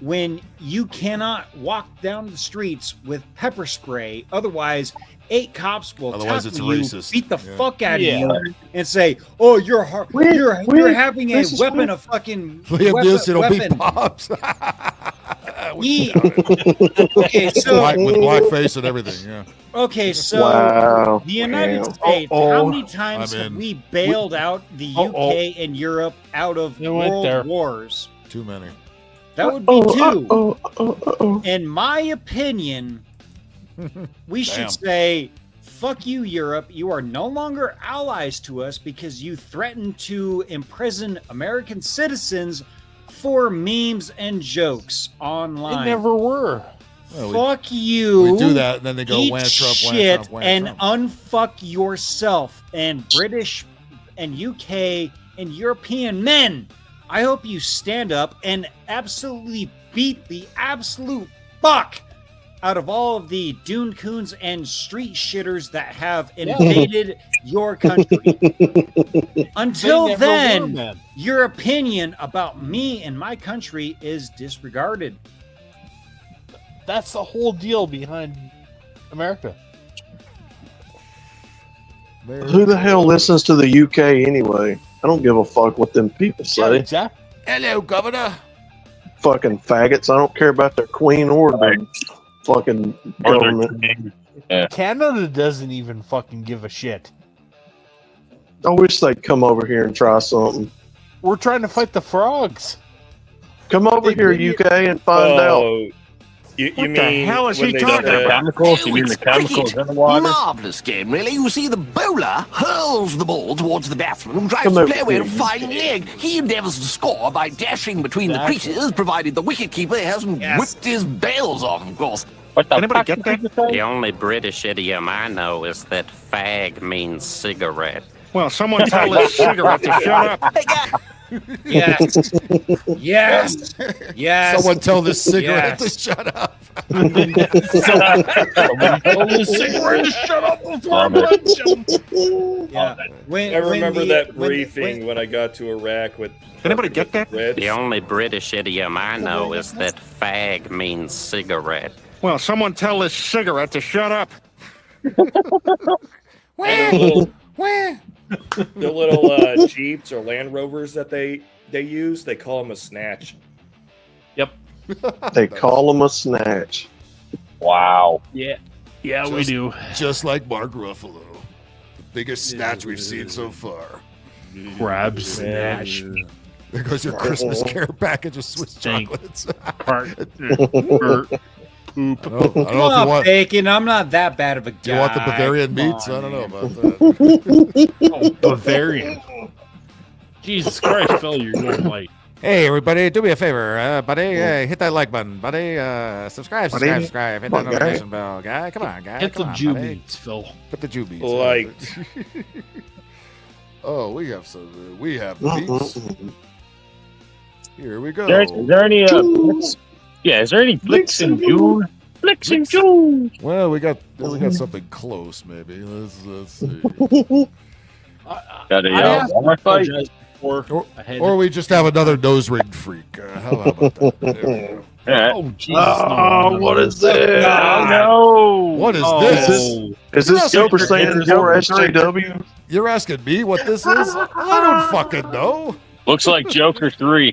when you cannot walk down the streets with pepper spray. Otherwise, 8 cops will Otherwise, it's tackle you, racist. beat the Yeah. fuck out Yeah. of you, and say, "Oh, you're having a weapon, a fucking Liam Neeson will beat weapon." Pops. Okay, so with blackface and everything. Yeah. Okay, so Wow. the United Damn. States, Uh-oh. how many times I'm have in. we bailed out the UK and Europe out of You went there. world wars? Too many. That would be 2. In my opinion, we should Damn. say, fuck you, Europe. You are no longer allies to us because you threatened to imprison American citizens for memes and jokes online. They never were. Well, Fuck you. we do that, and then they go, Eat "Wham Trump, wham shit Trump, wham and Trump." unfuck yourself and British and UK and European men. I hope you stand up and absolutely beat the absolute fuck out of all of the Dune Coons and street shitters that have invaded your country. Until They never then, were, man. your opinion about me and my country is disregarded. That's the whole deal behind America. Who the hell listens to the UK anyway? I don't give a fuck what them people say. Exactly. Hello, Governor. Fucking faggots. I don't care about their queen or their fucking government. Canada doesn't even fucking give a shit. I wish they'd come over here and try something. We're trying to fight the frogs. Come over here, UK, and find out. You What the mean hell is when he they talking said- about? Chemicals? You mean the chemicals in the water? Marvellous game, really. You see, the bowler hurls the ball towards the batsman who tries Come to over play away here, a fine leg. He endeavours to score by dashing between the creases, provided the wicketkeeper hasn't whipped his bails off, of course. What the Anybody fuck get did that? you say? The only British idiom I know is that fag means cigarette. Well, someone tell this cigarette to shut up. Yes. Yes. Yes. Someone tell this cigarette Yes. to shut up. Yeah. I remember that briefing when I got to Iraq with. Anybody get that? The only British idiom I know is that fag means cigarette. Well, someone tell this cigarette to shut up. The little Jeeps or Land Rovers that they use, they call them a snatch. Yep. They call them a snatch. Wow. Yeah. Yeah, we do. Just like Mark Ruffalo. The biggest snatch we've seen so far. Crab snatch. There goes your Christmas care package of Swiss chocolates. Poop. I don't know if you Stop want, bacon. I'm not that bad of a guy. do you want the Bavarian Come meats? on, I don't know man. about that. Oh, Bavarian. Jesus Christ, Phil, you're going light. Hey, everybody, do me a favor, buddy. Hit that like button, buddy. Subscribe. Hit that Come on, notification bell, guy. Come on, guy. Hit the Come on, Jew buddy. beats, Phil. Put the Jew beats. Liked. Oh, we have some. We have beats. Here we go. Is there any is there any flicks and Jews? Flicks and Jews. Well, we got something close, maybe. Let's see. Got a I Walmart fight? apologize before I had Or we just have another nose ring freak. How about that? There we go. Oh, Jesus. Oh, what is this? Oh, no. What is Oh. this? Is this Super Saiyan 4 SJW? You're asking me what this is? I don't fucking know. Looks like Joker 3.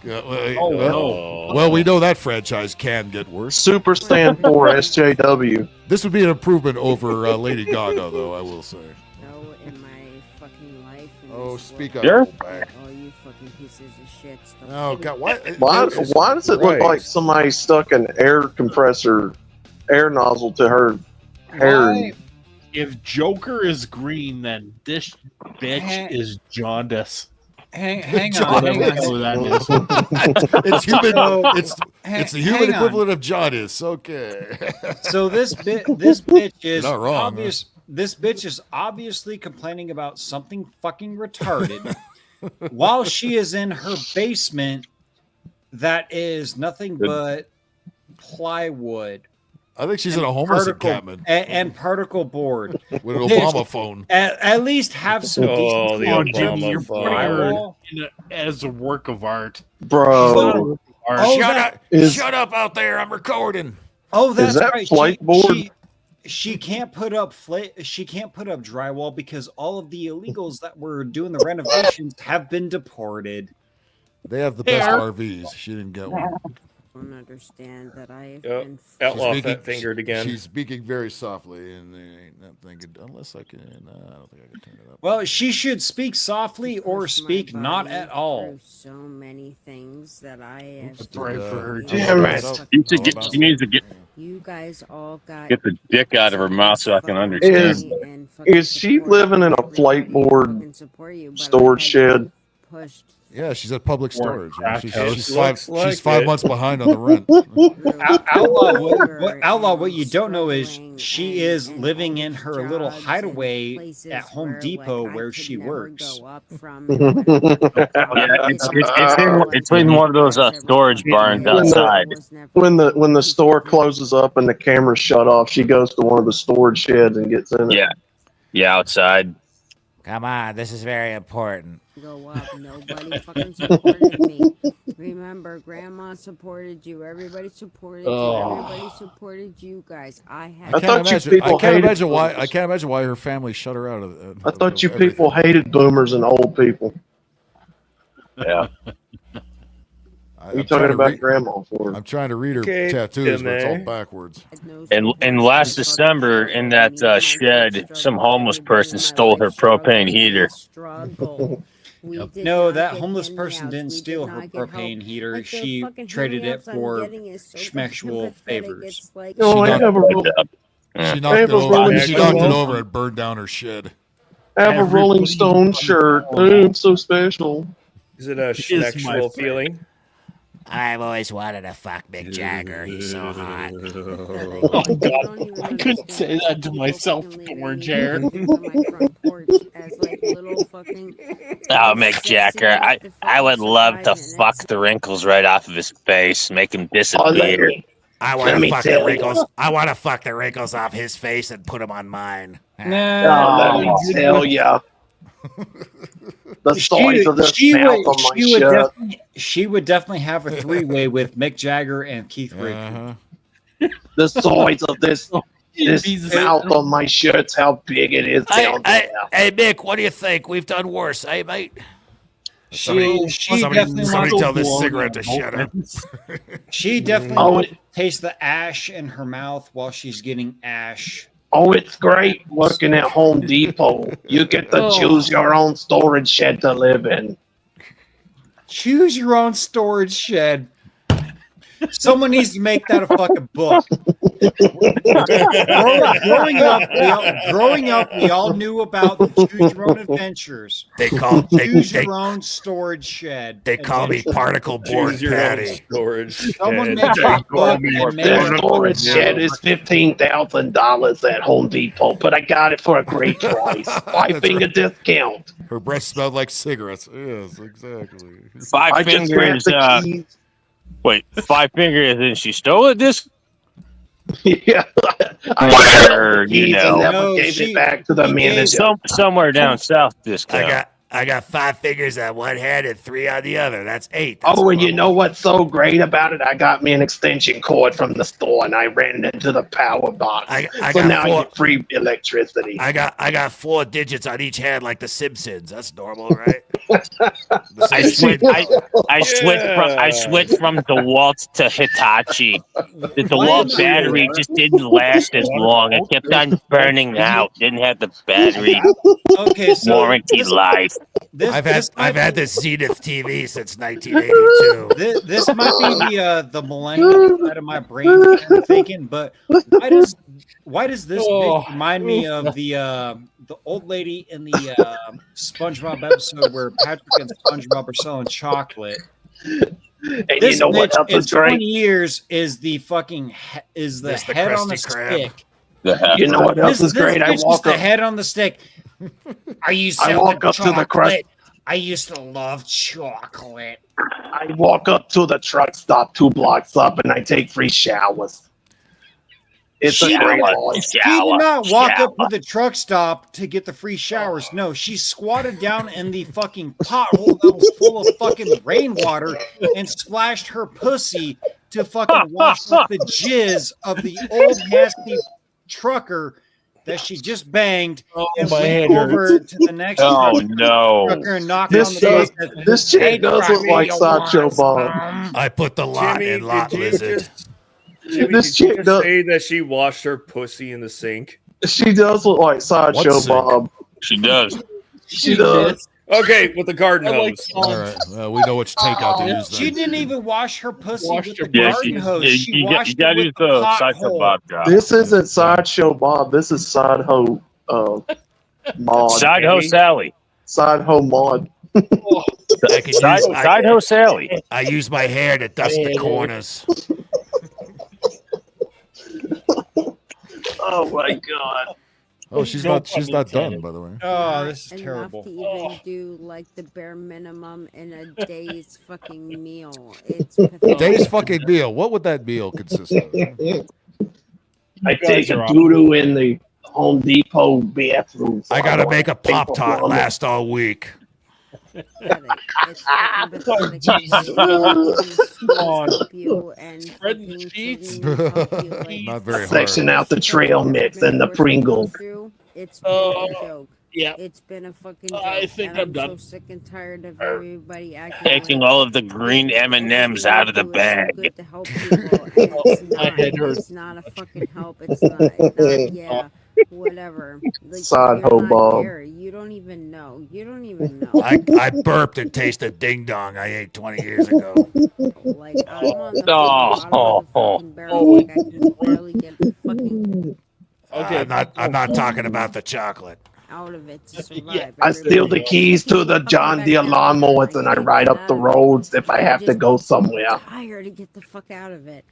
Well, we know that franchise can get worse. Super Saiyan 4 SJW. This would be an improvement over Lady Gaga, though, I will say. No, in my fucking life. Oh, speak up. Sure. Back. Oh, you fucking pieces of shit. Stop Oh, giving- God. Why Does it look like somebody stuck an air compressor, air nozzle to her hair? Why? If Joker is green, then this bitch is jaundice. Hang Whatever on. the hell that is. It's human. It's the human hang on. equivalent of jaundice. Okay. So this bitch is You're not wrong, obvious. This bitch is obviously complaining about something fucking retarded while she is in her basement that is nothing but plywood. I think she's in a homeless encampment and particle board with an Obama phone. At least have some. Oh, the Oh, Jimmy, Obama you're phone. putting her as a work of art. Bro, Shut up out there! I'm recording. Oh, that's that right. flight board? She can't put up she can't put up drywall because all of the illegals that were doing the renovations have been deported. They have the best RVs. She didn't get one. I don't understand that I have Yep. been Outlaw She's fat fingered again. She's speaking very softly, and they ain't not thinking. Unless I can, I don't think I can turn it up. Well, she should speak softly or speak not body at all. through so many things that I have. That's right for her. Damn it. She needs to get You guys all got the dick out of her mouth so I can understand. Is she living in a flight board storage shed? Yeah, she's at public storage. crack She's, house. she's Looks five. like She's 5 it. months behind on the rent. Outlaw, what you don't know is she is living in her little hideaway at Home Depot where she works. It's in one of those storage barns outside. When the store closes up and the camera's shut off, she goes to one of the storage sheds and gets in it. Yeah, outside. Come on, this is very important. Go up. Nobody fucking supported me. Remember, Grandma supported you. Everybody supported you. Everybody supported you guys. I can't imagine why. I can't imagine why her family shut her out of. I thought you people hated boomers and old people. Yeah. What are you talking about grandma for? I'm trying to read her Okay, tattoos, but it's all Timmy. backwards. And last December in that shed, some homeless person stole her propane heater. No, that homeless person didn't steal her propane heater. She traded it for schmexual favors. No, I have a She knocked it over. She knocked it over and burned down her shed. I have a Rolling Stone shirt. Oh, I'm so special. Is it a schmexual feeling? I've always wanted to fuck Mick Jagger. He's so hot. Oh God, I couldn't say that to myself before, Jared. Oh, Mick Jagger. I would love to fuck the wrinkles right off of his face, make him disappear. I want to fuck the wrinkles. I want to fuck the wrinkles off his face and put them on mine. Let me tell ya. The size of this mouth on my shirt. She would definitely have a three-way with Mick Jagger and Keith Richards. The size of this mouth on my shirt's how big it is down there. Hey, Mick, what do you think? We've done worse, eh, mate? She definitely somebody wants tell to this blow cigarette the to shut up. She definitely wants to taste the ash in her mouth while she's getting ash. Oh, it's great working at Home Depot. You get to choose your own storage shed to live in. Choose your own storage shed. Someone needs to make that a fucking book. growing up, we all knew about the Choose Your Own Adventures. Choose your own storage shed. They call me Particle Board Choose your own Patty. storage Someone shed. make a book and make This it storage shed is $15,000 at Home Depot, but I got it for a great price. Five-finger discount. Her breath smelled like cigarettes. Yes, exactly. Five fingers. Wait, 5 fingers, and she stole it. This. Yeah. Where, you know, never gave it back to the manager. Somewhere down south. Discount. I got 5 fingers on one hand and 3 on the other. That's 8. Oh, and you know what's so great about it? I got me an extension cord from the store, and I ran it into the power box. I so got now I 4 get free electricity. I got 4 digits on each hand like the Simpsons. That's normal, right? I switched from DeWalt to Hitachi. The DeWalt battery just didn't last as long. It kept on burning out. Didn't have the battery warranty life. I've had this Zenith TV since 1982. This might be the millennial side of my brain kind of thinking, but why does this bit remind me of the old lady in the SpongeBob episode where Patrick and SpongeBob are selling chocolate? And This you know what bitch else in is great? 20 years is the fucking is the That's the head on the Krusty Krab. stick. You know what else is great? I This bitch is walk the up. head on the stick. Are you I selling walk up to the crust. chocolate? I used to love chocolate. I walk up to the truck stop 2 blocks up, and I take free showers. It's She a did great not- boy. She did not walk up to the truck stop to get the free showers. No, she squatted down in the fucking pothole that was full of fucking rainwater and splashed her pussy to fucking wash off the jizz of the old nasty trucker that she just banged and my went head over hurts. to the next trucker and knocked on the door. and said, This chick does look like Sideshow Bob. I put the lot Jimmy, in lot did you lizard. Jimmy, This did you chick just does- say that she washed her pussy in the sink? She does look like Sideshow What sink? Bob. She does. She does. Okay, with the garden hose. All right, we know which takeout to use She then. didn't even wash her pussy with the Yeah, garden hose. yeah, She you washed got it to with use the the Sideshow pothole. Bob job. This isn't Sideshow Bob. This is Sideho Mod. Sideho Sally. Sideho Mod. I can use Sideho Sally. I use my hair to dust the corners. Oh my god. Oh, she's not done, by the way. Oh, this is enough terrible. to even do like the bare minimum in a day's fucking meal. It's pathetic. Day's fucking meal. What would that meal consist of? I take a doo-doo in the Home Depot bathroom. I gotta make a Pop Tart last all week. It's fucking pathetic. Help you and fucking children help you, like, Not very hard. Section out the trail mix and the Pringles. It's been a joke. Yeah. It's been a fucking joke. I think and I'm done. so sick and tired of everybody acting Taking like all of the green M&Ms out of the bag. good to help people. And it's My not. head hurts. It's not a fucking help. It's not yeah, whatever. Like, Side you're hoe not Bob. there. You don't even know. You don't even know. I burped and tasted ding dong I ate 20 years ago. Like, I'm on the bottom of the fucking barrel. Like, I can barely get fucking Okay, I'm not talking about the chocolate. out of it to survive. I steal the keys to the John Deere lawnmowers and I ride up the roads if I have to go somewhere. Tired to get the fuck out of it.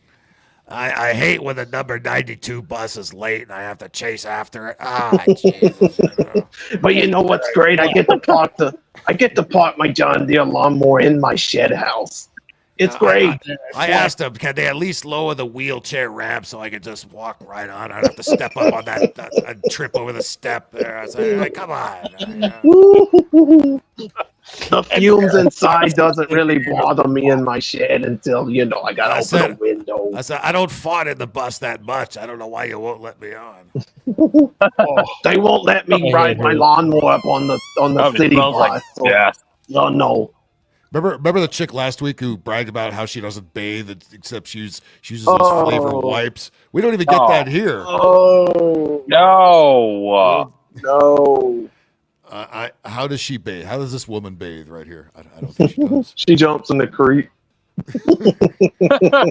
I hate when the number 92 bus is late and I have to chase after it. Ah, Jesus. But you know what's great? I get to park my John Deere lawnmower in my shed house. It's great. I asked them, can they at least lower the wheelchair ramp so I could just walk right on? I don't have to step up on that trip over the step there. I said, like, come on. The fumes inside doesn't really bother me in my shed until, you know, I got to open the window. I said, I don't fart in the bus that much. I don't know why you won't let me on. They won't let me ride my lawnmower up on the city bus. Yeah. No, no. Remember the chick last week who bragged about how she doesn't bathe except she uses those flavor wipes? We don't even get that here. Oh no! No. How does she bathe? How does this woman bathe right here? I don't think she does. She jumps in the creek.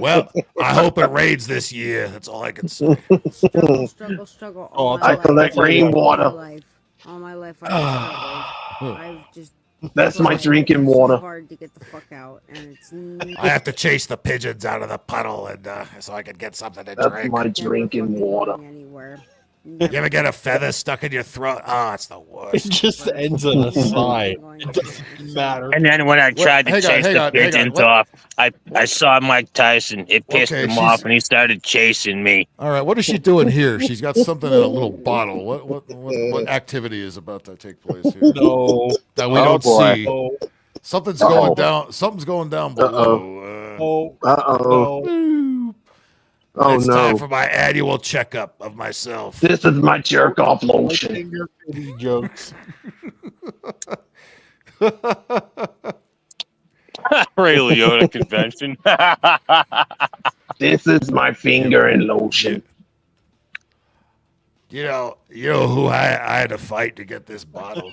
Well, I hope it rains this year. That's all I can say. Struggle. Oh, I collect rainwater. All my life, I've struggled. I've just. That's my tried drinking so water. hard to get the fuck out, and it's. I have to chase the pigeons out of the puddle and so I can get something to That's drink. my drinking water. Anywhere. You ever get a feather stuck in your throat? Oh, it's the worst. It just ends in a sigh. It doesn't matter. And then when I tried to hang on, chase hang the on, hang on. pigeons What- off, I saw Mike Tyson. It pissed Okay, him she's- off, and he started chasing me. All right, what is she doing here? She's got something in a little bottle. What activity is about to take place here? No. That we Oh, don't boy. see. Something's going down. Something's going down below. Oh It's no. time for my annual checkup of myself. This is my jerk off lotion. Finger pity jokes. Ray Liotta convention. This is my finger and lotion. You know who I had to fight to get this bottle.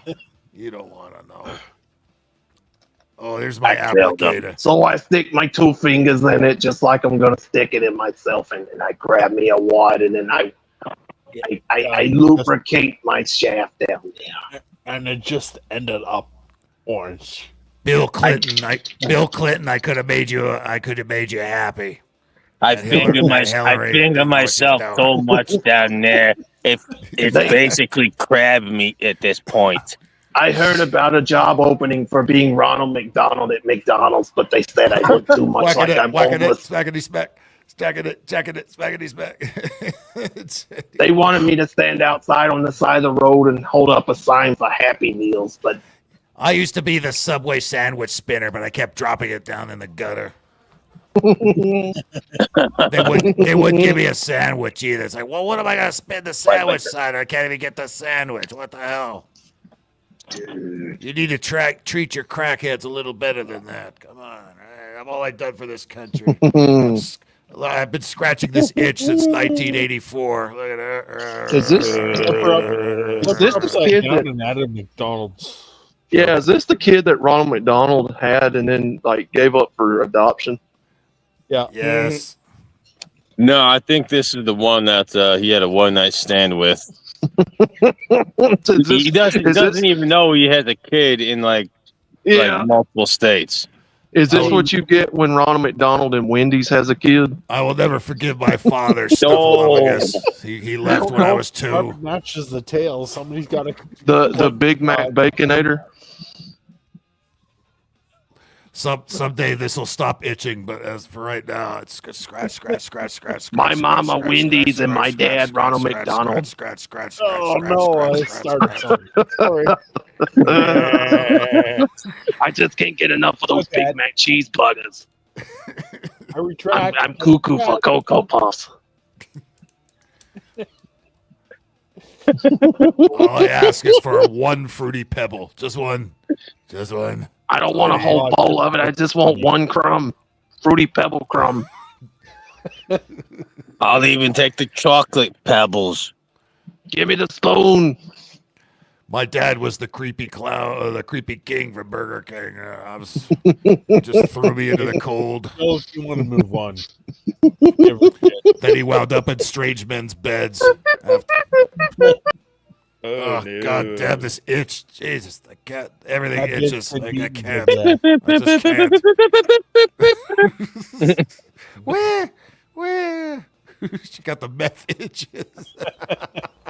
You don't want to know. Oh, there's my I failed them. applicator. So I stick my two fingers in it just like I'm gonna stick it in myself, and then I grab me a wad and then I lubricate my shaft down there. And it just ended up orange. Bill Clinton, I could have made you. I could have made you happy. I That finger Hillary myself down. so much down there. It's basically crab meat at this point. I heard about a job opening for being Ronald McDonald at McDonald's, but they said I look too much like I'm homeless. Smackety smack. Jacking it, smacking smack. They wanted me to stand outside on the side of the road and hold up a sign for Happy Meals, but I used to be the Subway sandwich spinner, but I kept dropping it down in the gutter. They wouldn't give me a sandwich either. It's like, well, what am I gonna spin the sandwich side? I can't even get the sandwich. What the hell? You need to treat your crackheads a little better than that. Come on, I'm all I've done for this country. I've been scratching this itch since 1984. Look at her. is this the kid that at a McDonald's? Yeah, is this the kid that Ronald McDonald had and then like gave up for adoption? Yeah. Yes. No, I think this is the one that he had a one-night stand with. He doesn't even know he has a kid in like multiple states. Is this what you get when Ronald McDonald and Wendy's has a kid? I will never forgive my father, Snuffleupagus. He left when I was 2. Matches the tail. Somebody's got to. The Big Mac Baconator. Someday this will stop itching, but as for right now, it's scratch. My mama Wendy's and my dad Ronald McDonald. Scratch. Oh no! I started something. Sorry. I just can't get enough of those Big Mac cheeseburgers. I retract. I'm cuckoo for Cocoa Puffs. All I ask is for one fruity pebble, just one. I don't want a whole bowl of it. I just want one crumb, fruity pebble crumb. I'll even take the chocolate pebbles. Give me the spoon. My dad was the creepy clown, the creepy king from Burger King. He just threw me into the cold. So if you want to move on. Then he wound up in strange men's beds. Oh, no. God damn this itch. Jesus, I can't. Everything That itches. bitch Like, I could can't. be I just can't. Where? She got the meth itches.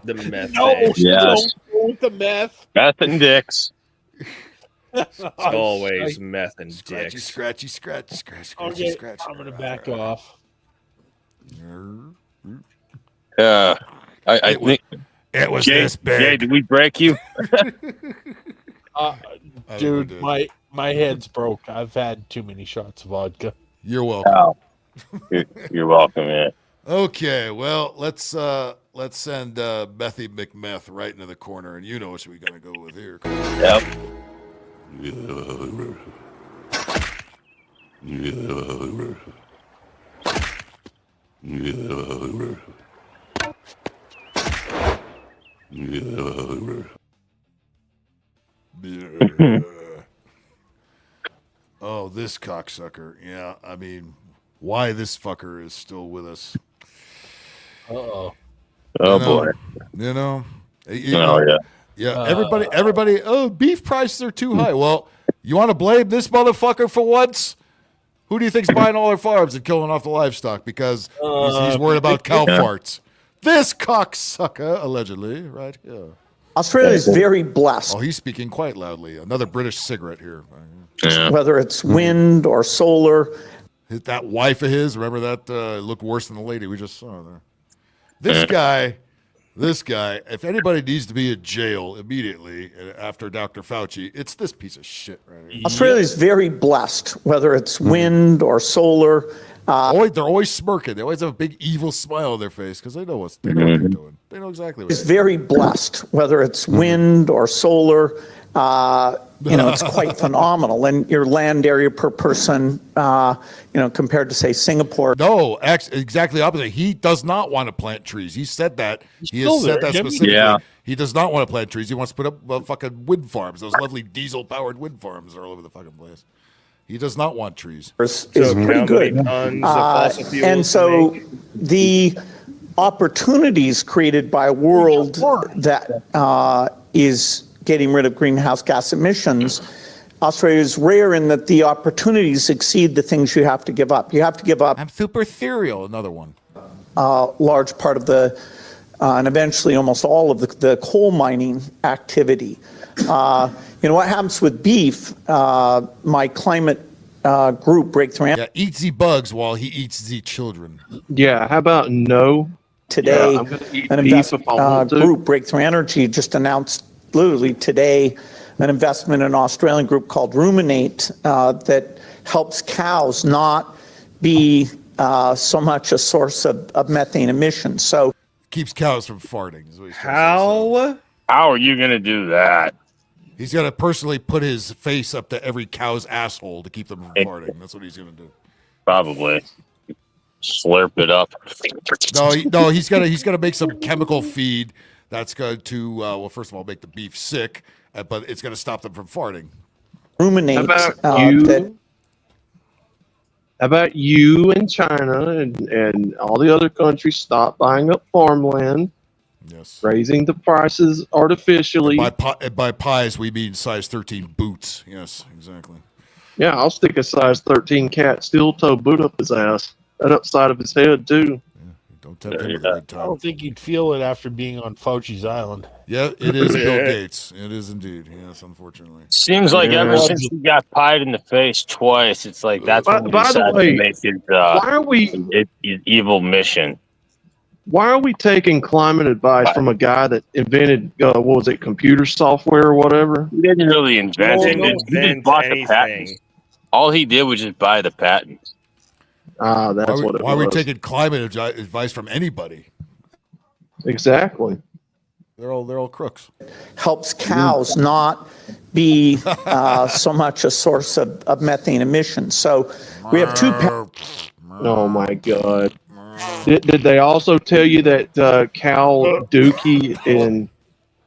The meth. No, Yes. don't go with the meth. Meth and dicks. It's always meth and dicks. Scratchy. Okay, I'm gonna back off. I think it was Jay, this big. Jay, did we break you? Dude, my head's broke. I've had too many shots of vodka. You're welcome. Oh. You're welcome, man. Okay, well, let's send Methy McMeth right into the corner, and you know what we're gonna go with here. Yep. Oh, this cocksucker. Yeah, I mean, why this fucker is still with us. Uh-oh. Oh, boy. You know? Yeah. Yeah, everybody, oh, beef prices are too high. Well, you want to blame this motherfucker for once? Who do you think's buying all our farms and killing off the livestock because he's worried about cow farts? This cocksucker, allegedly, right here. Australia is very blessed. Oh, he's speaking quite loudly. Another British cigarette here. Yeah. Whether it's wind or solar. That wife of his, remember that looked worse than the lady we just saw there. This guy, if anybody needs to be in jail immediately after Dr. Fauci, it's this piece of shit right here. Australia is very blessed, whether it's wind or solar. They're always smirking. They always have a big evil smile on their face because they know what they're doing. They know exactly what It's very blessed, whether it's wind or solar. It's quite phenomenal. And your land area per person, compared to, say, Singapore. No, exactly the opposite. He does not want to plant trees. He said that. He has said that specifically. Yeah. He does not want to plant trees. He wants to put up fucking wind farms. Those lovely diesel-powered wind farms are all over the fucking place. He does not want trees. Is pretty good. And so the opportunities created by a world that is getting rid of greenhouse gas emissions, Australia is rare in that the opportunities exceed the things you have to give up. You have to give up. I'm super ethereal, another one. Large part of the, and eventually almost all of the coal mining activity. What happens with beef, my climate group breakthrough. Yeah, eats the bugs while he eats the children. Yeah, how about no? Today, Yeah, I'm gonna eat an beef if I want to. group, Breakthrough Energy, just announced literally today an investment in an Australian group called Ruminate that helps cows not be so much a source of methane emissions. So keeps cows from farting. Is what he's How are you going to do that? He's going to personally put his face up to every cow's asshole to keep them from farting. That's what he's going to do. Probably. Slurp it up. No, he's gonna make some chemical feed that's going to well, first of all, make the beef sick, but it's going to stop them from farting. Ruminate. How about you and China and all the other countries stop buying up farmland? Yes. Raising the prices artificially. By pies, we mean size 13 boots. Yes, exactly. Yeah, I'll stick a size 13 cat steel toe boot up his ass. That upside of his head, too. Don't tempt him with a good time. I don't think you'd feel it after being on Fauci's island. Yeah, it is Bill Gates. It is indeed. Yes, unfortunately. Seems like ever since he got pied in the face twice, it's like that's when he decided to make his, why are we his evil mission. Why are we taking climate advice from a guy that invented what was it, computer software or whatever? He didn't really invent it. He just bought the patents. All he did was just buy the patents. Ah, that's what it was. Why are we taking climate advice from anybody? Exactly. They're all crooks. Helps cows not be so much a source of methane emissions. So we have two. Oh my God! Did they also tell you that cow dookie and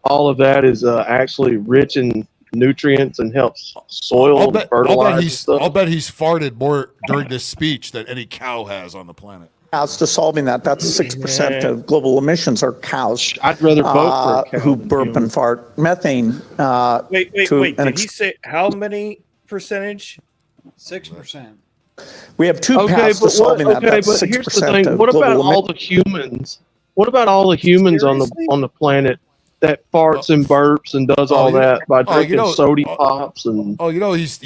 all of that is actually rich in nutrients and helps soil and fertilize? I'll bet he's farted more during this speech than any cow has on the planet. Cows to solving that. That's 6% of global emissions are cows. I'd rather vote for a cow who burp and fart methane. Wait. Did he say how many percentage? 6%. We have two paths to solving that. That's but 6% here's the thing. of What about global all the humans? What about all the humans on the planet that farts and burps and does all that by drinking sody pops and? Oh, he's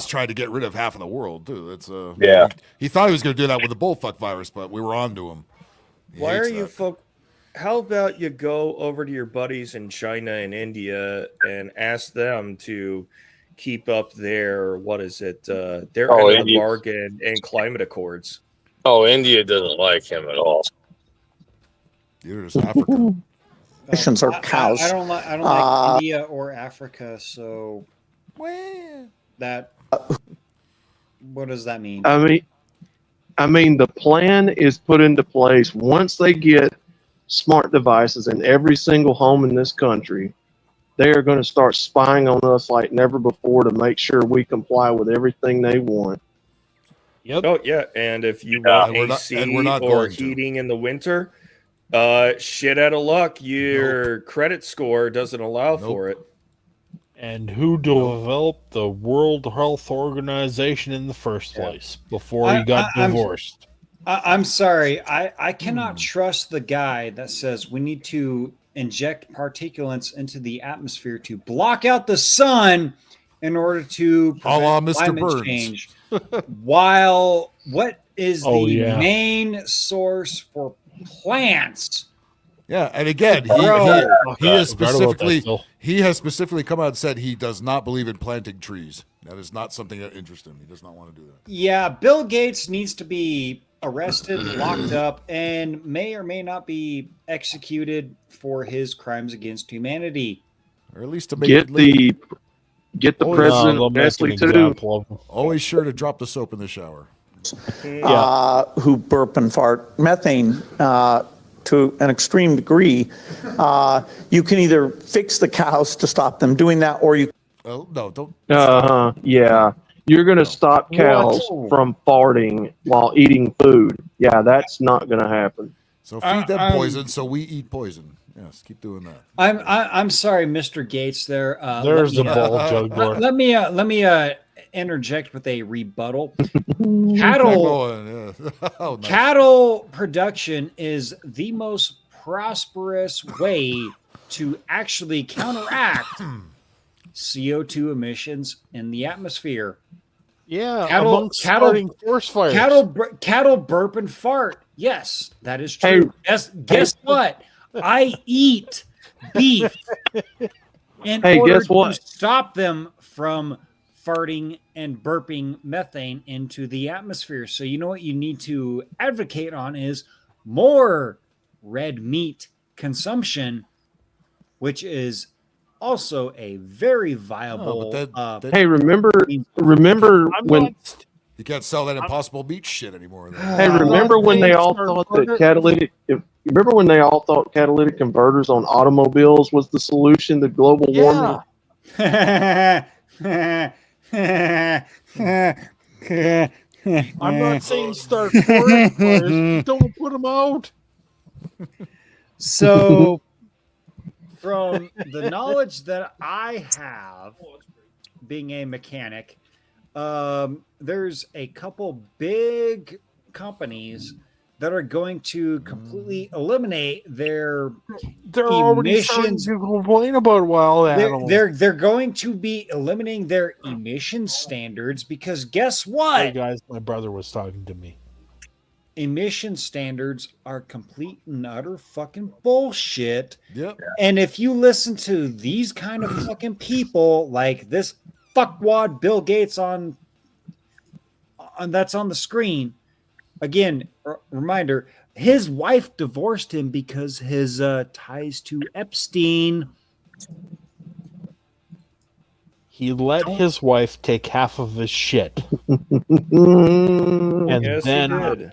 trying to get rid of half of the world too. That's yeah. He thought he was going to do that with the bullfuck virus, but we were on to him. Why are you folk? How about you go over to your buddies in China and India and ask them to keep up their their end of the bargain and climate accords? Oh, India doesn't like him at all. You're just Africa. Emissions are cows. I don't like India or Africa, so that. What does that mean? I mean, the plan is put into place once they get smart devices in every single home in this country. They are going to start spying on us like never before to make sure we comply with everything they want. Yep. Oh yeah, and if you want AC or heating in the winter, shit out of luck, your credit score doesn't allow for it. And who developed the World Health Organization in the first place before he got divorced? I'm sorry. I cannot trust the guy that says we need to inject particulates into the atmosphere to block out the sun in order to prevent climate change. While what is the main source for plants? Yeah, and again, he has specifically come out and said he does not believe in planting trees. That is not something that interests him. He does not want to do that. Yeah, Bill Gates needs to be arrested, locked up, and may or may not be executed for his crimes against humanity. Or at least to make get the president of Nestle too. Always sure to drop the soap in the shower. Who burp and fart methane to an extreme degree. You can either fix the cows to stop them doing that, or you. Oh no! Don't. Yeah. You're going to stop cows from farting while eating food. Yeah, that's not going to happen. So feed them poison, so we eat poison. Yes, keep doing that. I'm sorry, Mr. Gates. There's the ball, Juggler. Let me interject with a rebuttal. Cattle production is the most prosperous way to actually counteract CO2 emissions in the atmosphere. Yeah, Cattle, amongst starting forest fires. cattle burp and fart. Yes, that is Hey, true. Guess what? I eat beef in Hey, order guess what? to stop them from farting and burping methane into the atmosphere. So you know what you need to advocate on is more red meat consumption, which is also a very viable. Hey, remember when? You can't sell that Impossible Meat shit anymore. Though. Hey, remember when they all thought that catalytic? Remember when they all thought catalytic converters on automobiles was the solution to global warming? I'm not saying start forest fires, but don't put them out. So, from the knowledge that I have, being a mechanic, there's a couple big companies that are going to completely eliminate their They're already starting emissions. to complain about wild animals. They're going to be eliminating their emission standards because guess what? Hey guys, my brother was talking to me. Emission standards are complete and utter fucking bullshit. Yep. And if you listen to these kind of fucking people like this fuckwad Bill Gates on that's on the screen, again, reminder, his wife divorced him because his ties to Epstein. He let his wife take half of his shit. And Yes, he did.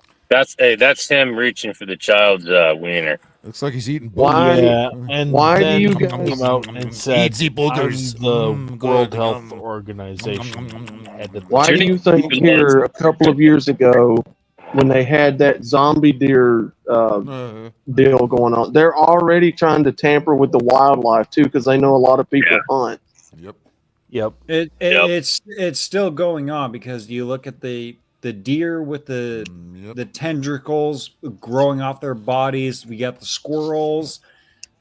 That's him reaching for the child's wiener. Looks like he's eating. Why? Yeah, and Why do then you he guys came out and said, Eatsy boogers. I'm the World Health Organization head of Why do you think here a couple of years ago, when they had that zombie deer deal going on, they're already trying to tamper with the wildlife too because they know a lot of people hunt. Yep. It's still going on because you look at the deer with the tendrils growing off their bodies. We got the squirrels.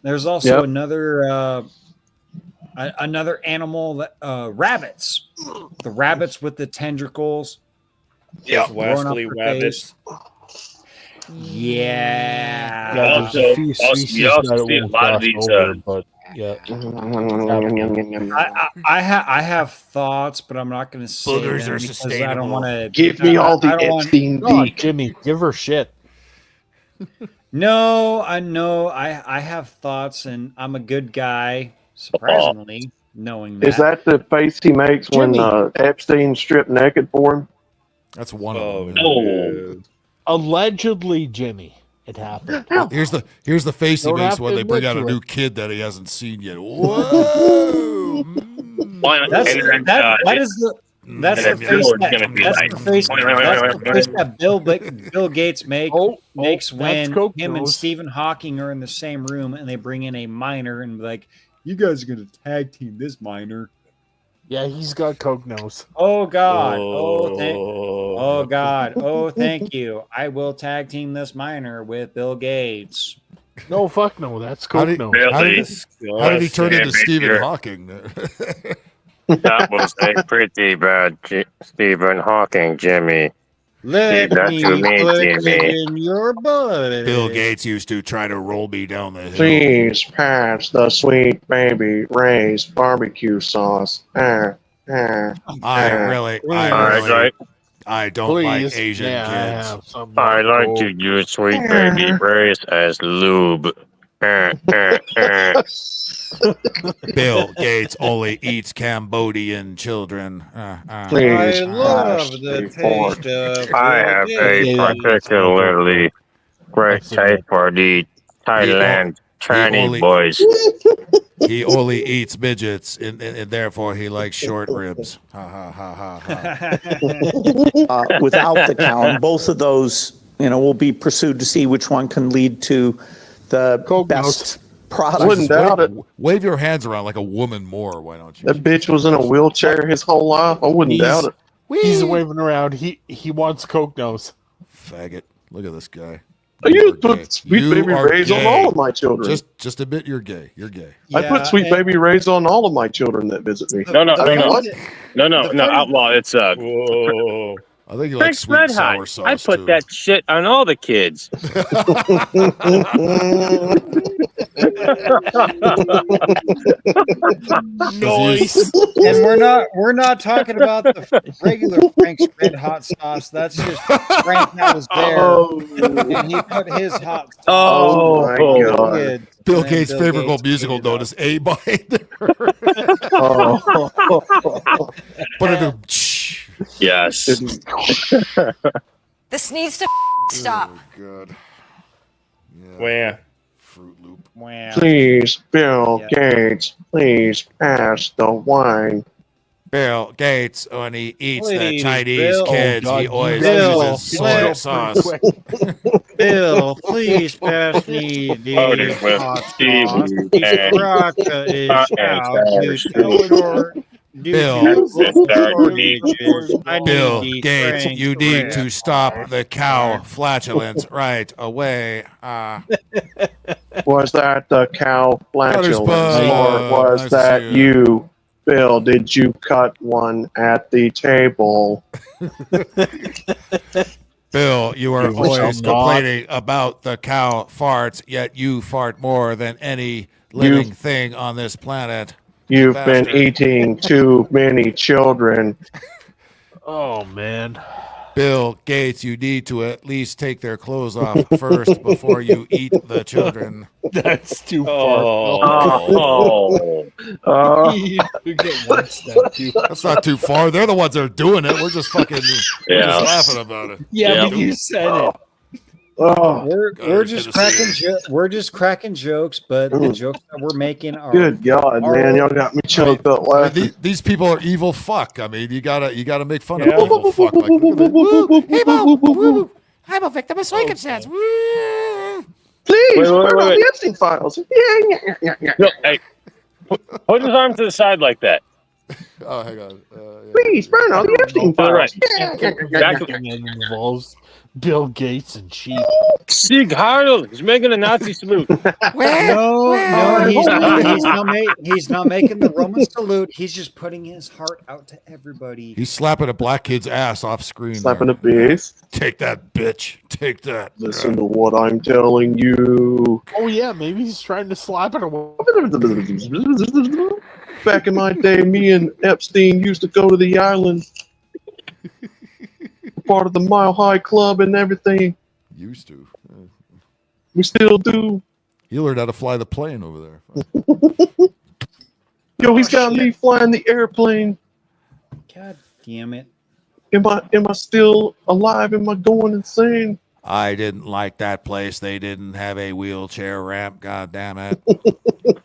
There's also another animal that rabbits. The rabbits with the tendrils. Yes, growing off Wesley their rabbits. face. Yeah. there's a few species you also that see a won't lot of cross these, over, but yeah. I have thoughts, but I'm not going to say Boogers them are because I sustainable. don't want to Give me all the Epstein No, dick. Jimmy, give her shit. No, I know. I have thoughts, and I'm a good guy. Surprisingly, knowing that. Is that the face he makes when Jimmy. Epstein stripped naked for him? That's one of them. No. Allegedly, Jimmy, it happened. Here's the face he Don't makes have when to they bring admit out a to new it. kid that he hasn't seen yet. Whoa! That's the face that Bill Gates makes when him and Stephen Hawking are in the same room and they bring in a minor and be like, you guys are gonna tag team this minor. Yeah, he's got coke nose. Oh God! Oh God! Oh, thank you. I will tag team this minor with Bill Gates. No, fuck no. That's How coke did, nose. how did he turn into Stephen Hawking? That was a pretty bad Stephen Hawking, Jimmy. Let That's me to me, put Jimmy. it in your butt. Bill Gates used to try to roll me down the hill. Please pass the sweet baby Ray's barbecue sauce. I don't like Please, Asian may I kids. have some I like coke? to use sweet baby Brace as lube. Bill Gates only eats Cambodian children. Please I love pass the fork. taste of I Bill have Gates. a particularly great taste for the Thailand Chinese boys. He only eats midgets, and therefore he likes short ribs. Ha ha ha ha ha. Without the count, both of those, will be pursued to see which one can lead to the best product. Wouldn't doubt it. Wave your hands around like a woman more. Why don't you? That bitch was in a wheelchair his whole life. I wouldn't doubt it. He's waving around. He wants coke nose. Faggot. Look at this guy. You put Sweet Baby Ray's on all of my children. Just admit you're gay. You're gay. I put Sweet Baby Ray's on all of my children that visit me. No, What? Outlaw. It's Whoa. I think you like Frank's sweet Red and sour Hot. sauce I put too. that shit on all the kids. Nice. And we're not talking about the regular Frank's Red Hot sauce. That's just Frank that was there, and he put his hot sauce. Oh my God. Kids. Bill And then Gates' favorite musical ate it note is A binder. But it Yes. This needs to stop. Good. Where? Fruit Loop. Please, Bill Gates, please pass the wine. Bill Gates, when he eats the Please, Chinese Bill. kids, Oh, he God, always Bill, uses soy sauce. Bill, please pass me the hot sauce. Sriracha is out. You Salvador. Bill, I Bill need the Gates, Frank's you need Red to stop the cow flatulence right away. Was that the cow flatulence, Buzz. or was Nice that to see you. you, Bill? Did you cut one at the table? Bill, you are You always shall not. complaining about the cow farts, yet you fart more than any living thing on this planet. You've Bastard. been eating too many children. Oh man. Bill Gates, you need to at least take their clothes off first before you eat the children. That's too far. You get one step too. That's not too far. They're the ones that are doing it. We're just fucking we're just laughing about it. Yeah, but you said it. Oh, we're just cracking jokes, but the jokes that we're making are good God, man! Y'all got me choked up laughing. These people are evil fuck. I mean, you gotta make fun of evil fuck. Like, look at that. Hey, Bo, woo. I'm a victim of circumstance. Please, Wait. turn on the Epstein files. Yeah. No, hey, put his arm to the side like that. Oh, hang on. Please, burn on the Epstein To the right. files. Back involves Bill Gates and sheep. Sieg Heil. He's making a Nazi salute. No, he's not making the Roman salute. He's just putting his heart out to everybody. He's slapping a black kid's ass off screen. Slapping there. a bass. Take that, bitch. Take that. Listen to what I'm telling you. Oh yeah, maybe he's trying to slap it away. Back in my day, me and Epstein used to go to the island. Part of the Mile High Club and everything. Used to. We still do. You learned how to fly the plane over there. Yo, he's got me flying the airplane. God damn it. Am I still alive? Am I going insane? I didn't like that place. They didn't have a wheelchair ramp. God damn it.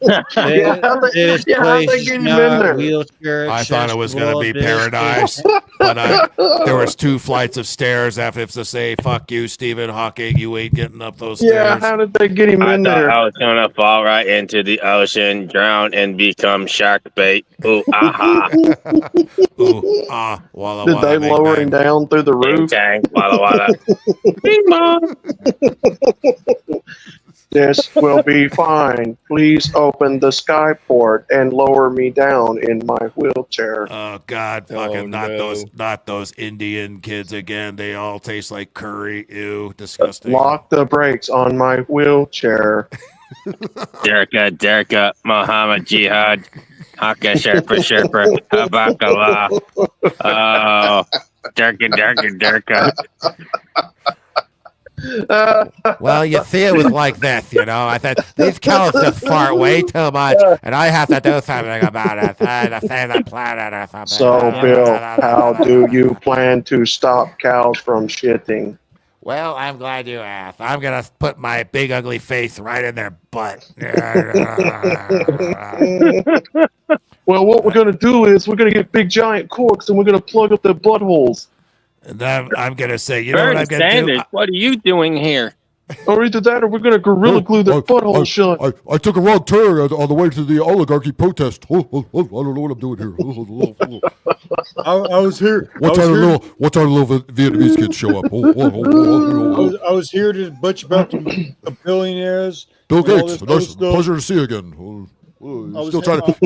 This place is not wheelchair I thought it was going to be accessible. paradise, but there was 2 flights of stairs after it to say, fuck you, Stephen Hawking. You ain't getting up those stairs. Yeah, how did they get him I in thought there? I was gonna fall right into the ocean, drown, and become shark bait. Ooh, aha. Ooh, ah, walla, Did walla, they bing, lower bang. him down through the roof? Tang, walla walla. Bing bong. This will be fine. Please open the skyport and lower me down in my wheelchair. Oh God, fucking not those Indian kids again. They all taste like curry. Ew, disgusting. Lock the brakes on my wheelchair. Derka, Muhammad Jihad, Haka Sherpa, Abakala. Oh, Derka. Well, you see, it was like this, you know. I said, these cows just fart way too much, and I have to do something about it. To save the planet or something. So, Bill, how do you plan to stop cows from shitting? Well, I'm glad you asked. I'm going to put my big ugly face right in their butt. Well, what we're going to do is we're going to get big giant corks and we're going to plug up their buttholes. And then I'm going to say, you know what Bernie I'm going to do? Sanders, what are you doing here? Or either that, or we're gonna gorilla glue their butthole shut. I took a wrong turn on the way to the oligarchy protest. I don't know what I'm doing here. I was here. What time the little Vietnamese kids show up? I was here to bitch about the billionaires. Bill and all Gates, this other nice, stuff. pleasure to see you again.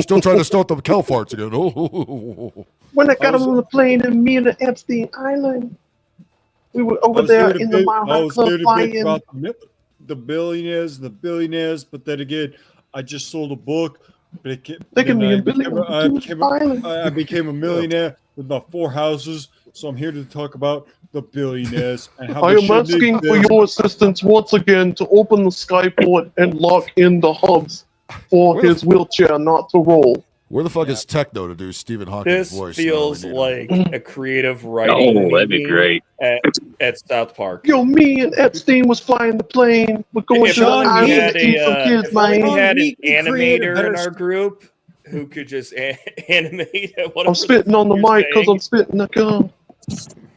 Still trying to start the cow farts again. When I got on the plane and me and the Epstein Island, we were over there in the Mile High Club flying. About the billionaires, but then again, I just sold a book. But I became a millionaire with my 4 houses. So I'm here to talk about the billionaires and how I they am asking for your assistance once again to open the skyport and lock in the hubs for his wheelchair not to roll. Where the fuck is Techno to do Stephen Hawking's This voice? feels like a creative writing. Oh, that'd be meeting great. At South Park. Yo, me and Epstein was flying the plane. We're going to the island to eat some kids, if only we man. had an animator in our group who could just animate whatever. I'm spitting on the mic because I'm spitting the gum.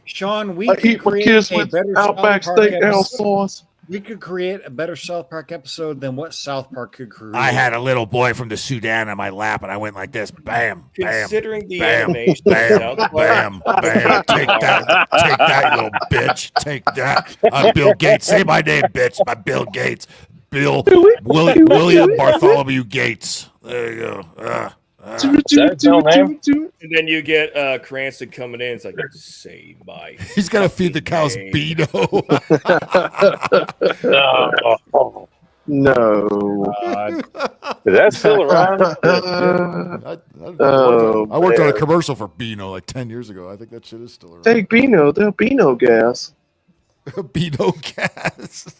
Sean, we I could eat my create kids a with better Outback South Park Steakhouse episode. sauce. We could create a better South Park episode than what South Park could create. I had a little boy from the Sudan on my lap, and I went like this: bam, bam, Considering the bam, animation, bam, South Park- bam, bam. Take that, you little bitch. Take that. I'm Bill Gates. Say my name, bitch. I'm Bill Gates. William Bartholomew Gates. There you go. And then you get Cranston coming in. It's like, say my. He's got to feed the cows Beano. No. Is that still around? I worked on a commercial for Beano like 10 years ago. I think that shit is still around. Hey, Beano, they're Beano gas. Beano gas.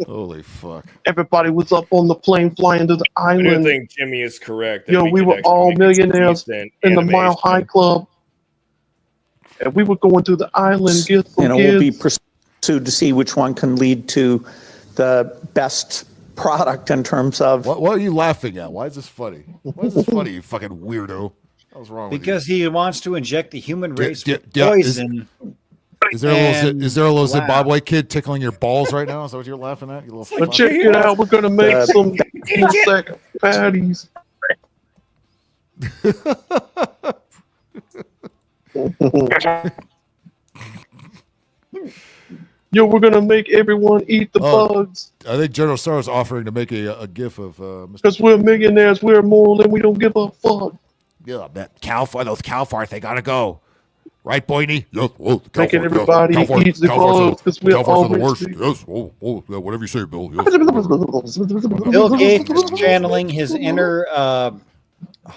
Holy fuck. Everybody was up on the plane flying to the I do island. think Jimmy is correct. that Yo, we could were actually all make a millionaires decent in the Mile animation. High Club. And we were going to the island, get some And it kids. will be pursued to see which one can lead to the best product in terms of. What are you laughing at? Why is this funny? Why is this funny, you fucking weirdo? What's wrong with you? Because he wants to inject the human race with yeah, poison. Is there a little Zimbabwe kid tickling your balls right now? Is that what you're laughing at? You little But fuck? check it out, we're gonna make some sack patties. Yo, we're gonna make everyone eat the bugs. I think General Star is offering to make a gif of Mr. Because we're millionaires, we're moral, and we don't give a fuck. Yeah, that cow fart, those cow farts, they gotta go. Right, Boydie? Yes, well, Making everybody eat the bugs because we're all the worst. rich. Yes, yeah, whatever you say, Bill. Yes. Bill Gates is channeling his inner.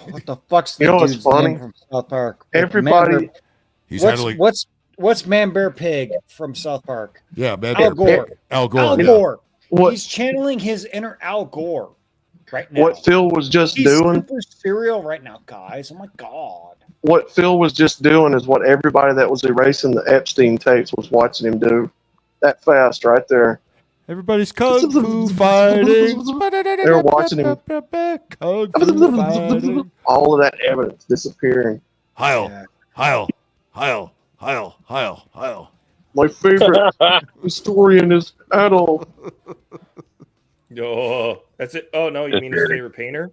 What the fuck's the You know what's dude's funny? name from South Park? Everybody- Man Bear- He's what's, handling. what's Man Bear Pig from South Park? Yeah, man. Al Gore. Al Gore. Al yeah. Gore. What- He's channeling his inner Al Gore right now. What Phil was just He's doing, super serial right now, guys. Oh my god. what Phil was just doing is what everybody that was erasing the Epstein tapes was watching him do. That fast right there. Everybody's kung fu fighting. They were watching him. Kung fu fighting. All of that evidence disappearing. Heil, Heil, Heil, Heil, Heil, Heil. My favorite historian is Adolf. Oh, that's it. Oh no, you mean his favorite painter?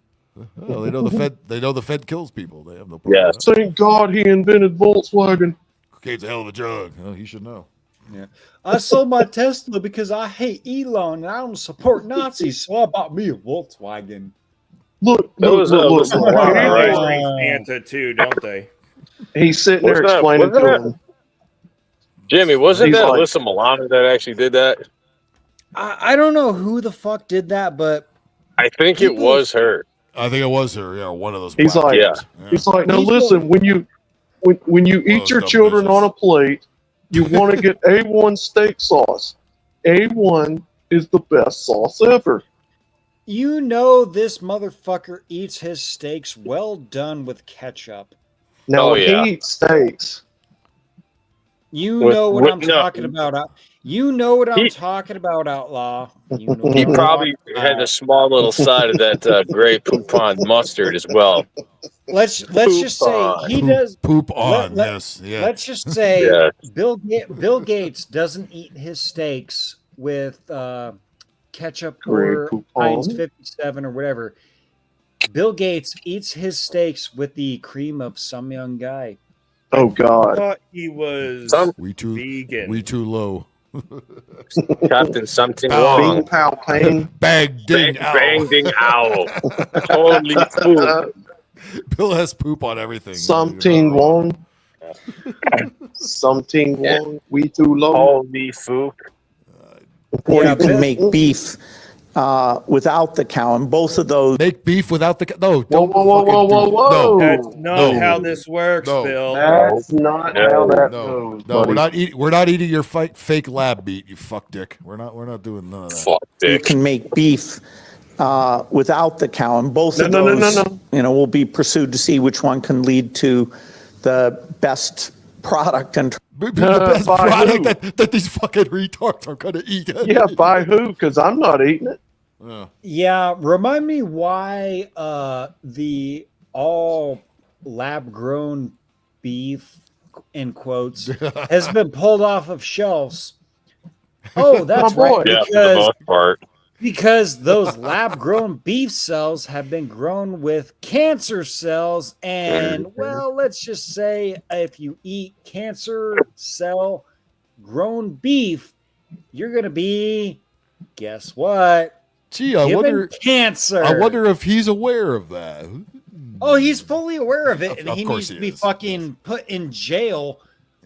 Oh, they know the Fed. They know the Fed kills people. They have no problem. Yes. Thank God he invented Volkswagen. Cocaine's a hell of a drug. Oh, he should know. Yeah. I sold my Tesla because I hate Elon and I don't support Nazis, so I bought me a Volkswagen. Look, That was, look. Santa too, don't they? He's sitting there Wasn't that- explaining wasn't to that- him. Jimmy, wasn't He's that like- Alyssa Milano that actually did that? I don't know who the fuck did that, but I think it was her. I think it was her. Yeah, one of those. He's black like, kids. he's like, now People- listen, when you eat your dumb children bitches. on a plate, you want to get A1 steak sauce. A1 is the best sauce ever. you know this motherfucker eats his steaks well done with ketchup. Now Oh, when yeah. he eats steaks, You With- know what with- I'm no. talking about. You know what I'm talking about, Outlaw. You know what He I'm probably talking had a about. small little side of that gray poupon mustard as well. Let's just say he does Poop let- on. let- Yes. Yeah. Let's just say Yeah. Bill Gates doesn't eat his steaks with ketchup Gray or poupon. Heinz 57 or whatever. Bill Gates eats his steaks with the cream of some young guy. Oh I God. thought he was We too low. Captain something Pow. wrong. Bing pow pang. Bang ding Bang, ow. bang ding ow. Holy poop. Bill has poop on everything. Something wrong. Something wrong. We too low. Holy poop. Or Yeah, you can but- make beef without the cow, and both of those. Make beef without the no. Whoa, Don't whoa, whoa, fucking whoa, do- whoa, whoa. That's not No. how this works, No. Bill. That's not how that No, goes, no, buddy. we're not eating your fake lab meat, you fuck dick. We're not doing none of that. Fuck You dick. can make beef without the cow, and both No, of no, no, those, no, no. will be pursued to see which one can lead to the best product. And Be the best by product who? that these fucking retards are gonna eat. Yeah, by who? Because I'm not eating it. Yeah, remind me why the all lab grown beef in quotes has been pulled off of shelves. Oh, that's My boy. right. Yeah, for the most part. Because those lab grown beef cells have been grown with cancer cells. And, well, let's just say if you eat cancer cell grown beef, you're going to be, guess what? Gee, I Given wonder. cancer. I wonder if he's aware of that. Oh, he's fully aware of it, and Of he course needs to he be is. fucking put in jail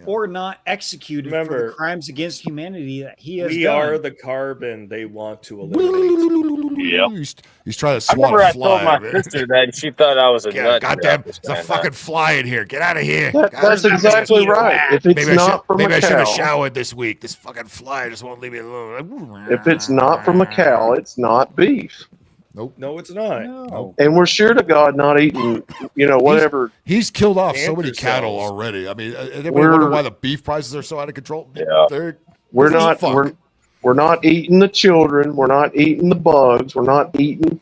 or not executed for Remember, the crimes against humanity that he has We done. are the carbon they want to eliminate. Yep. He's trying to I swat remember a I fly. told my man. sister that, and she thought I was a Yeah, nut. goddamn, there's a fucking fly in here. Get out of here. That's exactly right. If it's not from maybe a I should have cow, showered this week. This fucking fly just won't leave me alone. if it's not from a cow, it's not beef. Nope. No, it's not. No. And we're sure to God not eating, whatever. He's killed off so Cancer many cattle cells. already. I mean, anybody We're- wonder why the beef prices are so out of control? Yeah. We're This is not. fuck. We're not eating the children. We're not eating the bugs. We're not eating,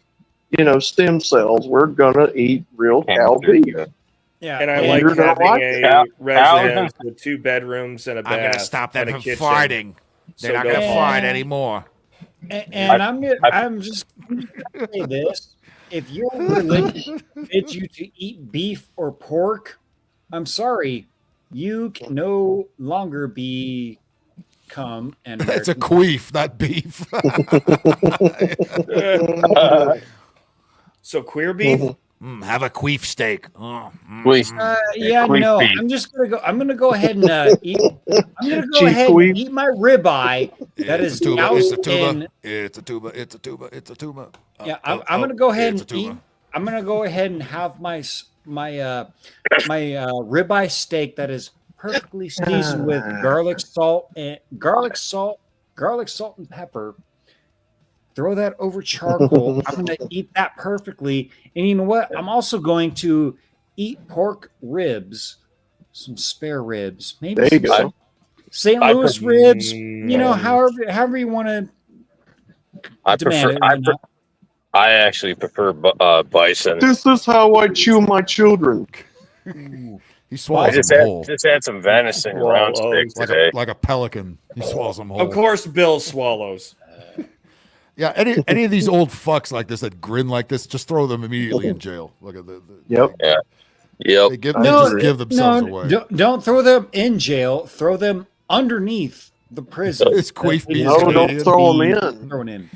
stem cells. We're gonna eat real cow beef. Yeah, And I And like you're gonna having like a Cow- residence with 2 bedrooms and a bath. I'm gonna stop them and a from kitchen. farting. They're So not gonna don't- fart anymore. And I'm just gonna say this: if your religion forbids you to eat beef or pork, I'm sorry, you can no longer become an It's a American. queef, not beef. So queer beef? Have a queef steak. Oh, Please. Yeah, Queef no, beef. I'm just gonna go. I'm gonna go ahead and eat. I'm gonna go Chief ahead queef. and eat my ribeye. That It's is a tuba. doused It's a tuba. in. It's a tuba. It's a tuba. It's a tuba. Yeah, I'm gonna go ahead it's a and tuba. eat. I'm gonna go ahead and have my ribeye steak that is perfectly seasoned with garlic salt and pepper. Throw that over charcoal. I'm gonna eat that perfectly. And you know what? I'm also going to eat pork ribs, some spare ribs, maybe There you some go. St. I Louis put- ribs. However you want to I demand prefer. it. I actually prefer bison. This is how I chew my children. He I swallows just them had, whole. just had some venison round steaks Like today. like a pelican. He swallows them whole. Of course, Bill swallows. Yeah, any of these old fucks like this that grin like this, just throw them immediately in jail. Look at the Yep. Yeah. Yep. they just give themselves away. Don't throw them in jail. Throw them underneath the prison. It's queef beef. No, don't Canadian. throw them in. Thrown in.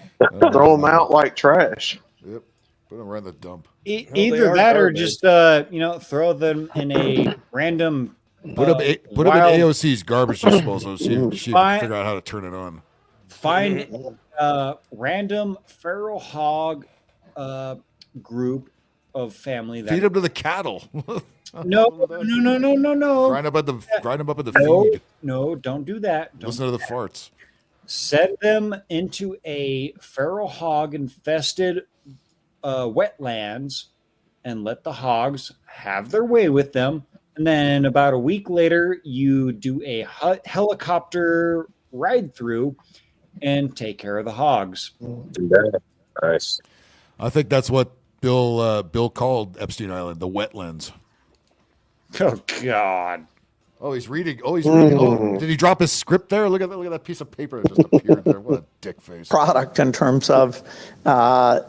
Throw them out like trash. Yep. Put them right in the dump. they Either are that or garbage. just throw them in a random. Put them in wild- AOC's garbage disposal. See if she Fine. can figure out how to turn it on. Find random feral hog group of family that Feed them to the cattle. no. Grind them up at the No, feed. no, don't do that. Don't Listen to the farts. Set them into a feral hog infested wetlands and let the hogs have their way with them And then about a week later, you do a helicopter ride through and take care of the hogs. Nice. I think that's what Bill called Epstein Island, the wetlands. Oh God. Oh, he's reading. Oh, did he drop his script there? Look at that piece of paper that just appeared there. What a dick face. Product in terms of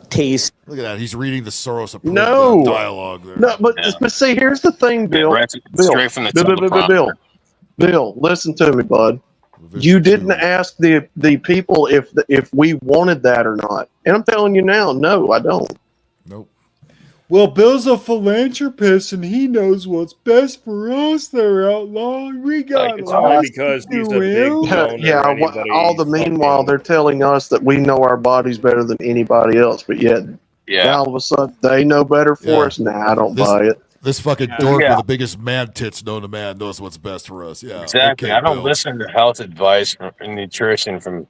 taste. Look at that. He's reading the Soros approved No dialogue there. No, but see, here's the thing, Bill. Straight from the Bill, listen to me, bud. You didn't ask the people if we wanted that or not, and I'm telling you now, no, I don't. Nope. Well, Bill's a philanthropist and he knows what's best for us. They're outlawing. We got it's only because he's a big donor. All the meanwhile, they're telling us that we know our bodies better than anybody else, but yet, all of a sudden, they know better for us. Nah, I don't buy it. This fucking dork with the biggest man tits known to man knows what's best for us. Yeah, Exactly. Okay, I don't Bill. listen to health advice and nutrition from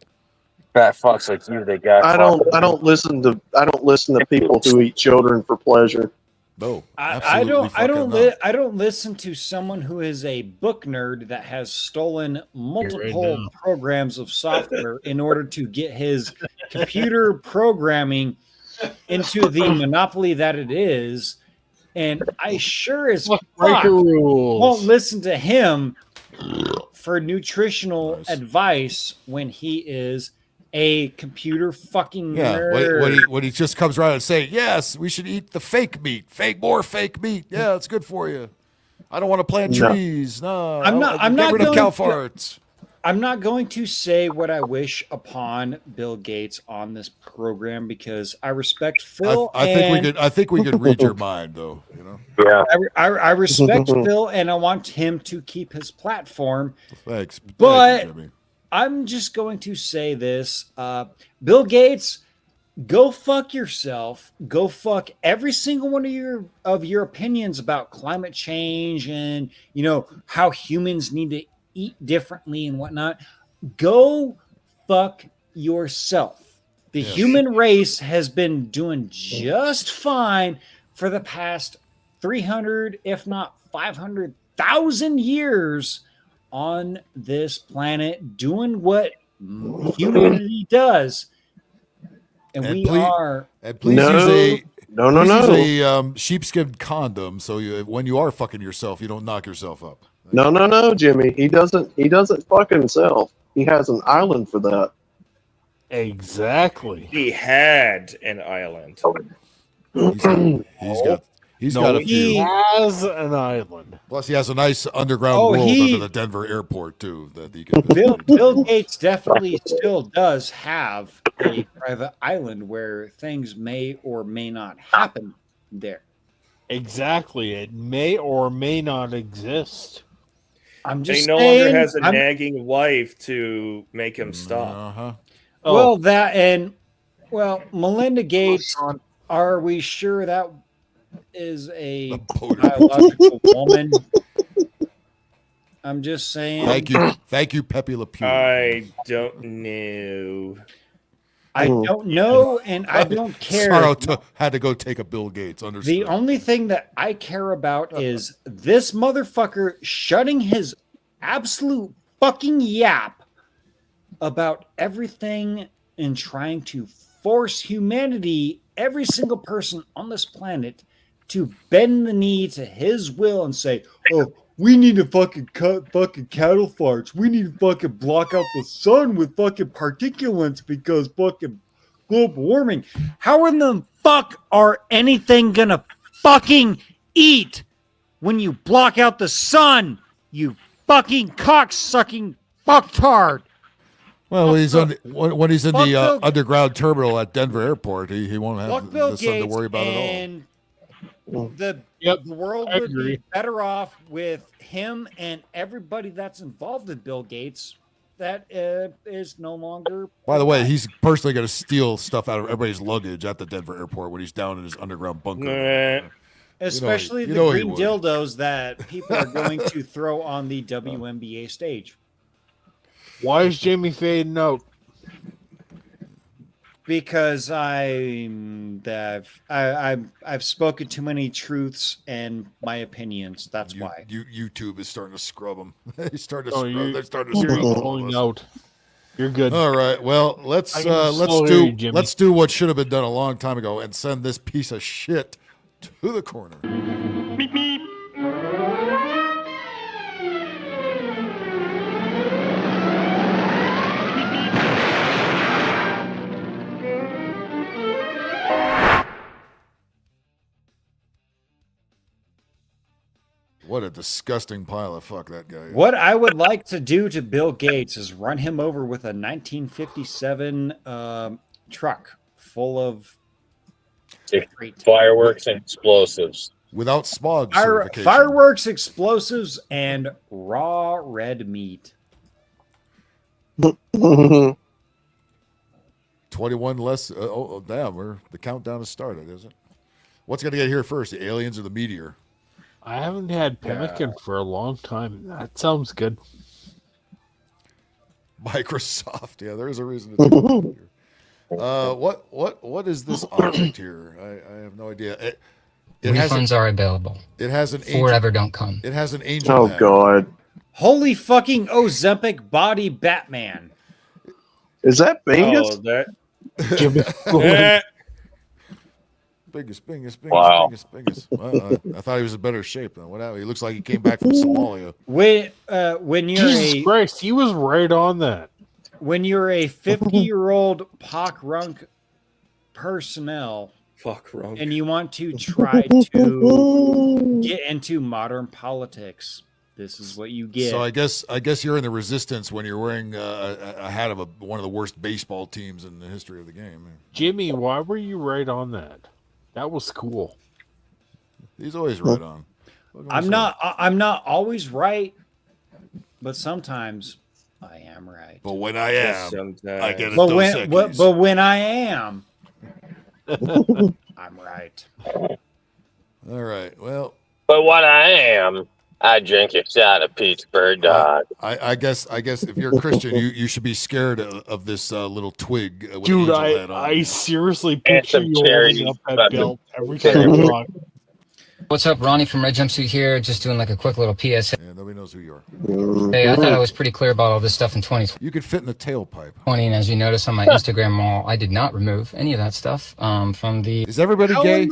fat fucks like you. They got. I don't listen to people who eat children for pleasure. No, I don't listen to someone who is a book nerd that has stolen multiple programs of software in order to get his computer programming into the monopoly that it is. And I sure as fuck won't listen to him for nutritional advice when he is a computer fucking nerd. When he just comes around and say, yes, we should eat the fake meat, more fake meat. Yeah, it's good for you. I don't want to plant trees. No, I'm not get rid of cow to- farts. I'm not going to say what I wish upon Bill Gates on this program because I respect Phil. I think we could read your mind, though. You know. Yeah. I respect Phil, and I want him to keep his platform. Thanks, but Thank you, Jimmy. I'm just going to say this: Bill Gates, go fuck yourself. Go fuck every single one of your opinions about climate change and how humans need to eat differently and whatnot. Go fuck yourself. The human race has been doing just fine for the past 300, if not 500,000 years on this planet, doing what humanity does. And please No. use a sheepskin condom so when you are fucking yourself, you don't knock yourself up. No, Jimmy. He doesn't fuck himself. He has an island for that. Exactly. He had an island. He's got a few. He has an island. Plus, he has a nice underground world under the Denver airport too. That he can Bill Gates definitely still does have a private island where things may or may not happen there. Exactly. It may or may not exist. I'm just he no saying, longer has a nagging wife to make him stop. Well, Melinda Gates, are we sure that is a biological woman? I'm just saying. Thank you, Pepe Le Pew. I don't know. I don't know, and I don't care. Sorrow had to go take a Bill Gates. Understood. The only thing that I care about is this motherfucker shutting his absolute fucking yap about everything and trying to force humanity, every single person on this planet, to bend the knee to his will and say, oh, we need to fucking cut fucking cattle farts. We need to fucking block out the sun with fucking particulates because fucking global warming. How in the fuck are anything gonna fucking eat when you block out the sun, you fucking cock-sucking fucktard? Well, when he's in the underground terminal at Denver Airport, he won't have the sun to worry about at all. The world would be better off with him and everybody that's involved with Bill Gates that is no longer. By the way, he's personally going to steal stuff out of everybody's luggage at the Denver airport when he's down in his underground bunker. Especially the green dildos that people are going to throw on the WNBA stage. Why is Jamie fading out? Because I've spoken too many truths and my opinions. That's why. YouTube is starting to scrub them. They're starting Oh, to scrub all of pulling us. out. You're good. All right. Well, let's do what should have been done a long time ago and send this piece of shit to the corner. Beep, beep. What a disgusting pile of fuck that guy is. What I would like to do to Bill Gates is run him over with a 1957 truck full of fireworks and explosives. Without smog certification. Fireworks, explosives, and raw red meat. 21 less. Damn, the countdown has started, isn't it? What's going to get here first, the aliens or the meteor? I haven't had pemmican for a long time. That sounds good. Microsoft. Yeah, there is a reason to do it. What is this object here? I have no idea. Refunds are available. It has an Forever don't come. It has an angel. Oh, head. God. Holy fucking Ozempic body Batman. Is that Bingus? Oh, that. Bingus. Wow. Well, I thought he was in better shape than whatever. He looks like he came back from Somalia. When you're Jesus Christ, he was right on that. When you're a 50-year-old pock-runk personnel, and you want to try to get into modern politics, this is what you get. So I guess you're in the resistance when you're wearing a hat of one of the worst baseball teams in the history of the game. Jimmy, why were you right on that? That was cool. He's always right on. I'm not always right, but sometimes I am right. But when I am, I get a but Dos when I am, I'm right. All right. Well, but what I am, I drink a shot of Pittsburgh dog. I guess if you're a Christian, you should be scared of this little twig. With Dude, angel head on I it. seriously picture you holding up that belt every time you talk. What's up, Ronnie from Red Jumpsuit here, just doing like a quick little PSA. Yeah, nobody knows who you are. Hey, I thought I was pretty clear about all this stuff in 2020. You could fit in the tailpipe. And as you notice on my Instagram wall, I did not remove any of that stuff from the... Is everybody gay?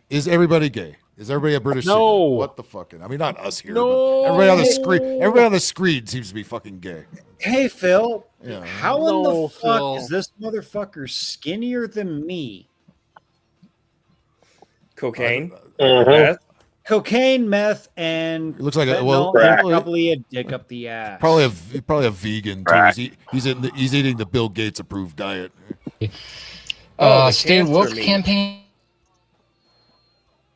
Is everybody gay? Is everybody a British citizen? What the fucking? I mean, not us here. No. But everybody on the screen. Everybody on the screen seems to be fucking gay. Hey, Phil. Yeah. How in the fuck is this motherfucker skinnier than me? Cocaine. Meth? Cocaine, meth, and It looks like probably a dick up the ass. Probably a vegan too. He's eating the Bill Gates approved diet. Stay woke campaign.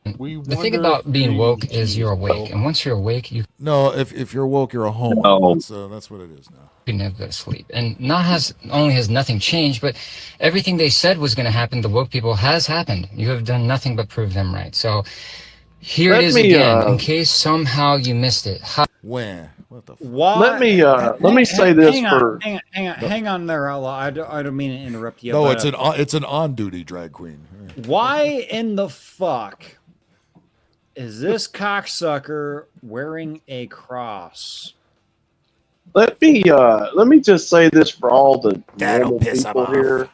The thing about being woke is you're awake, and once you're awake, you if you're woke, you're a homo. That's what it is now. can never go to sleep. And only has nothing changed, but everything they said was going to happen to woke people has happened. You have done nothing but prove them right. So here it is again, in case somehow you missed it. Where? What the? Let me say this for. Hang on there, Outlaw. I don't mean to interrupt you. No, but, it's an on-duty drag queen. Why in the fuck is this cocksucker wearing a cross? Let me just say this for all the normal people here.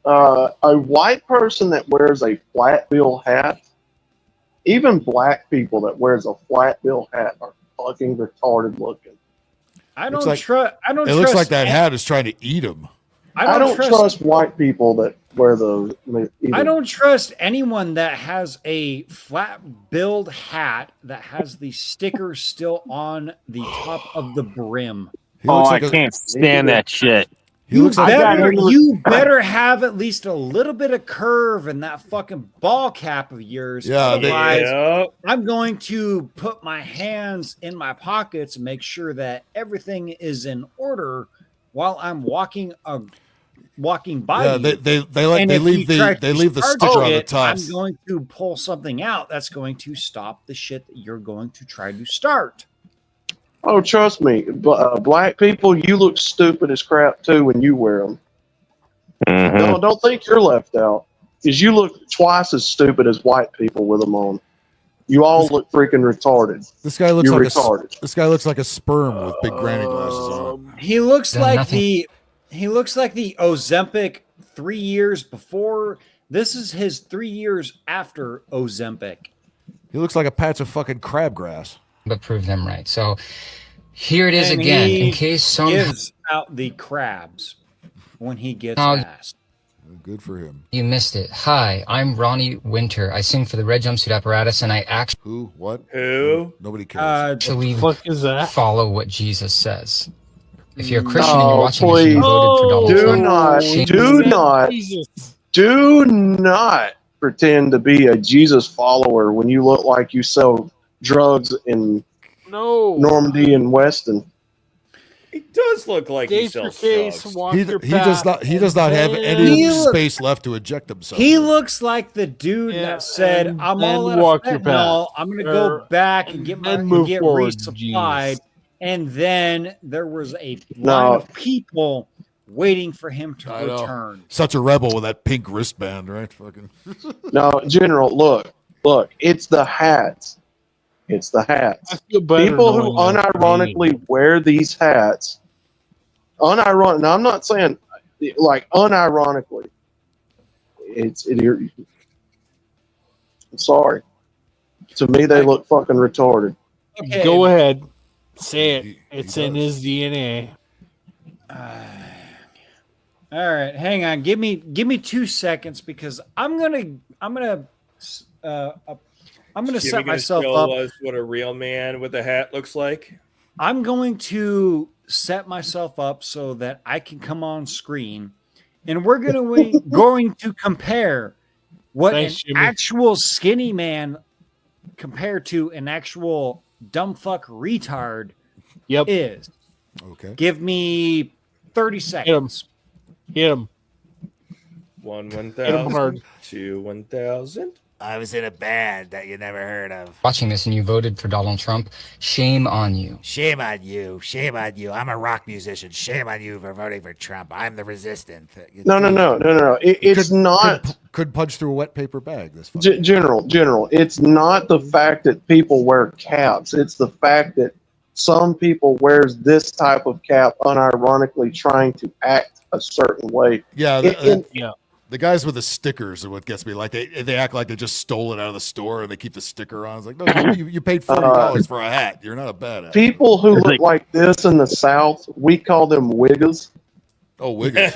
A white person that wears a flat bill hat, even black people that wears a flat bill hat are fucking retarded looking. I don't trust. It looks like that hat is trying to eat him. I don't trust white people that wear those. I don't trust anyone that has a flat-billed hat that has the sticker still on the top of the brim. I can't stand that shit. You better have at least a little bit of curve in that fucking ball cap of yours. Yeah, Otherwise, I'm going to put my hands in my pockets and make sure that everything is in order while I'm walking by. Yeah, you. they leave the sticker on the top. I'm going to pull something out that's going to stop the shit that you're going to try to start. Oh, trust me, black people, you look stupid as crap too when you wear them. Don't think you're left out, because you look twice as stupid as white people with them on. You all look freaking retarded. This guy looks You're like retarded. this guy looks like a sperm with big granny glasses on it. He looks Done like nothing. he looks like the Ozempic 3 years before. This is his 3 years after Ozempic. He looks like a patch of fucking crabgrass. But prove them right. So here it is And again. he In case some gives out the crabs when he gets Oh, asked. Good for him. you missed it. Hi, I'm Ronnie Winter. I sing for the Red Jumpsuit Apparatus, and I actually Who? What? Who? Nobody cares. actually Fuck is that? follow what Jesus says. If you're a Christian and you're No, watching this and you please. voted for Donald Do Trump, not, shame- do not pretend to be a Jesus follower when you look like you sell drugs in Normandy and Weston. He does look like he State your sells case, drugs. walk He your does not. He does not have any He look- space left to eject himself. He looks like the dude Yeah, that said, and "I'm then all out walk of your fentanyl. path. I'm going to Or- go back and get and move get forward, resupplied." Jesus. And then there was a No. line of people waiting for him to I know. return. Such a rebel with that pink wristband, right? Fucking. No, General, look, it's the hats. It's the hats. I feel better People who knowing that's unironically wear these hats, unironic. Now, I'm not saying like unironically. I'm sorry. To me, they look fucking retarded. Okay. Go ahead. Say it. It's in his DNA. All right, hang on. Give me 2 seconds because I'm gonna Jimmy set gonna myself show up. us what a real man with a hat looks like. I'm going to set myself up so that I can come on screen, and we're going to compare what Thanks, an Jimmy. actual skinny man compared to an actual dumb fuck retard is. Okay. Give me 30 seconds. Hit him. 1,000. hard. 2 1,000. I was in a band that you never heard of. watching this and you voted for Donald Trump, shame on you. Shame on you. Shame on you. I'm a rock musician. Shame on you for voting for Trump. I'm the resistant. No. It's not. Could punch through a wet paper bag. This fucking General. It's not the fact that people wear caps. It's the fact that some people wears this type of cap unironically trying to act a certain way. Yeah, yeah. The guys with the stickers are what gets me. Like they act like they just stole it out of the store and they keep the sticker on. It's like, no, you paid $40 for a hat. You're not a badass. People who look like this in the South, we call them wiggers. Oh, wiggers.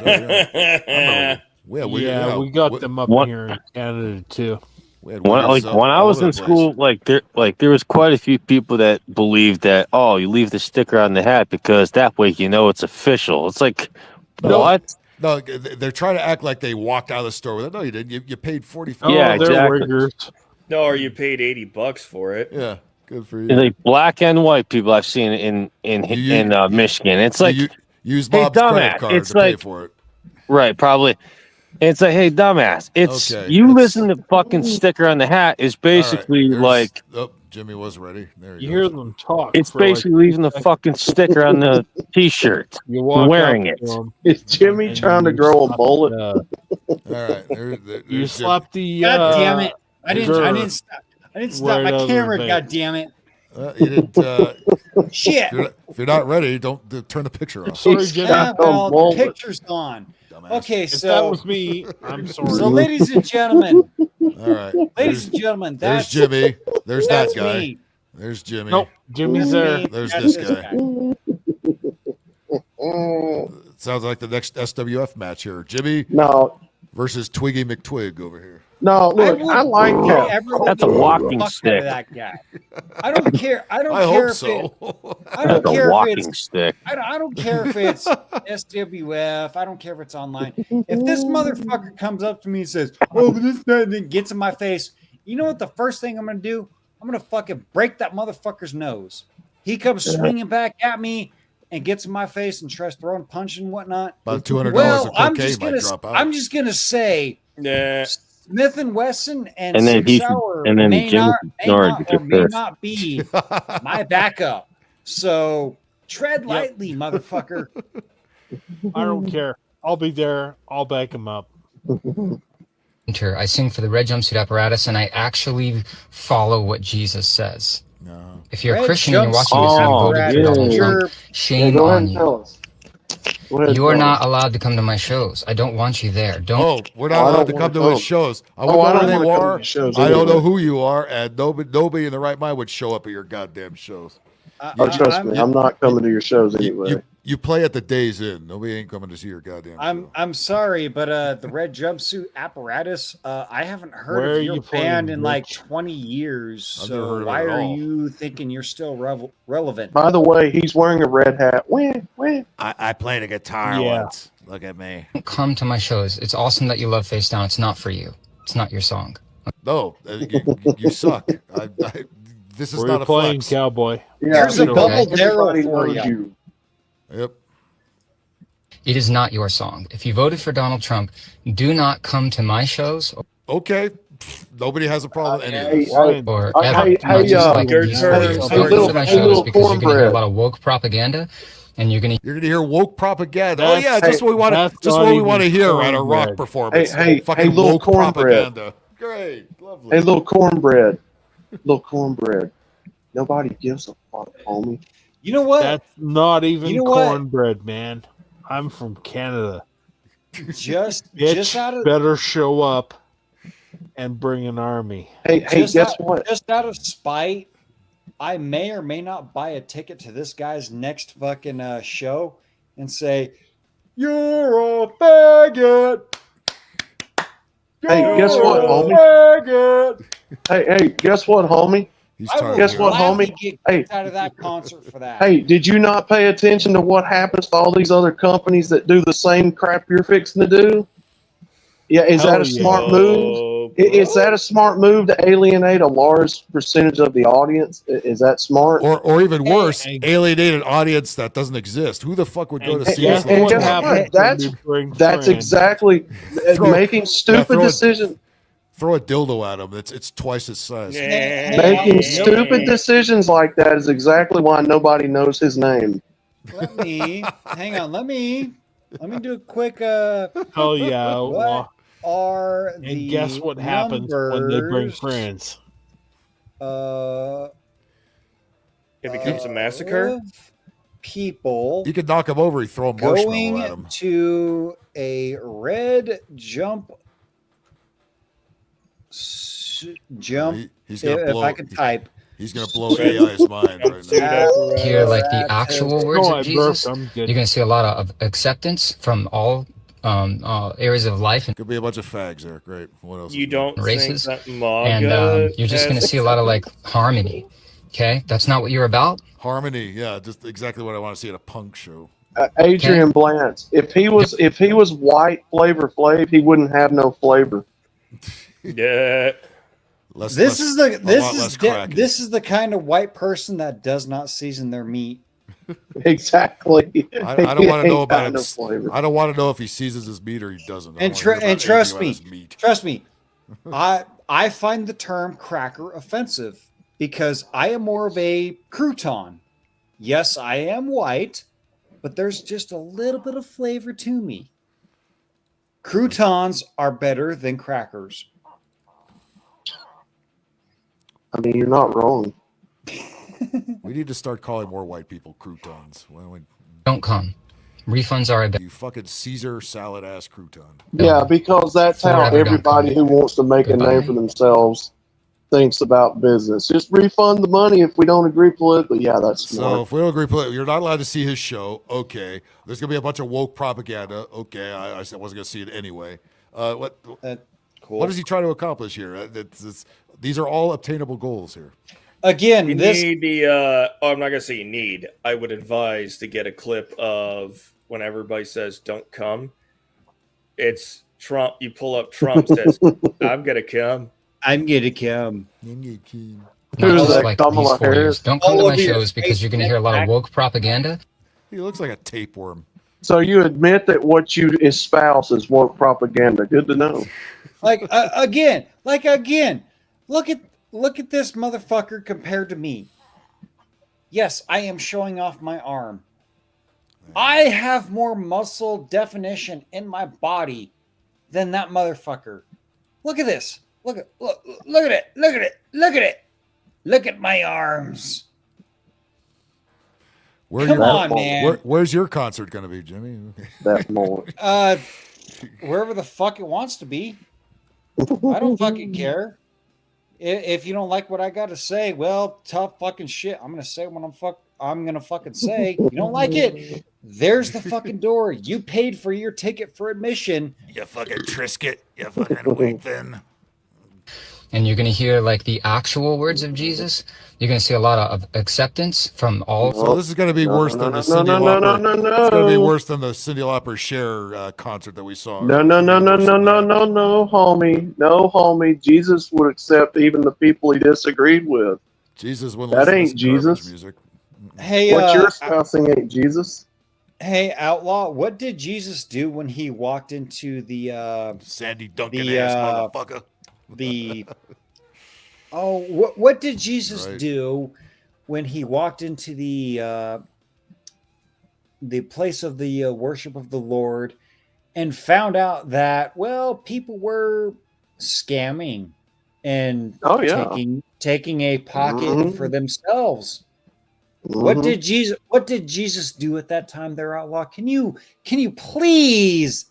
Oh, yeah. We got them up here in Canada too. When I was in school, there was quite a few people that believed that you leave the sticker on the hat because that way you know it's official. It's like what? No, they're trying to act like they walked out of the store with it. No, you didn't. You paid $45. Yeah, exactly. No, or you paid $80 for it. Yeah, good for you. And like black and white people I've seen in Michigan. It's like use hey, Bob's credit dumbass. card It's to like, pay for it. Right, probably. It's like, hey, dumbass. It's Okay, you listen to fucking sticker on the hat is basically like. Oh, Jimmy was ready. There You hear them talk. It's for like basically leaving the fucking sticker on the T-shirt. You walk wearing up it. to 'em, Is Jimmy trying to grow a bullet? All right, You slap the. God damn it! I didn't stop. I didn't stop right my out of camera. the God damn it! You didn't. Shit. If you're not ready, don't turn the picture off. Sorry, Jimmy. Yeah, well, the picture's on. Okay, If so that was me, I'm sorry. So, ladies and gentlemen, All right, ladies and gentlemen, there's that's Jimmy. There's that that's guy. me. There's Jimmy. Nope, Jimmy's That's there. me. There's That's this guy. Sounds like the next SWF match here. Jimmy No, versus Twiggy McTwig over here. no. Look, would I like pay that. everyone That's a to walking fuck out of stick. That guy. I don't care. I don't I care hope if so. I don't Like a care if walking it's. stick. I don't care if it's SWF. I don't care if it's online. If this motherfucker comes up to me and says, "Oh, this," then gets in my face, you know what? The first thing I'm gonna do, I'm gonna fucking break that motherfucker's nose. He comes swinging back at me and gets in my face and tries throwing punch and whatnot. About $200 Well, of I'm cocaine just might gonna. drop out. I'm just gonna say. Yeah. Smith and Wesson and And then Sig he- Sauer and then may Jim not, Nord gets or may pissed. not be my backup. So tread lightly, motherfucker. I don't care. I'll be there. I'll back him up. I sing for the red jumpsuit apparatus, and I actually follow what Jesus says. No. If you're a Red Christian and you're watching this and you jumpsuit voted for Donald apparatus. Trump, shame go ahead on and you. tell us. Go ahead and You are tell not us. allowed to come to my shows. I don't want you there. Don't. Oh, we're Oh, not I allowed don't to wanna come to his come. shows. I Oh, would I know don't where they wanna come to are. his shows I don't know anyway. who you are, and nobody in the right mind would show up at your goddamn shows. Oh, trust me, I'm not coming to your shows anyway. You play at the Days Inn. Nobody ain't coming to see your goddamn show. I'm sorry, but the red jumpsuit apparatus, I haven't heard Where are of your you playing, band in like Rich? 20 years. I've never heard So of it why at are all. you thinking you're still relevant? By the way, he's wearing a red hat. When? I played a guitar Yeah. once. Look at me. Don't come to my shows. It's awesome that you love Face Down. It's not for you. It's not your song. No, you suck. This is Where not you a playing, flex. cowboy? Yeah, There's a because double everybody barrel for knows you. Yep. It is not your song. If you voted for Donald Trump, do not come to my shows Okay. Nobody has a problem with any of Hey, this. hey, or hey, ever. hey, Not just like your these turn. videos. Hey, Don't little- come to my hey, shows little because you're going to hear a cornbread. lot of woke propaganda, and you're going to You're gonna hear woke propaganda. That's- Oh yeah, just what we want to. that's Just not what we even want to hear at a rock cornbread. performance. Hey, fucking little woke cornbread. propaganda. Great, lovely. Hey, little cornbread. Little cornbread. Nobody gives a fuck, homie. You know what? That's not even You know what? cornbread, man. I'm from Canada. just Bitch out of better show up and bring an army. Hey, just guess out, what? Just out of spite, I may or may not buy a ticket to this guy's next fucking show and say, "You're a faggot." Hey, guess what, homie? Faggot. Hey, guess what, homie? He's I tired. will Guess what, gladly homie? get Hey. kicked out of that concert for that. Hey, did you not pay attention to what happens to all these other companies that do the same crap you're fixing to do? Yeah, is Hell that a smart move? Oh, Is that a smart move to alienate a large percentage of the audience? Is that smart? Or even worse, Hey. alienate an audience that doesn't exist. Who the fuck would go to And see guess this? and what guess happens what? when That's you bring That's friends? exactly Throw- making stupid throw a- decisions. Throw a dildo at him. It's twice his size. Making stupid decisions like that is exactly why nobody knows his name. Let me hang on. Let me do a quick. Hell yeah. What are the And guess what happens when they bring numbers, friends? Uh, It becomes a massacre. of people You could knock him over. You throw a marshmallow at going him. to a red jump. He's gonna if blow. I could type. He's gonna blow AI's mind right now. hear like the actual words Oh, of I Jesus. burped. I'm good. You're going to see a lot of acceptance from all areas of life and Could be a bunch of fags there. Great. What else? You don't races. think that MAGA And you're just going to has see a lot of like harmony. Okay, that's not what you're about. Harmony. Yeah, just exactly what I want to see at a punk show. Adrian Blanche. If he was white Flavor Flav, he wouldn't have no flavor. Yeah. This is the kind of white person that does not season their meat. Exactly. I don't want to know Ain't got about no him. flavor. I don't want to know if he seasons his meat or he doesn't. I And don't wanna hear about trust anything me, about his meat. trust me, I find the term cracker offensive because I am more of a crouton. Yes, I am white, but there's just a little bit of flavor to me. Croutons are better than crackers. I mean, you're not wrong. We need to start calling more white people croutons. Don't come. Refunds are a You fucking Caesar salad ass crouton. Yeah, because that's how Forever don't everybody who wants to make a name for themselves thinks about business. Just refund the money if we don't agree politically. Yeah, that's So smart. if we don't agree, you're not allowed to see his show. Okay, there's gonna be a bunch of woke propaganda. Okay, I wasn't gonna see it anyway. What? Cool. What is he trying to accomplish here? These are all obtainable goals here. Again, You this need the. Oh, I'm not gonna say you need. I would advise to get a clip of when everybody says "Don't come." It's Trump. You pull up Trump says, "I'm gonna come." I'm gonna come. Not Who's just that, like Kamala these 4 years. Harris? Don't come to All my of you shows because you're going to hear a lot of woke propaganda. He looks like a tapeworm. So you admit that what you espouse is woke propaganda. Good to know. Again, look at this motherfucker compared to me. Yes, I am showing off my arm. I have more muscle definition in my body than that motherfucker. Look at this. Look at it. Look at it. Look at it. Look at my arms. Come on, man. Where's your concert going to be, Jimmy? That moment. Wherever the fuck it wants to be. I don't fucking care. If you don't like what I got to say, well, tough fucking shit. I'm gonna say what I'm gonna fucking say. You don't like it? There's the fucking door. You paid for your ticket for admission. You fucking Trisket. You fucking weak then. And you're going to hear like the actual words of Jesus. You're going to see a lot of acceptance from all. So this is going to be worse than the Cyndi Lauper. It's going to be worse than the Cyndi Lauper Cher concert that we saw. No, homie. Jesus would accept even the people he disagreed with. Jesus wouldn't. That ain't Jesus. Music. Hey, what you're espousing ain't Jesus. Hey, Outlaw, what did Jesus do when he walked into the Sandy Duncan ass motherfucker? What did Jesus do when he walked into the place of the worship of the Lord and found out that, well, people were scamming and taking a pocket for themselves? What did Jesus do at that time there, Outlaw? Can you please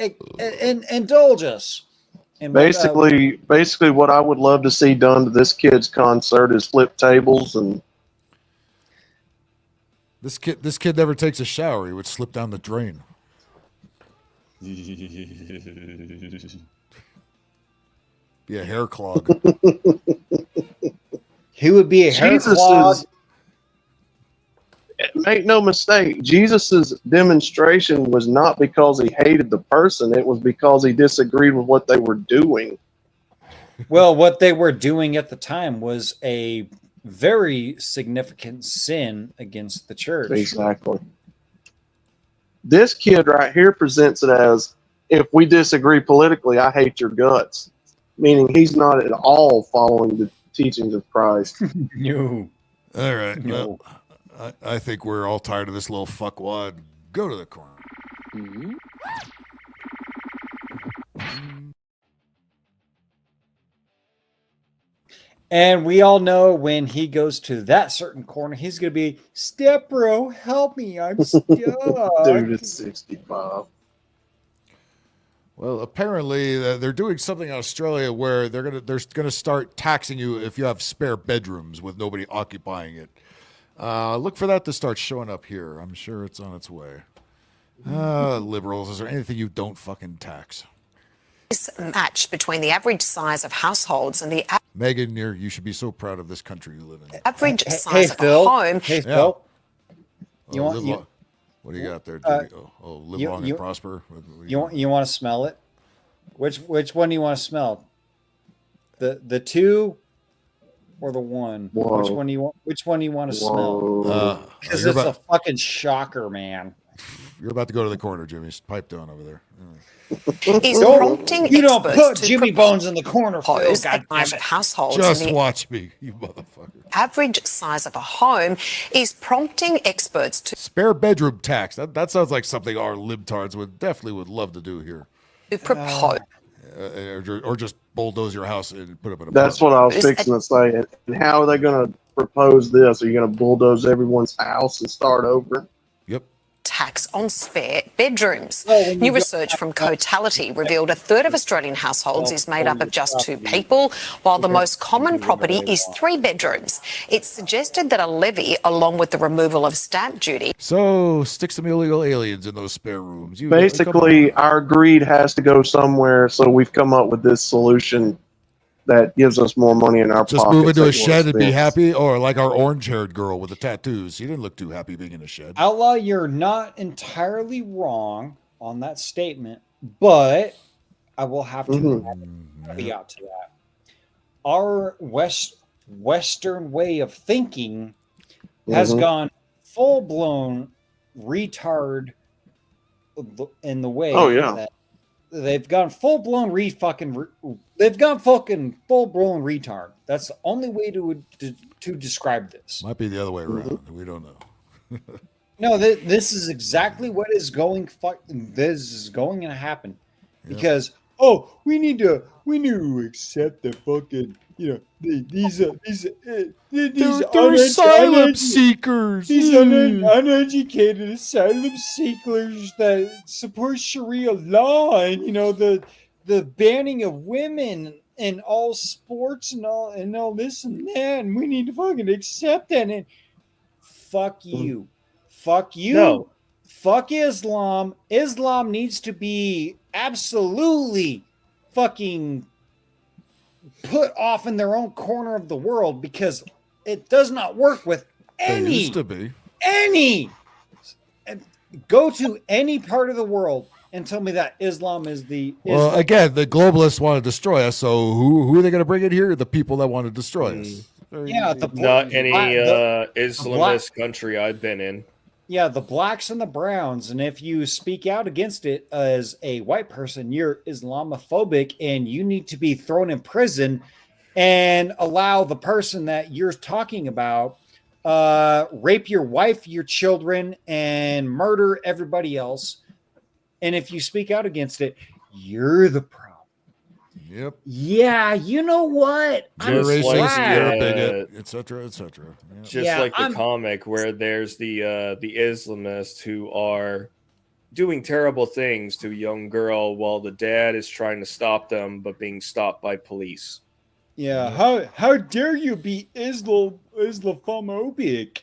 indulge us? And basically, what I would love to see done to this kid's concert is flip tables and. This kid never takes a shower. He would slip down the drain. Be a hair clog. He would be a hair clog. Make no mistake, Jesus's demonstration was not because he hated the person. It was because he disagreed with what they were doing. Well, what they were doing at the time was a very significant sin against the church. Exactly. This kid right here presents it as, if we disagree politically, I hate your guts. Meaning he's not at all following the teachings of Christ. No. All right. No. Well, I think we're all tired of this little fuckwad. Go to the corner. And we all know when he goes to that certain corner, he's going to be, "Step bro, help me. I'm stuck." Dude, it's 65. Well, apparently they're doing something in Australia where they're gonna start taxing you if you have spare bedrooms with nobody occupying it. Look for that to start showing up here. I'm sure it's on its way. Liberals, is there anything you don't fucking tax? This match between the average size of households and the Megan, you should be so proud of this country you live in. average size of a home. Hey, Phil. You want what do you got there, Jimmy? Live long and prosper. You want to smell it? Which one do you want to smell? The two or the one? Whoa. Which one do you want to smell? Because it's a fucking shocker, man. You're about to go to the corner, Jimmy. Pipe down over there. Is prompting you don't experts put to Jimmy Bones in the corner, Phil. propose God a size of households. Just and the watch me, you motherfucker. average size of a home is prompting experts to Spare bedroom tax. That sounds like something our libtards would love to do here. propose. Or just bulldoze your house and put up an That's what I was It's- fixing to say. And how are they going to propose this? Are you going to bulldoze everyone's house and start over? Yep. Tax on spare bedrooms. when New you research from Cotality revealed a third of Australian households is made up of just 2 people, while the most common property is 3 bedrooms. It's suggested that a levy, along with the removal of stamp duty, So stick some illegal aliens in those spare rooms. Basically, our greed has to go somewhere, so we've come up with this solution that gives us more money in our just pockets. move into at a shed and be expense. happy, or like our orange-haired girl with the tattoos. She didn't look too happy being in a shed. Outlaw, you're not entirely wrong on that statement, but I will have to add a caveat to that. Our Western way of thinking has gone full-blown retard in the way that they've gone full-blown they've gone fucking full-blown retard. That's the only way to describe this. Might be the other way around. We don't know. No, this is exactly what is going. This is going to happen because we need to accept the fucking these They're asylum seekers. these uneducated asylum seekers that support Sharia law and the banning of women in all sports and all this and that, and we need to fucking accept that. And fuck you. Fuck you. No. Fuck Islam. Islam needs to be absolutely fucking put off in their own corner of the world because it does not work with They used to be. any. Go to any part of the world and tell me that Islam is the. Well, again, the globalists want to destroy us. So who are they going to bring in here? The people that want to destroy us. Yeah, not any Islamist country I've been in. Yeah, the blacks and the browns. And if you speak out against it as a white person, you're Islamophobic and you need to be thrown in prison and allow the person that you're talking about rape your wife, your children, and murder everybody else. And if you speak out against it, you're the problem. Yep. Yeah, you know what? You're racist, you're a bigot, bigot, etc., etc. Just like the comic where there's the Islamists who are doing terrible things to a young girl while the dad is trying to stop them, but being stopped by police. Yeah, how dare you be Islamophobic?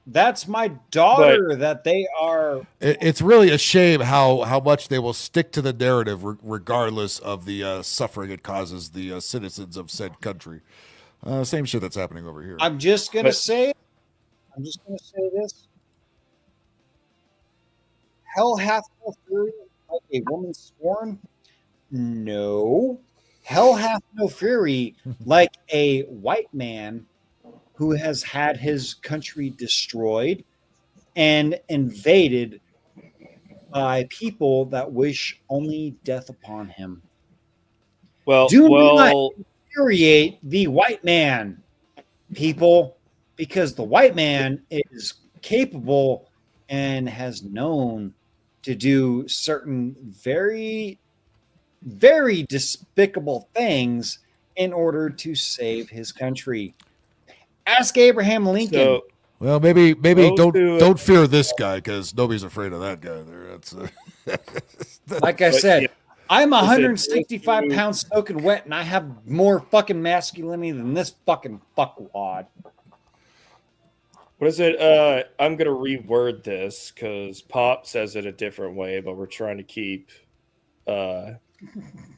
That's my daughter that they are. It's really a shame how much they will stick to the narrative regardless of the suffering it causes the citizens of said country. Same shit that's happening over here. I'm just gonna say this. Hell hath no fury like a woman scorned. No. Hell hath no fury like a white man who has had his country destroyed and invaded by people that wish only death upon him. Do not infuriate the white man, people, because the white man is capable and has known to do certain very, very despicable things in order to save his country. Ask Abraham Lincoln. Well, maybe don't fear this guy because nobody's afraid of that guy there. That's like I said, I'm 165 pounds soaking wet, and I have more fucking masculinity than this fucking fuckwad. What is it? I'm gonna reword this because Pop says it a different way, but we're trying to keep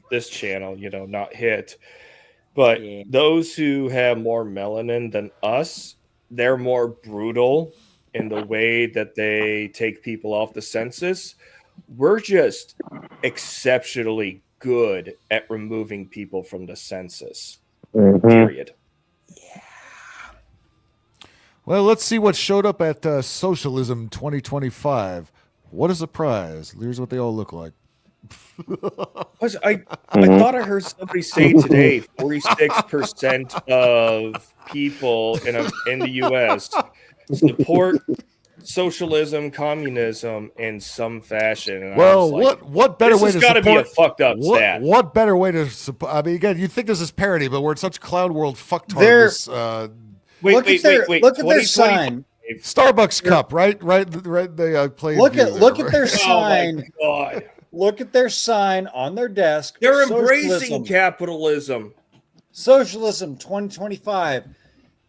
this channel, not hit. But those who have more melanin than us, they're more brutal in the way that they take people off the census. We're just exceptionally good at removing people from the census. Period. Well, let's see what showed up at Socialism 2025. What a surprise. Here's what they all look like. I thought I heard somebody say today 46% of people in the U.S. support socialism, communism in some fashion. And well, what better way to support? This has got to be a fucked up stat. What better way to support? I mean, again, you think this is parody, but we're in such cloud world fucktards. Look at their sign. Starbucks cup, right? They play. Look at their sign. Oh my God. Look at their sign on their desk. They're embracing capitalism. Socialism 2025.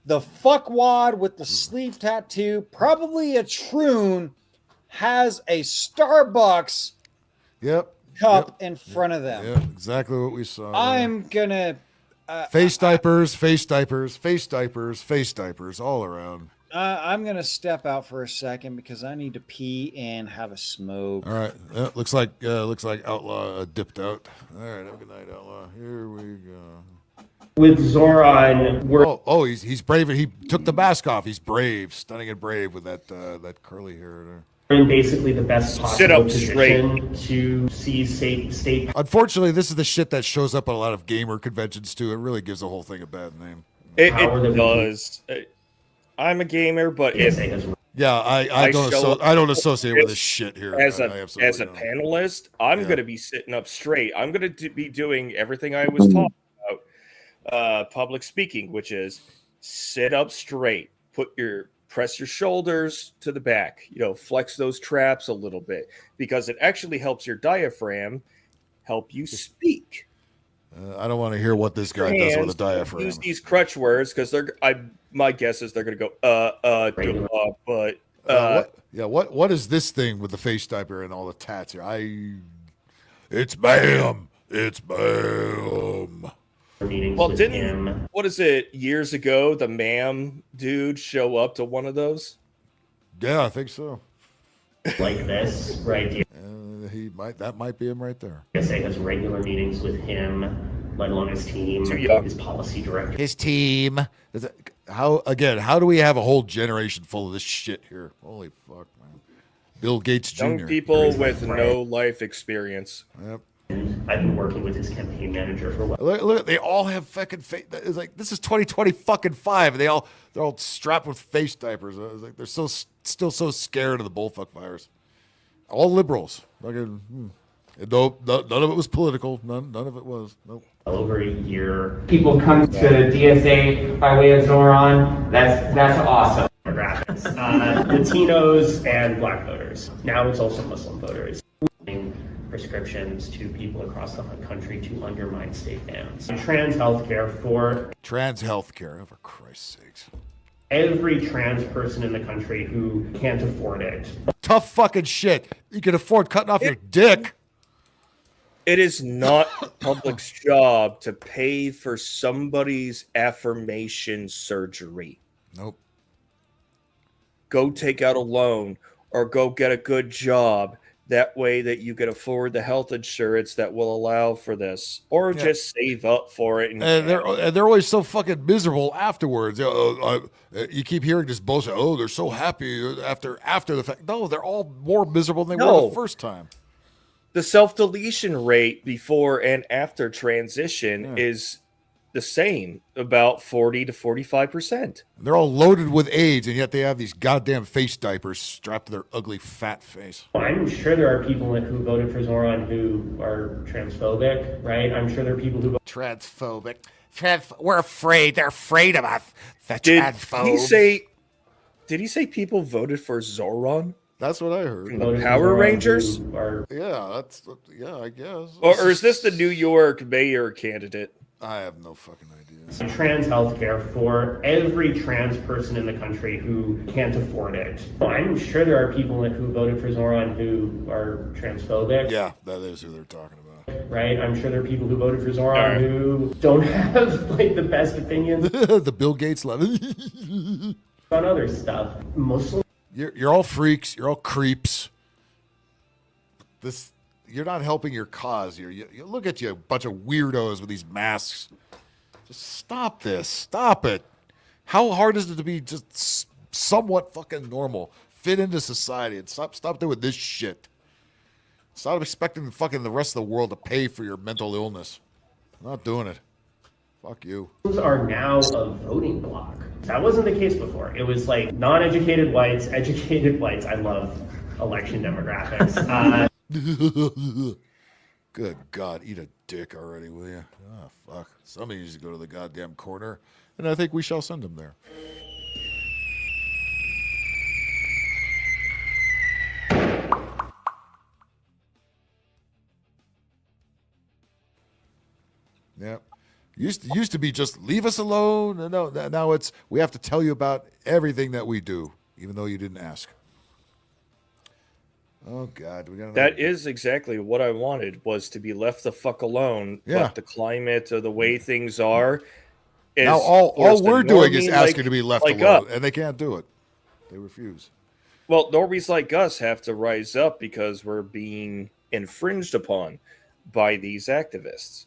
The fuckwad with the sleeve tattoo, probably a troon, has a Starbucks cup in front of them. Yeah, exactly what we saw. I'm gonna face diapers all around. I'm gonna step out for a second because I need to pee and have a smoke. All right, looks like Outlaw dipped out. All right, have a good night, Outlaw. Here we go. With Zoran, he's brave. He took the mask off. He's brave, stunning and brave with that curly hair there. In basically the best Sit possible up position to see state. Unfortunately, this is the shit that shows up at a lot of gamer conventions too. It really gives the whole thing a bad name. It does. I'm a gamer, but if Yeah, I don't associate with this shit here. As I a absolutely don't. panelist, I'm Yeah. going to be sitting up straight. I'm going to be doing everything I was taught about public speaking, which is sit up straight, press your shoulders to the back, flex those traps a little bit, because it actually helps your diaphragm help you speak. I don't want to hear what this guy does with a diaphragm. Use these crutch words because my guess is they're going to go what is this thing with the face diaper and all the tats here? It's Bam. Well, what is it, years ago, the ma'am dude show up to one of those? Yeah, I think so. Like this, right? That might be him right there. PSA has regular meetings with him, let alone his team, his policy director. His team. How do we have a whole generation full of this shit here? Holy fuck, man. Bill Gates Jr. Young people with no life experience. Yep. I've been working with his campaign manager for a while. Look, they all have fucking face. It's like this is 2020 fucking 5. They're all strapped with face diapers. It's like they're still so scared of the bullfuck virus. All liberals. Fucking. Nope, none of it was political. None of it was. Nope. Over a year. People come to DSA by way of Zoran. That's awesome. Demographics. Latinos and black voters. Now it's also Muslim voters. Prescriptions to people across the country to undermine state bans. Trans healthcare, for Christ's sakes. Every trans person in the country who can't afford it. Tough fucking shit. You can afford cutting off your dick. It is not the public's job to pay for somebody's affirmation surgery. Nope. Go take out a loan or go get a good job. That way that you can afford the health insurance that will allow for this, or just save up for it. And they're always so fucking miserable afterwards. You keep hearing this bullshit. Oh, they're so happy after the fact. No, they're all more miserable than they were the first time. The self-deletion rate before and after transition is the same, about 40 to 45%. They're all loaded with AIDS, and yet they have these goddamn face diapers strapped to their ugly fat face. I'm sure there are people who voted for Zoran who are transphobic, right? I'm sure there are people who transphobic. We're afraid. They're afraid of us. The Did he say people voted for Zoran? That's what I heard. From the Power Rangers? Yeah, I guess. Or is this the New York mayor candidate? I have no fucking idea. Trans healthcare for every trans person in the country who can't afford it. I'm sure there are people who voted for Zoran who are transphobic. Yeah, that is who they're talking about. Right? I'm sure there are people who voted for Zoran who don't have the best opinions. The Bill Gates level. on other stuff. Muslim. You're all freaks. You're all creeps. You're not helping your cause here. You look at you, a bunch of weirdos with these masks. Just stop this. Stop it. How hard is it to be just somewhat fucking normal? Fit into society and stop doing this shit. Stop expecting the rest of the world to pay for your mental illness. I'm not doing it. Fuck you. Are now a voting bloc. That wasn't the case before. It was like non-educated whites, educated whites. I love election demographics. Good God, eat a dick already, will you? Oh, fuck. Somebody needs to go to the goddamn corner, and I think we shall send them there. Yep. Used to be just leave us alone. No, now it's we have to tell you about everything that we do, even though you didn't ask. Oh God, that is exactly what I wanted, was to be left the fuck alone. Yeah. But the climate of the way things are is now all we're doing is asking to be left alone, and they can't do it. They refuse. Well, normies like us have to rise up because we're being infringed upon by these activists.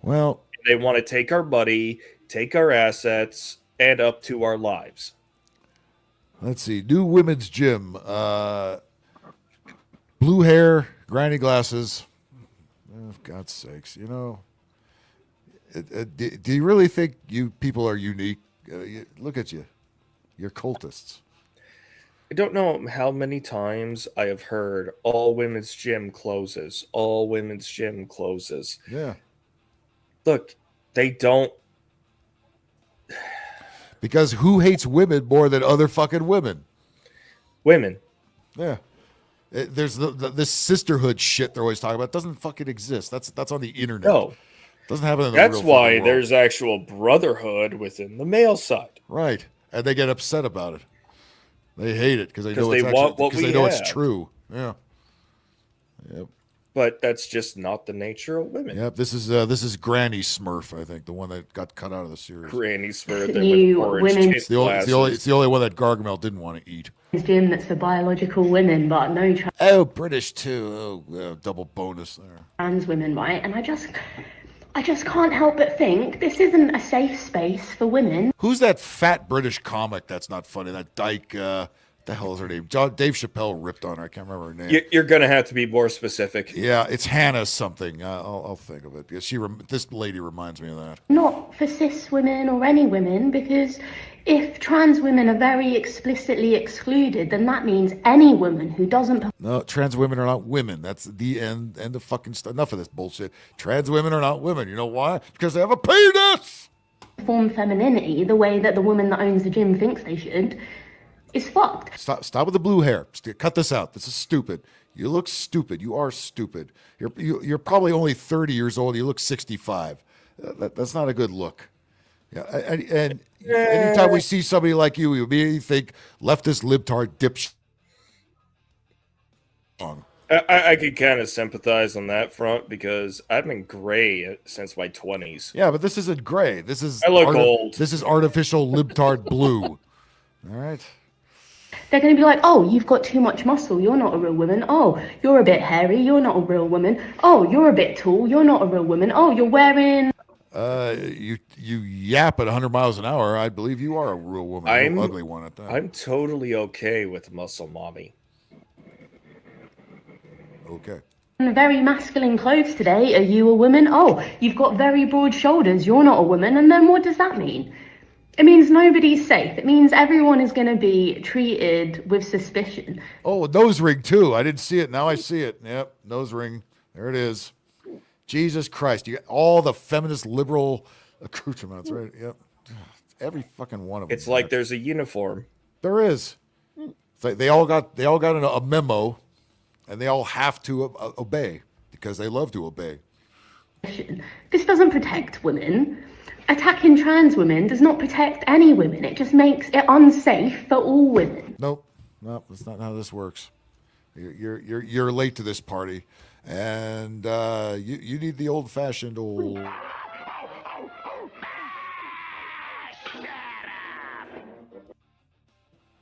Well, they want to take our money, take our assets, and up to our lives. Let's see. New women's gym. Blue hair, granny glasses. Oh, for God's sakes, do you really think you people are unique? Look at you. You're cultists. I don't know how many times I have heard all women's gym closes. All women's gym closes. Yeah. Look, they don't. Because who hates women more than other fucking women? Women. Yeah. There's this sisterhood shit they're always talking about. It doesn't fucking exist. That's on the internet. No. Doesn't happen in the That's real why fucking world. there's actual brotherhood within the male side. Right. And they get upset about it. They hate it because they know they want what we it's have. true. Yeah. Yep. But that's just not the nature of women. Yep. This is Granny Smurf, I think, the one that got cut out of the series. Granny Smurf with You orange women- It's the only one that Gargamel didn't want to eat. Gym that's for biological women, but no Oh, British too. Oh, double bonus there. trans women, right? And I just can't help but think this isn't a safe space for women. Who's that fat British comic that's not funny? That dyke, the hell is her name? Dave Chappelle ripped on her. I can't remember her name. You're going to have to be more specific. Yeah, it's Hannah something. I'll think of it. Because this lady reminds me of that. Not for cis women or any women, because if trans women are very explicitly excluded, then that means any woman who doesn't No, trans women are not women. That's the end of fucking stuff. Enough of this bullshit. Trans women are not women. You know why? Because they have a penis! perform femininity the way that the woman that owns the gym thinks they should is fucked. Stop with the blue hair. Cut this out. This is stupid. You look stupid. You are stupid. You're probably only 30 years old. You look 65. That's not a good look. Yeah, and anytime we see somebody like you, we immediately think leftist libtard dipshit. I could kind of sympathize on that front because I've been gray since my 20s. Yeah, but this isn't gray. This is I look old. This is artificial libtard blue. All right. They're going to be like, oh, you've got too much muscle. You're not a real woman. Oh, you're a bit hairy. You're not a real woman. Oh, you're a bit tall. You're not a real woman. Oh, you're wearing... You yap at 100 miles an hour. I believe you are a real woman. An ugly one at that. I'm totally okay with muscle mommy. Okay. very masculine clothes today. Are you a woman? Oh, you've got very broad shoulders. You're not a woman. And then what does that mean? It means nobody's safe. It means everyone is going to be treated with suspicion. Oh, nose ring too. I didn't see it. Now I see it. Yep, nose ring. There it is. Jesus Christ. You got all the feminist liberal accoutrements, right? Yep. Every fucking one of them. It's like there's a uniform. There is. It's like they all got a memo, and they all have to obey because they love to obey. This doesn't protect women. Attacking trans women does not protect any women. It just makes it unsafe for all women. Nope, that's not how this works. You're late to this party, and you need the old-fashioned old.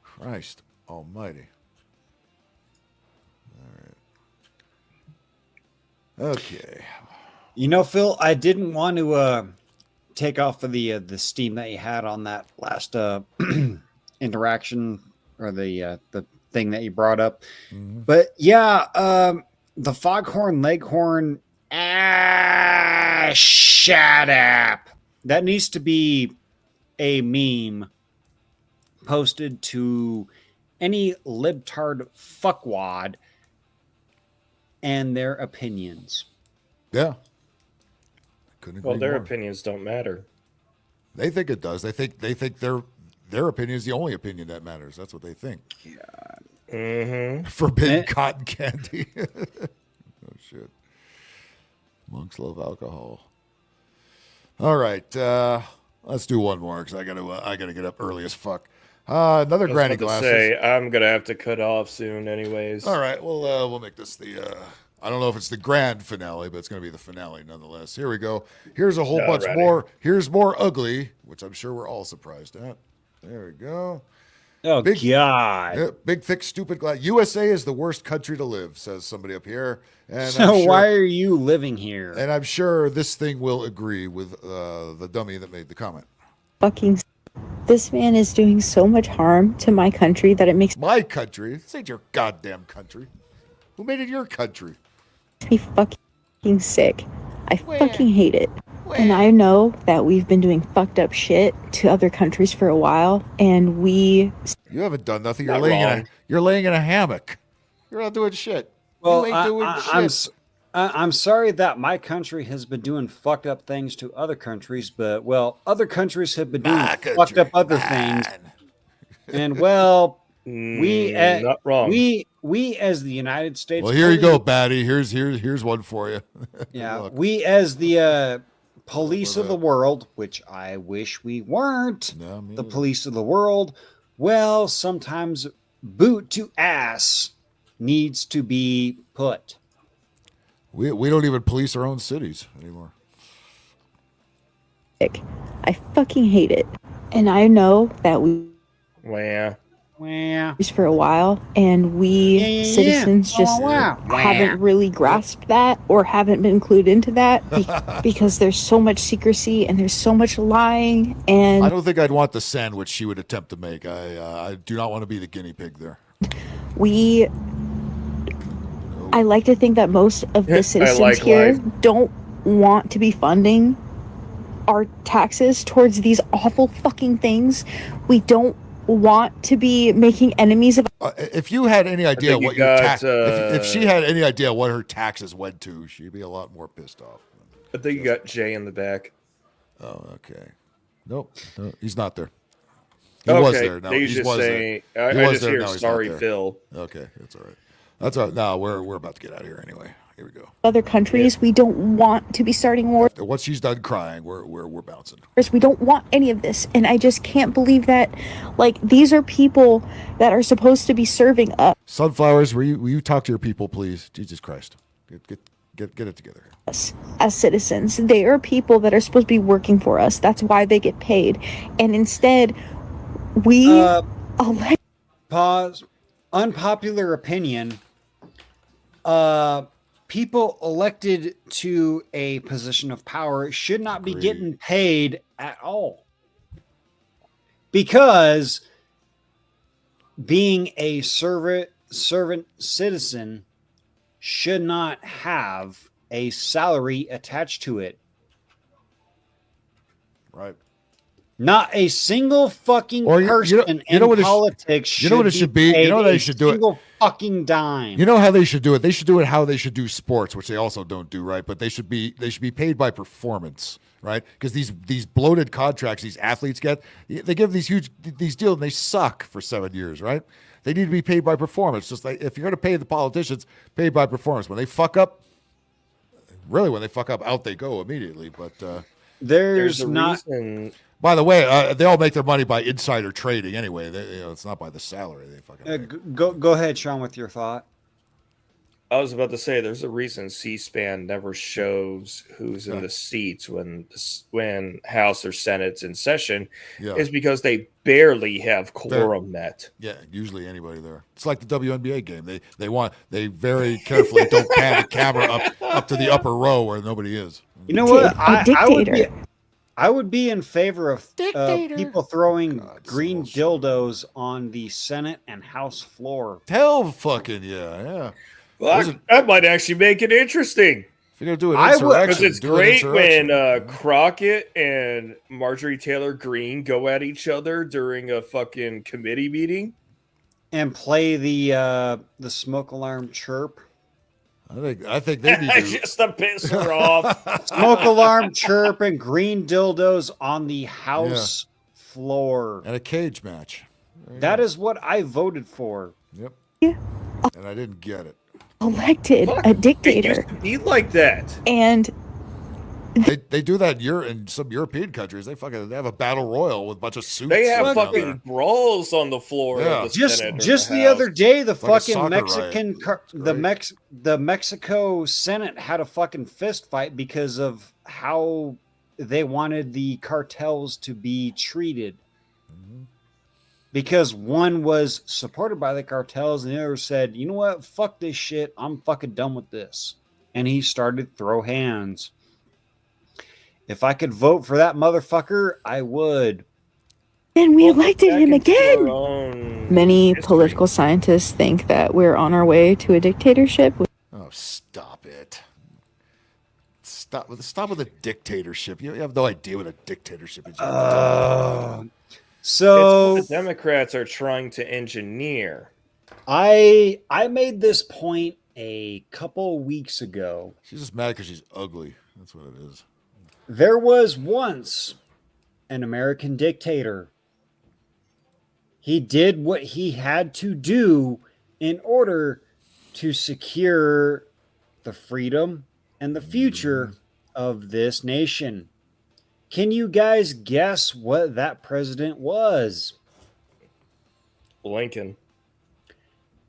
Christ Almighty! All right. Okay. You know, Phil, I didn't want to take off of the steam that you had on that last interaction or the thing that you brought up, but yeah, the Foghorn Leghorn. Shut up. That needs to be a meme posted to any libtard fuckwad and their opinions. Yeah. Well, their opinions don't matter. They think it does. They think their opinion is the only opinion that matters. That's what they think. Yeah. Mm-hmm. Forbidden cotton candy. Oh shit. Monks love alcohol. All right, let's do one more because I gotta get up early as fuck. Another granny glasses. I'm gonna have to cut off soon, anyways. All right, we'll make this the. I don't know if it's the grand finale, but it's going to be the finale nonetheless. Here we go. Here's a whole bunch more. Here's more ugly, which I'm sure we're all surprised at. There we go. Oh, God. Yeah, big, thick, stupid glass. USA is the worst country to live, says somebody up here. And so why are you living here? And I'm sure this thing will agree with the dummy that made the comment. Fucking, this man is doing so much harm to my country that it makes my country. This ain't your goddamn country. Who made it your country? me fucking sick. I fucking hate it. And I know that we've been doing fucked up shit to other countries for a while, and we... You haven't done nothing. You're You're laying in a hammock. You're not doing shit. Well, you ain't doing shit. I'm sorry that my country has been doing fucked up things to other countries, but other countries have been doing fucked up other things. And not wrong. We as the United States. Well, here you go, Batty. Here's one for you. Yeah, Look. we as the police of the world, which I wish we weren't the police of the world. Well, sometimes boot to ass needs to be put. We don't even police our own cities anymore. I fucking hate it. And I know that we for a while, and we citizens just haven't really grasped that or haven't been clued into that because there's so much secrecy and there's so much lying. And I don't think I'd want the sandwich she would attempt to make. I do not want to be the guinea pig there. I like to think that most of the citizens here don't want to be funding our taxes towards these awful fucking things. We don't want to be making enemies of. If you had any idea what your if she had any idea what her taxes went to, she'd be a lot more pissed off. I think you got Jay in the back. Oh, okay. Nope, no, he's not there. He was there. No, he's he just was saying. there. I just hear sorry, Phil. Okay, that's all right. That's all right. No, we're about to get out of here anyway. Here we go. Other countries, we don't want to be starting wars. Once she's done crying, we're bouncing. We don't want any of this, and I just can't believe that. Like, these are people that are supposed to be serving us. Sunflowers, will you talk to your people, please? Jesus Christ, get it together. As citizens, they are people that are supposed to be working for us. That's why they get paid, and instead, we elect. Pause. Unpopular opinion. People elected to a position of power should not be getting paid at all. Because being a servant citizen should not have a salary attached to it. Right. Not a single fucking person in politics should be paid they should do it. Single fucking dime. You know how they should do it? They should do it how they should do sports, which they also don't do, right? But they should be paid by performance, right? Because these bloated contracts these athletes get, they give these deals and they suck for 7 years, right? They need to be paid by performance. Just like if you're going to pay the politicians, paid by performance. When they fuck up, out they go immediately. But there's not. Reason. By the way, they all make their money by insider trading anyway. It's not by the salary they fucking. Go ahead, Sean, with your thought. I was about to say, there's a reason C-SPAN never shows who's in the seats when House or Senate's in session, is because they barely have quorum met. Yeah, usually anybody there. It's like the WNBA game. They very carefully don't pan the camera up to the upper row where nobody is. You know what? I would be in favor of people throwing green dildos on the Senate and House floor. Hell fucking yeah. Well, that might actually make it interesting. If you're going to do an insurrection, because it's great when Crockett and Marjorie Taylor Greene go at each other during a fucking committee meeting. And play the smoke alarm chirp. I think they need to just to piss her off. Smoke alarm chirp and green dildos on the House floor. And a cage match. That is what I voted for. Yep. And I didn't get it. Elected a dictator. It used to be like that. And they do that in some European countries. They have a battle royal with a bunch of suits. They have fucking brawls on the floor. Yeah. Of the Senate Just or the House. other day, the Like a fucking soccer Mexican riot. the Mexico Senate had a fucking fist fight because of how they wanted the cartels to be treated. Because one was supported by the cartels and the other said, you know what, fuck this shit, I'm fucking done with this. And he started to throw hands. If I could vote for that motherfucker, I would. And we elected him again. Many political scientists think that we're on our way to a dictatorship. Oh, stop it. Stop with the dictatorship. You have no idea what a dictatorship is. So it's what the Democrats are trying to engineer. I made this point a couple weeks ago. She's just mad because she's ugly. That's what it is. There was once an American dictator. He did what he had to do in order to secure the freedom and the future of this nation. Can you guys guess what that president was? Lincoln.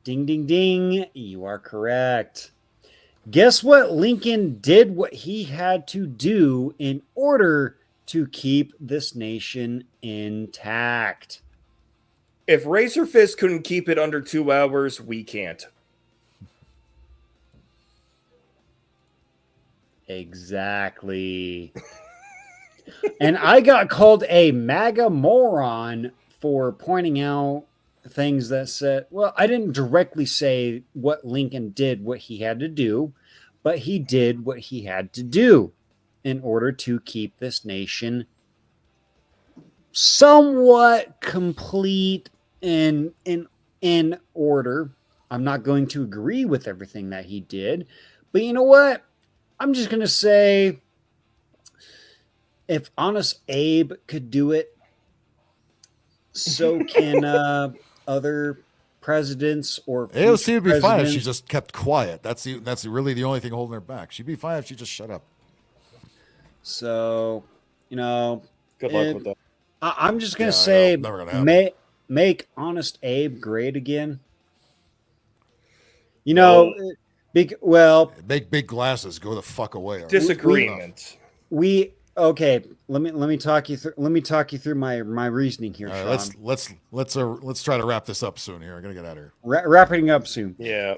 Ding, ding, ding. You are correct. Guess what? Lincoln did what he had to do in order to keep this nation intact. If Razor Fist couldn't keep it under 2 hours, we can't. Exactly. And I got called a MAGA moron for pointing out things that said, well, I didn't directly say what Lincoln did, what he had to do, but he did what he had to do in order to keep this nation somewhat complete and in order. I'm not going to agree with everything that he did, but you know what? I'm just going to say, if Honest Abe could do it, so can other presidents or AOC would be fine if she just kept quiet. That's really the only thing holding her back. She'd be fine if she just shut up. So, you know, good luck with that. I'm just gonna say, make Honest Abe great again. You know, make big glasses. Go the fuck away. Disagreement. Okay, let me talk you through my reasoning here. All right, let's try to wrap this up soon here. I'm gonna get out of here. Wrapping up soon. Yeah.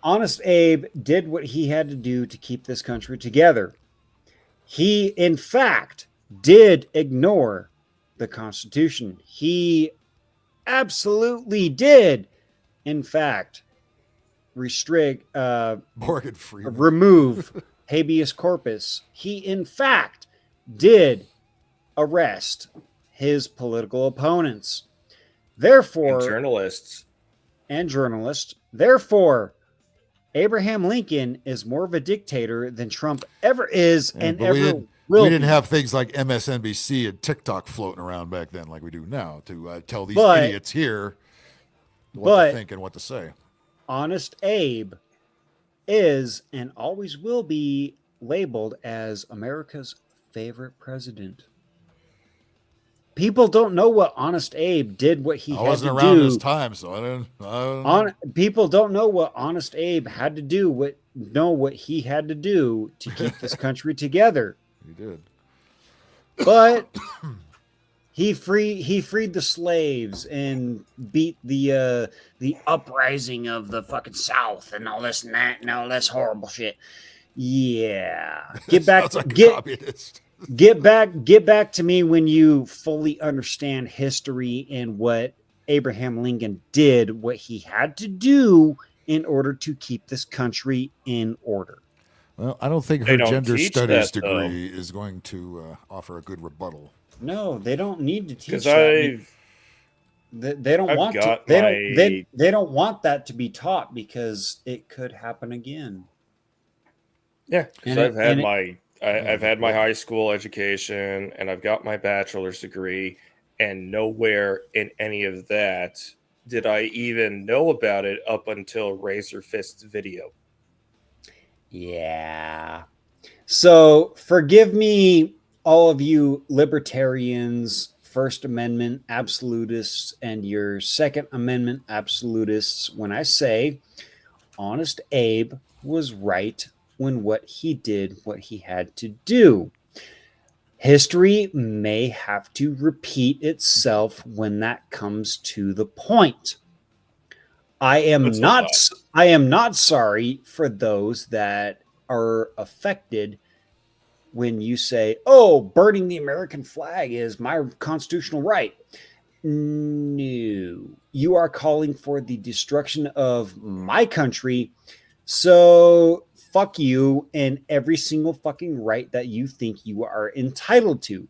Honest Abe did what he had to do to keep this country together. He, in fact, did ignore the Constitution. He absolutely did, in fact, restrict, Morgan Freeman, remove habeas corpus. He, in fact, did arrest his political opponents. Therefore, and journalists. Therefore, Abraham Lincoln is more of a dictator than Trump ever is and ever will. We didn't have things like MSNBC and TikTok floating around back then like we do now to tell these idiots here what to think and what to say. Honest Abe is and always will be labeled as America's favorite president. People don't know what Honest Abe did, what he had to do. I wasn't around this time, so I don't. People don't know what Honest Abe had to do, what he had to do to keep this country together. He did. But he freed the slaves and beat the uprising of the fucking South and all this and that and all this horrible shit. Yeah. Get back communist. Get back to me when you fully understand history and what Abraham Lincoln did, what he had to do in order to keep this country in order. Well, I don't think her gender studies degree is going to offer a good rebuttal. No, they don't need to teach that. They don't want to. They don't want that to be taught because it could happen again. Yeah, because I've had my high school education and I've got my bachelor's degree, and nowhere in any of that did I even know about it up until Razor Fist's video. Yeah. So forgive me, all of you libertarians, First Amendment absolutists, and your Second Amendment absolutists, when I say Honest Abe was right when what he did, what he had to do. History may have to repeat itself when that comes to the point. I am not sorry for those that are affected when you say, oh, burning the American flag is my constitutional right. No, you are calling for the destruction of my country. So fuck you and every single fucking right that you think you are entitled to.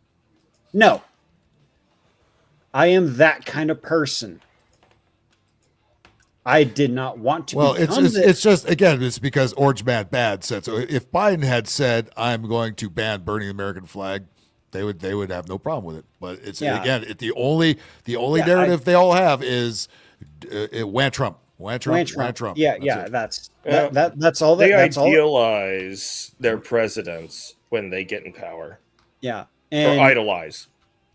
No, I am that kind of person. I did not want to. Well, it's just again, it's because Orange Man Bad said so. If Biden had said, "I'm going to ban burning the American flag," they would have no problem with it. But it's again, the only narrative they all have is "Wan Trump, Wan Trump, Wan Trump." That's all. They That's all. idealize their presidents when they get in power. Yeah, or idolize.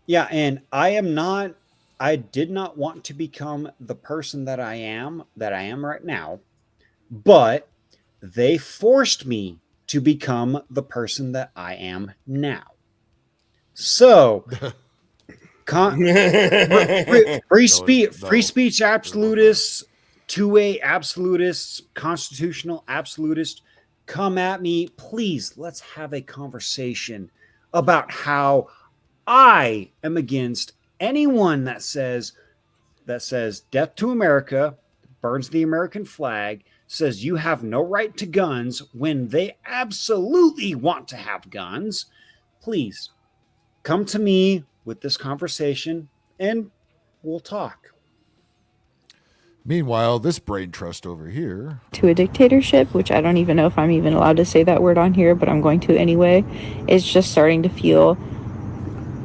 Yeah, and I did not want to become the person that I am right now, but they forced me to become the person that I am now. So, free speech absolutists, 2A absolutists, constitutional absolutists, come at me, please. Let's have a conversation about how I am against anyone that says death to America, burns the American flag, says you have no right to guns when they absolutely want to have guns. Please come to me with this conversation and we'll talk. Meanwhile, this brain trust over here, to a dictatorship, which I don't even know if I'm even allowed to say that word on here, but I'm going to anyway, is just starting to feel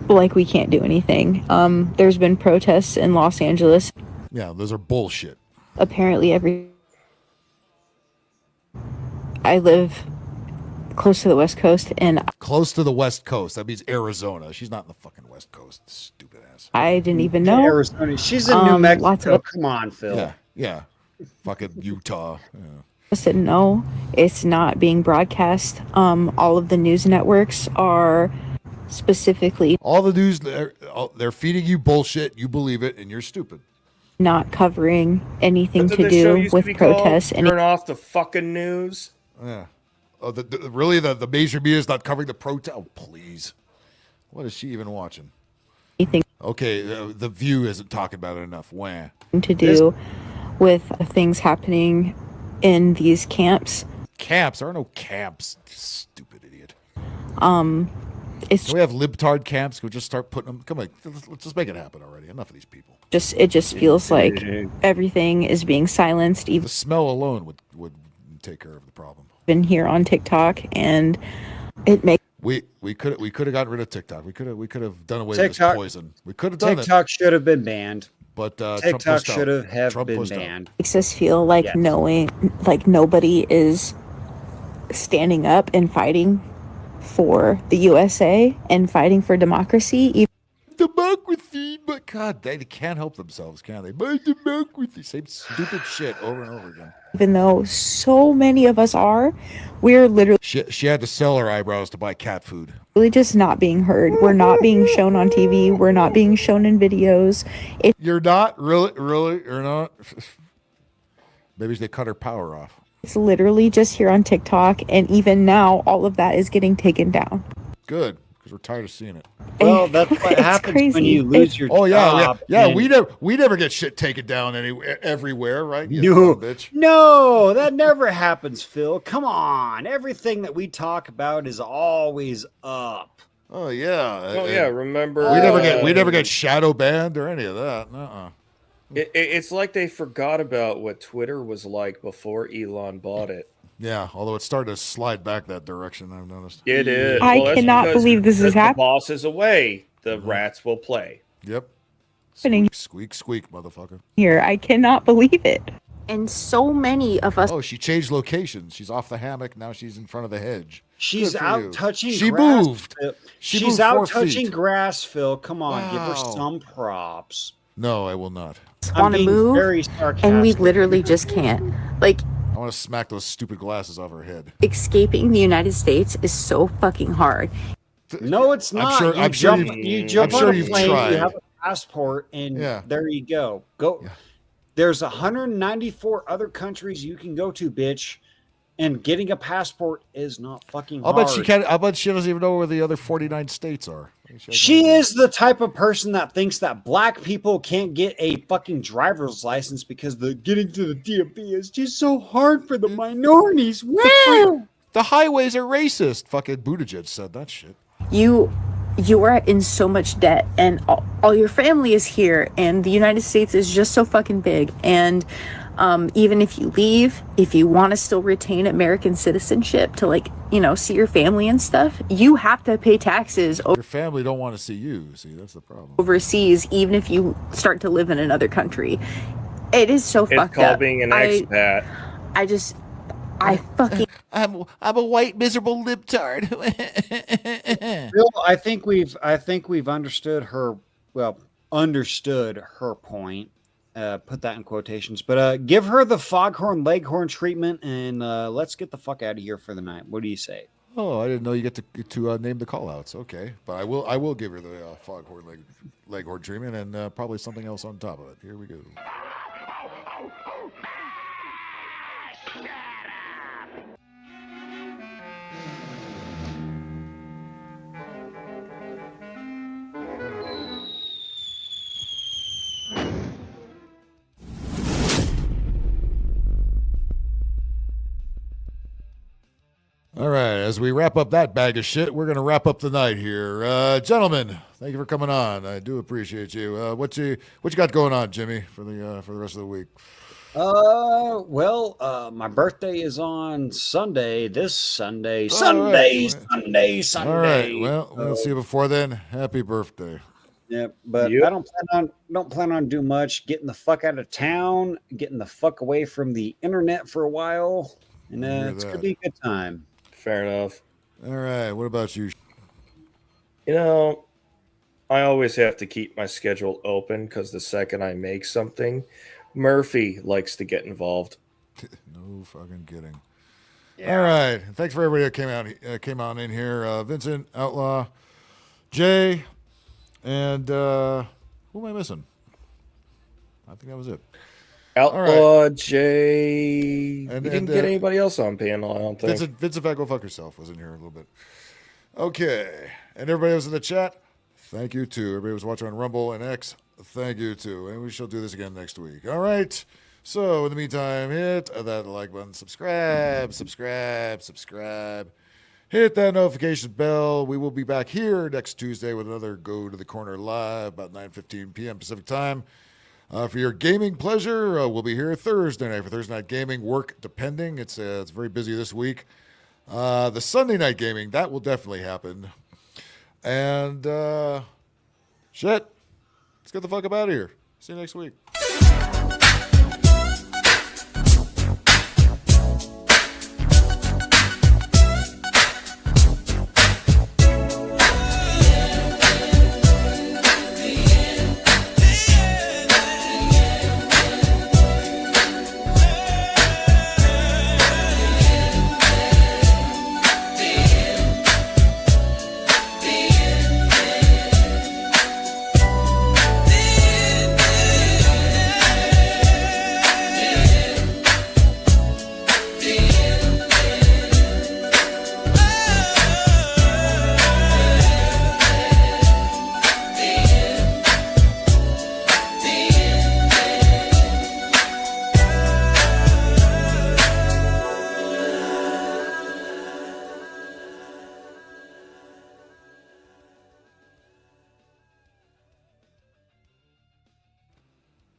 like we can't do anything. There's been protests in Los Angeles. Yeah, those are bullshit. Apparently I live close to the West Coast, and close to the West Coast. That means Arizona. She's not in the fucking West Coast. Stupid ass. I didn't even know. Arizona. She's in New Mexico. Come on, Phil. Yeah. Fucking Utah. Yeah. I said no, it's not being broadcast. All of the news networks are specifically all the news. They're feeding you bullshit. You believe it, and you're stupid. Not covering anything to The show do used with to be called protests. Turn off the fucking news. Yeah. Oh, really? The major media is not covering the protest? Oh, please. What is she even watching? Anything Okay, the View isn't talking about it enough. Wah. to do with things happening in these camps. Camps? There are no camps. Stupid idiot. It's Can we have libtard camps? Can we just start putting them? Come on, let's just make it happen already. Enough of these people. it just feels like everything is being silenced. The Even smell alone would take care of the problem. here on TikTok, and it makes We could have gotten rid of TikTok. We could have done away with TikTok- this poison. We could have done TikTok should have been banned. But TikTok should have been pushed out. banned. makes us feel like knowing like nobody is standing up and fighting for the USA and fighting for democracy. Democracy, but God, they can't help themselves, can they? My democracy, same stupid shit over and over again. Even though so many of us are, we're literally She had to sell her eyebrows to buy cat food. really just not being heard. We're not being shown on TV. We're not being shown in videos. You're not really, you're not. Maybe they cut her power off. It's literally just here on TikTok, and even now, all of that is getting taken down. Good, because we're tired of seeing it. Well, that's what It's happens when crazy. you lose your Oh yeah, job. yeah. and- We never get shit taken down everywhere, right? You No, son of a bitch. no, that never happens, Phil. Come on. Everything that we talk about is always up. Oh yeah. Oh yeah, remember We never get shadow banned or any of that. Uh-uh. It's like they forgot about what Twitter was like before Elon bought it. Yeah, although it's starting to slide back that direction, I've noticed. It is. I that's cannot because believe this is as the happening. boss is away, the rats will play. Yep. Happening Squeak, squeak, motherfucker. here. I cannot believe it. And so many of us Oh, she changed locations. She's off the hammock. Now she's in front of the hedge. She's Good for out you. touching She grass. moved. Phil. She She's moved out 4 touching feet. grass, Phil. Come on, give her Wow. some props. No, I will not. I'm want to being move, very and we sarcastic. literally just can't. Like, I want to smack those stupid glasses off her head. escaping the United States is so fucking hard. No, it's I'm not. sure- you I'm sure jump, you've- you jump I'm sure on a you've plane, tried. you have a passport, and Yeah. there you go. Go. There's 194 other countries you can go to, bitch. And getting a passport is not fucking I'll hard. bet she can't. I bet she doesn't even know where the other 49 states are. She is the type of person that thinks that black people can't get a fucking driver's license because the getting to the DMV is just so hard for the minorities. Woo! The highways are racist. Fucking Buttigieg said that shit. You are in so much debt, and all your family is here, and the United States is just so fucking big, and Even if you leave, if you want to still retain American citizenship to, like, you know, see your family and stuff, you have to pay taxes Your family don't want to see you. See, that's the problem. overseas, even if you start to live in another country. It is so It's fucked called up. being an expat. I fucking I'm a white miserable libtard. Bill, I think we've understood her. Well, understood her point. Put that in quotations, but give her the foghorn leghorn treatment, and let's get the fuck out of here for the night. What do you say? Oh, I didn't know you get to name the callouts. Okay, but I will give her the foghorn leghorn treatment and probably something else on top of it. Here we go. All right, as we wrap up that bag of shit, we're going to wrap up the night here. Gentlemen, thank you for coming on. I do appreciate you. What you got going on, Jimmy, for the rest of the week? My birthday is on Sunday, this Sunday. All Sunday. All right, well, we'll see you before then. Happy birthday. Yeah, but I don't plan on doing much. Getting the fuck out of town, getting the fuck away from the internet for a while, and it's gonna be a good time. Fair enough. All right, what about you? You know, I always have to keep my schedule open because the second I make something, Murphy likes to get involved. No fucking kidding. Yeah. All right, thanks for everybody that came on in here. Vincent, Outlaw, Jay, and who am I missing? I think that was it. Outlaw, Jay. We didn't get anybody else on panel, I don't think. Vincent, go fuck yourself was in here a little bit. Okay, and everybody was in the chat. Thank you too. Everybody was watching on Rumble and X. Thank you too. And we shall do this again next week. All right. So in the meantime, hit that like button, subscribe. Hit that notification bell. We will be back here next Tuesday with another Go to the Corner live about 9:15 p.m. Pacific time. For your gaming pleasure, we'll be here Thursday night for Thursday night gaming. Work depending. It's very busy this week. The Sunday night gaming, that will definitely happen. And shit, let's get the fuck up out of here. See you next week.